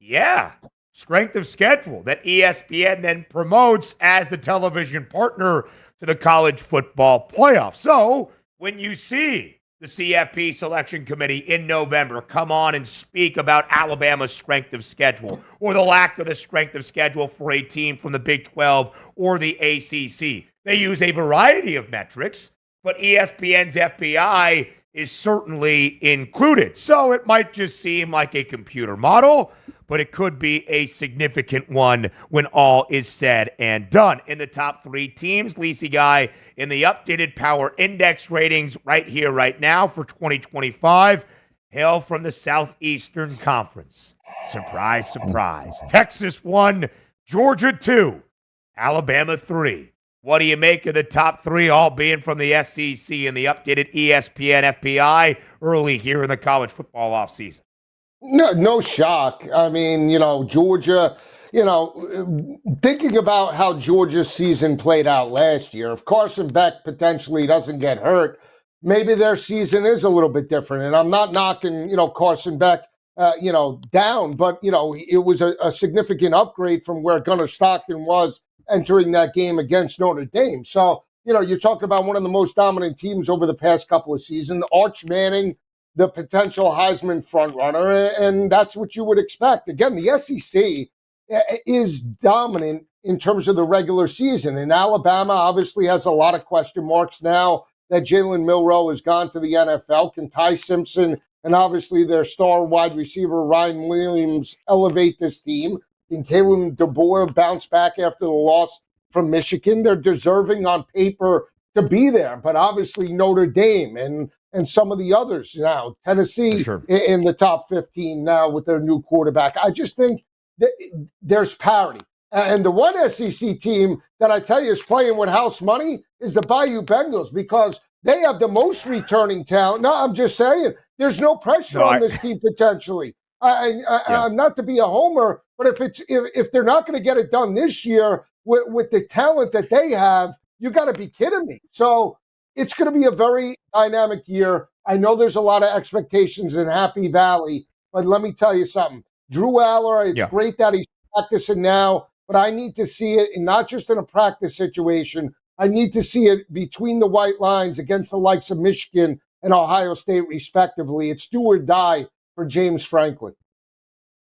Yeah. Strength of schedule that ESPN then promotes as the television partner to the college football playoff. So when you see the CFP selection committee in November come on and speak about Alabama's strength of schedule or the lack of the strength of schedule for a team from the Big 12 or the ACC. They use a variety of metrics, but ESPN's FPI is certainly included. So it might just seem like a computer model, but it could be a significant one when all is said and done. In the top 3 teams, Lisi Guy, in the updated Power Index ratings right here, right now for 2025, hail from the Southeastern Conference. Surprise, surprise. Texas 1, Georgia 2, Alabama 3. What do you make of the top 3 all being from the SEC and the updated ESPN FPI early here in the college football offseason? No shock. I mean, Georgia, thinking about how Georgia's season played out last year, if Carson Beck potentially doesn't get hurt, maybe their season is a little bit different. And I'm not knocking, Carson Beck, down, but, it was a significant upgrade from where Gunnar Stockton was entering that game against Notre Dame. So, you're talking about one of the most dominant teams over the past couple of seasons, Arch Manning, the potential Heisman frontrunner, and that's what you would expect. Again, the SEC is dominant in terms of the regular season, and Alabama obviously has a lot of question marks now that Jalen Milroe has gone to the NFL. Can Ty Simpson and obviously their star wide receiver Ryan Williams elevate this team? Can Kalen DeBoer bounce back after the loss from Michigan? They're deserving on paper to be there, but obviously Notre Dame and some of the others now, Tennessee in the top 15 now with their new quarterback. I just think that there's parity. And the one SEC team that I tell you is playing with house money is the Bayou Bengals because they have the most returning talent. No, I'm just saying there's no pressure on this team potentially. I'm not to be a homer, but if they're not going to get it done this year with the talent that they have, you got to be kidding me. So it's going to be a very dynamic year. I know there's a lot of expectations in Happy Valley, but let me tell you something. Drew Aller, it's great that he's practicing now, but I need to see it, and not just in a practice situation. I need to see it between the white lines against the likes of Michigan and Ohio State, respectively. It's do or die for James Franklin.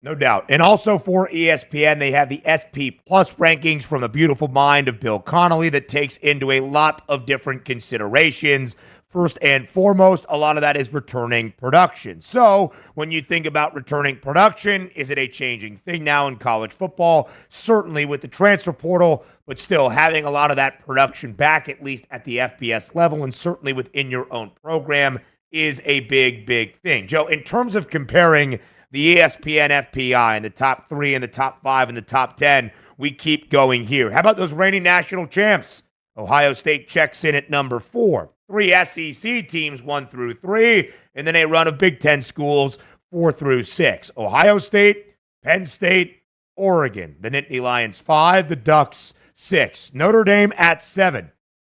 No doubt. And also for ESPN, they have the SP Plus rankings from the beautiful mind of Bill Connolly that takes into a lot of different considerations. First and foremost, a lot of that is returning production. So when you think about returning production, is it a changing thing now in college football? Certainly with the transfer portal, but still having a lot of that production back, at least at the FBS level, and certainly within your own program is a big, big thing. Joe, in terms of comparing the ESPN FPI and the top 3 and the top 5 and the top 10, we keep going here. How about those reigning national champs? Ohio State checks in at number 4. 3 SEC teams, 1 through 3, and then a run of Big Ten schools, 4 through 6. Ohio State, Penn State, Oregon. The Nittany Lions 5, the Ducks 6. Notre Dame at 7.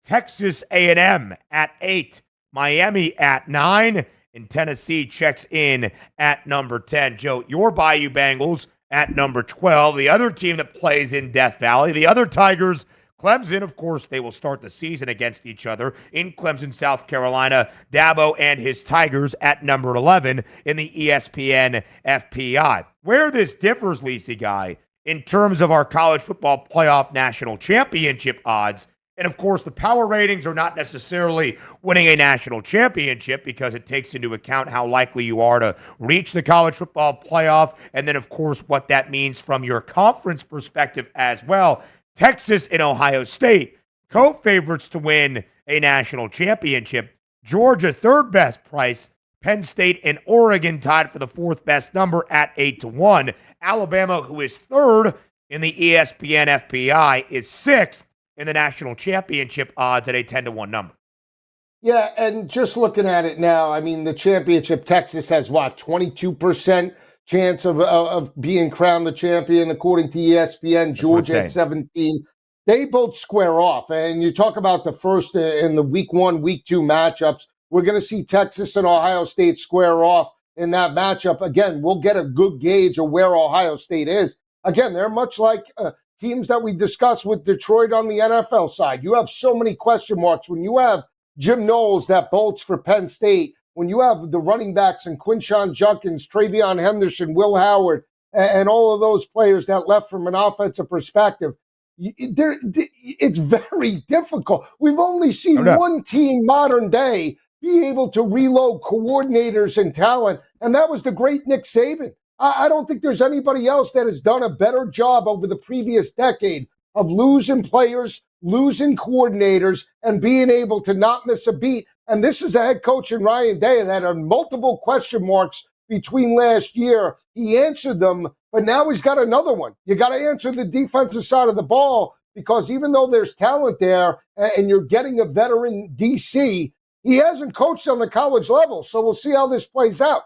Texas A&M at 8. Miami at 9. And Tennessee checks in at number 10. Joe, your Bayou Bengals at number 12. The other team that plays in Death Valley, the other Tigers, Clemson, of course, they will start the season against each other in Clemson, South Carolina. Dabo and his Tigers at number 11 in the ESPN FPI. Where this differs, Lisi Guy, in terms of our college football playoff national championship odds, and of course, the power ratings are not necessarily winning a national championship because it takes into account how likely you are to reach the college football playoff, and then, of course, what that means from your conference perspective as well. Texas and Ohio State, co-favorites to win a national championship. Georgia, third best price. Penn State and Oregon tied for the fourth best number at 8-1. Alabama, who is third in the ESPN FPI, is sixth in the national championship odds at a 10-1 number. Yeah, and just looking at it now, I mean, the championship, Texas has what, 22% chance of being crowned the champion, according to ESPN. Georgia at 17. They both square off. And you talk about the first in the week 1, week 2 matchups. We're going to see Texas and Ohio State square off in that matchup. Again, we'll get a good gauge of where Ohio State is. Again, they're much like teams that we discussed with Detroit on the NFL side. You have so many question marks. When you have Jim Knowles that bolts for Penn State, when you have the running backs and Quinshon Judkins, Travion Henderson, Will Howard, and all of those players that left from an offensive perspective, it's very difficult. We've only seen one team modern day be able to reload coordinators and talent, and that was the great Nick Saban. I don't think there's anybody else that has done a better job over the previous decade of losing players, losing coordinators, and being able to not miss a beat. And this is a head coach in Ryan Day that had multiple question marks between last year. He answered them, but now he's got another one. You got to answer the defensive side of the ball, because even though there's talent there and you're getting a veteran DC, he hasn't coached on the college level. So we'll see how this plays out.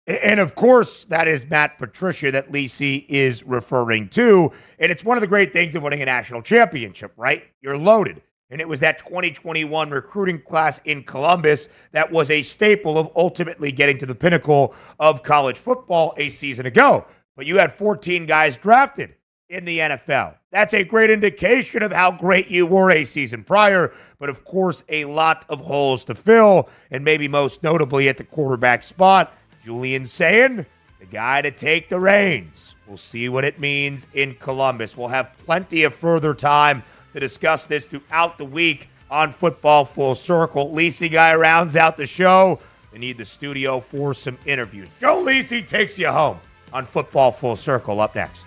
And of course, that is Matt Patricia that Lisi is referring to. And it's one of the great things of winning a national championship, right? You're loaded. And it was that 2021 recruiting class in Columbus that was a staple of ultimately getting to the pinnacle of college football a season ago. But you had 14 guys drafted in the NFL. That's a great indication of how great you were a season prior. But of course, a lot of holes to fill. And maybe most notably at the quarterback spot, Julian Sayin, the guy to take the reins. We'll see what it means in Columbus. We'll have plenty of further time to discuss this throughout the week on Football Full Circle. Lisi Guy rounds out the show. They need the studio for some interviews. Joe Lisi takes you home on Football Full Circle up next.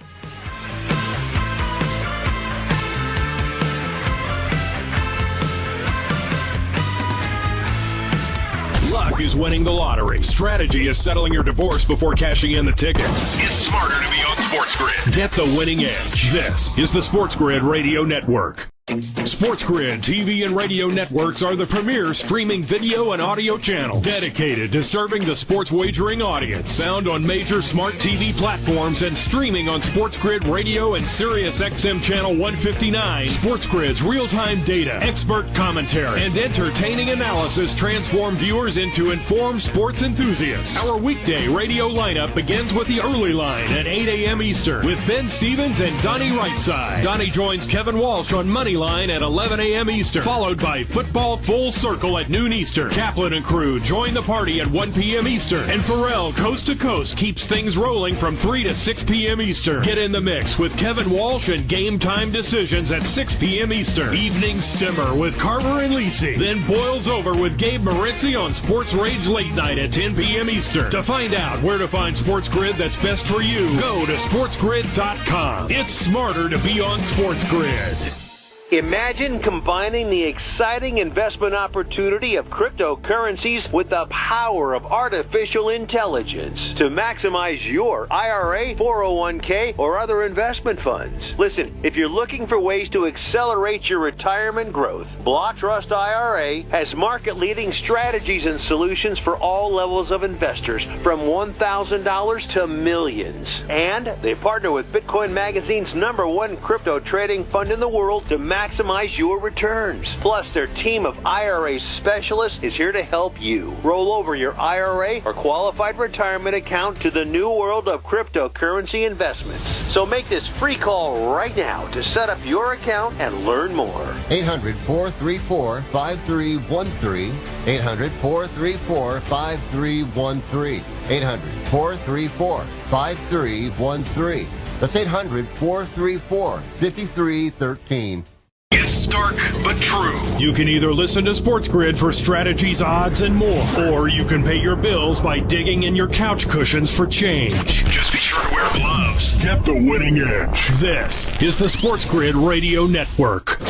Luck is winning the lottery. Strategy is settling your divorce before cashing in the ticket. It's smarter to be on SportsGrid. Get the winning edge. This is the SportsGrid Radio Network. SportsGrid TV and radio networks are the premier streaming video and audio channels dedicated to serving the sports wagering audience. Found on major smart TV platforms and streaming on SportsGrid Radio and SiriusXM Channel 159. SportsGrid's real-time data, expert commentary, and entertaining analysis transform viewers into informed sports enthusiasts. Our weekday radio lineup begins with the early line at 8 a.m. Eastern with Ben Stevens and Donnie Rightside. Donnie joins Kevin Walsh on Moneyline at 11 a.m. Eastern, followed by Football Full Circle at noon Eastern. Kaplan and crew join the party at 1 p.m. Eastern. And Pharrell Coast to Coast keeps things rolling from 3 to 6 p.m. Eastern. Get in the mix with Kevin Walsh and Game Time Decisions at 6 p.m. Eastern. Evenings simmer with Carver and Lisi. Then boils over with Gabe Moritzi on Sports Rage Late Night at 10 p.m. Eastern. To find out where to find SportsGrid that's best for you, go to sportsgrid.com. It's smarter to be on SportsGrid. Imagine combining the exciting investment opportunity of cryptocurrencies with the power of artificial intelligence to maximize your IRA, 401k, or other investment funds. Listen, if you're looking for ways to accelerate your retirement growth, Block Trust IRA has market-leading strategies and solutions for all levels of investors, from $1,000 to millions. And they partner with Bitcoin Magazine's #1 crypto trading fund in the world to maximize your returns. Plus, their team of IRA specialists is here to help you roll over your IRA or qualified retirement account to the new world of cryptocurrency investments. So make this free call right now to set up your account and learn more. 800-434-5313. 800-434-5313. 800-434-5313. That's 800-434-5313. It's stark but true. You can either listen to SportsGrid for strategies, odds, and more, or you can pay your bills by digging in your couch cushions for change. Just be sure to wear gloves. Get the winning edge. This is the SportsGrid Radio Network.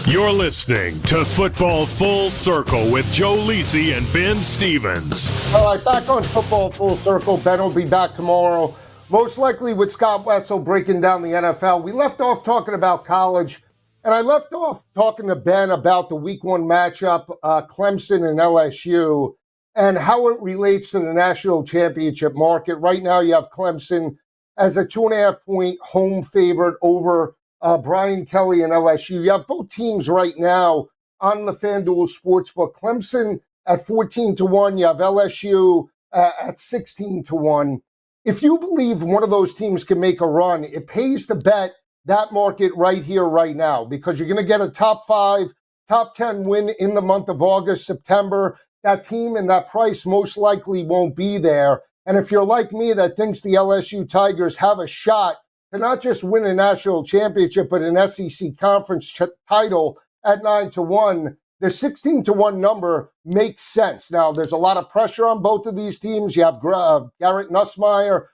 You're listening to Football Full Circle with Joe Lisi and Ben Stevens. All right, back on Football Full Circle. Ben will be back tomorrow, most likely with Scott Wetzel breaking down the NFL. We left off talking about college, and I left off talking to Ben about the Week 1 matchup, Clemson and LSU. and how it relates to the national championship market. Right now, you have Clemson as a 2.5-point home favorite over Brian Kelly and LSU. You have both teams right now on the FanDuel Sportsbook. Clemson at 14-1. You have LSU at 16-1. If you believe one of those teams can make a run, it pays to bet that market right here, right now, because you're going to get a top 5, top 10 win in the month of August, September. That team and that price most likely won't be there. And if you're like me that thinks the LSU Tigers have a shot to not just win a national championship, but an SEC conference title at 9-1, the 16-1 number makes sense. Now, there's a lot of pressure on both of these teams. You have Garrett Nussmeier,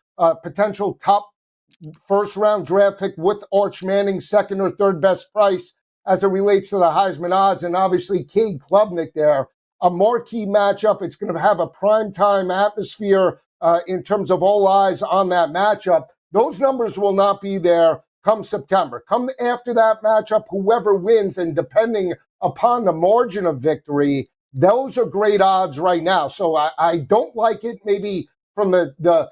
potential top first-round draft pick with Arch Manning, second or third best price as it relates to the Heisman odds, and obviously Cade Klubnik there. A marquee matchup. It's going to have a primetime atmosphere in terms of all eyes on that matchup. Those numbers will not be there come September. Come after that matchup, whoever wins, and depending upon the margin of victory, those are great odds right now. So I don't like it maybe from the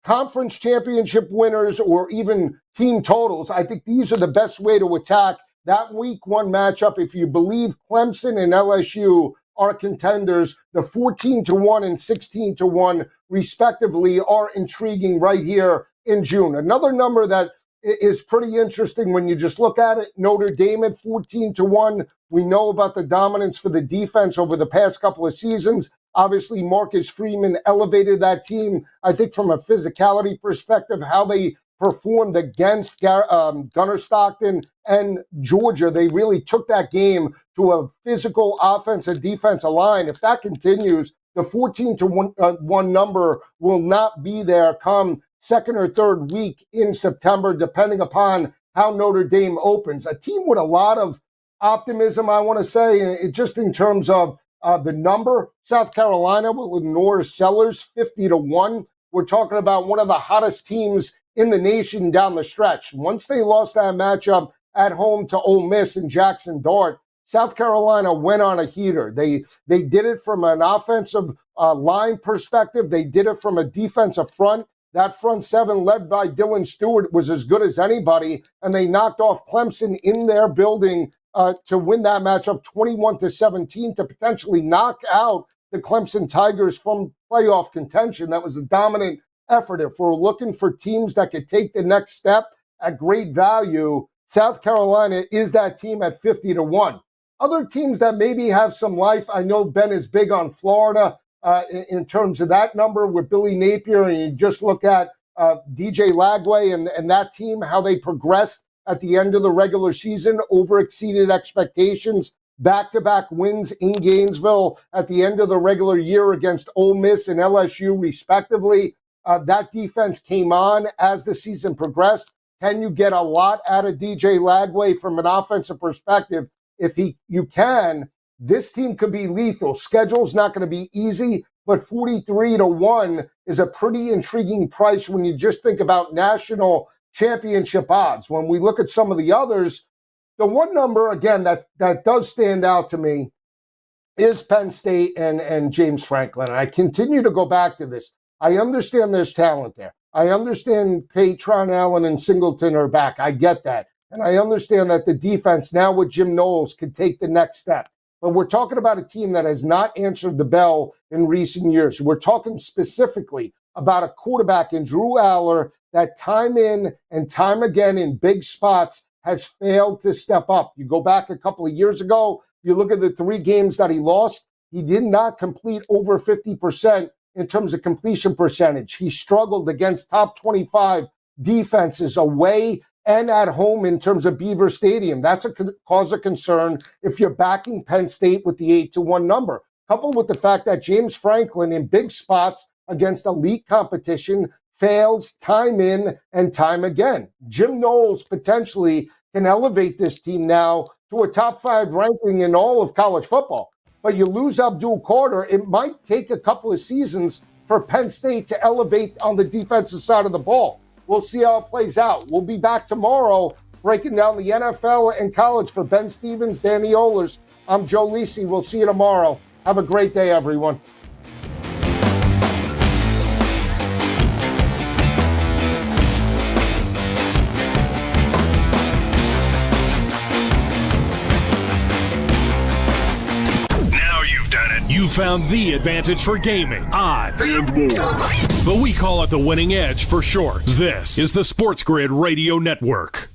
conference championship winners or even team totals. I think these are the best way to attack that week one matchup. If you believe Clemson and LSU are contenders, the 14-1 and 16-1 respectively are intriguing right here in June. Another number that is pretty interesting when you just look at it, Notre Dame at 14-1. We know about the dominance for the defense over the past couple of seasons. Obviously, Marcus Freeman elevated that team, I think, from a physicality perspective, how they performed against Gunnar Stockton and Georgia. They really took that game to a physical offense and defensive line. If that continues, the 14-1 number will not be there come second or third week in September, depending upon how Notre Dame opens. A team with a lot of optimism, I want to say, just in terms of the number. South Carolina with Norris Sellers, 50-1. We're talking about one of the hottest teams in the nation down the stretch. Once they lost that matchup at home to Ole Miss and Jackson Dart, South Carolina went on a heater. They did it from an offensive line perspective. They did it from a defensive front. That front seven led by Dylan Stewart was as good as anybody, and they knocked off Clemson in their building to win that matchup 21-17 to potentially knock out the Clemson Tigers from playoff contention. That was a dominant effort. If we're looking for teams that could take the next step at great value, South Carolina is that team at 50-1. Other teams that maybe have some life, I know Ben is big on Florida in terms of that number with Billy Napier, and you just look at DJ Lagway and that team, how they progressed at the end of the regular season, over-exceeded expectations, back-to-back wins in Gainesville at the end of the regular year against Ole Miss and LSU, respectively. That defense came on as the season progressed. Can you get a lot out of DJ Lagway from an offensive perspective? If you can, this team could be lethal. Schedule's not going to be easy, but 43-1 is a pretty intriguing price when you just think about national championship odds. When we look at some of the others, the one number, again, that does stand out to me is Penn State and James Franklin. And I continue to go back to this. I understand there's talent there. I understand Patron Allen and Singleton are back. I get that. And I understand that the defense now with Jim Knowles could take the next step. But we're talking about a team that has not answered the bell in recent years. We're talking specifically about a quarterback in Drew Aller that time in and time again in big spots has failed to step up. You go back a couple of years ago, you look at the 3 games that he lost, he did not complete over 50% in terms of completion percentage. He struggled against top 25 defenses away and at home in terms of Beaver Stadium. That's a cause of concern if you're backing Penn State with the 8-1 number. Coupled with the fact that James Franklin in big spots against elite competition fails time in and time again. Jim Knowles potentially can elevate this team now to a top 5 ranking in all of college football. But you lose Abdul Carter, it might take a couple of seasons for Penn State to elevate on the defensive side of the ball. We'll see how it plays out. We'll be back tomorrow breaking down the NFL and college for Ben Stevens, Danny Ohlers. I'm Joe Lisi. We'll see you tomorrow. Have a great day, everyone. found the advantage for gaming, odds, and more. But we call it the winning edge for short. This is the SportsGrid Radio Network.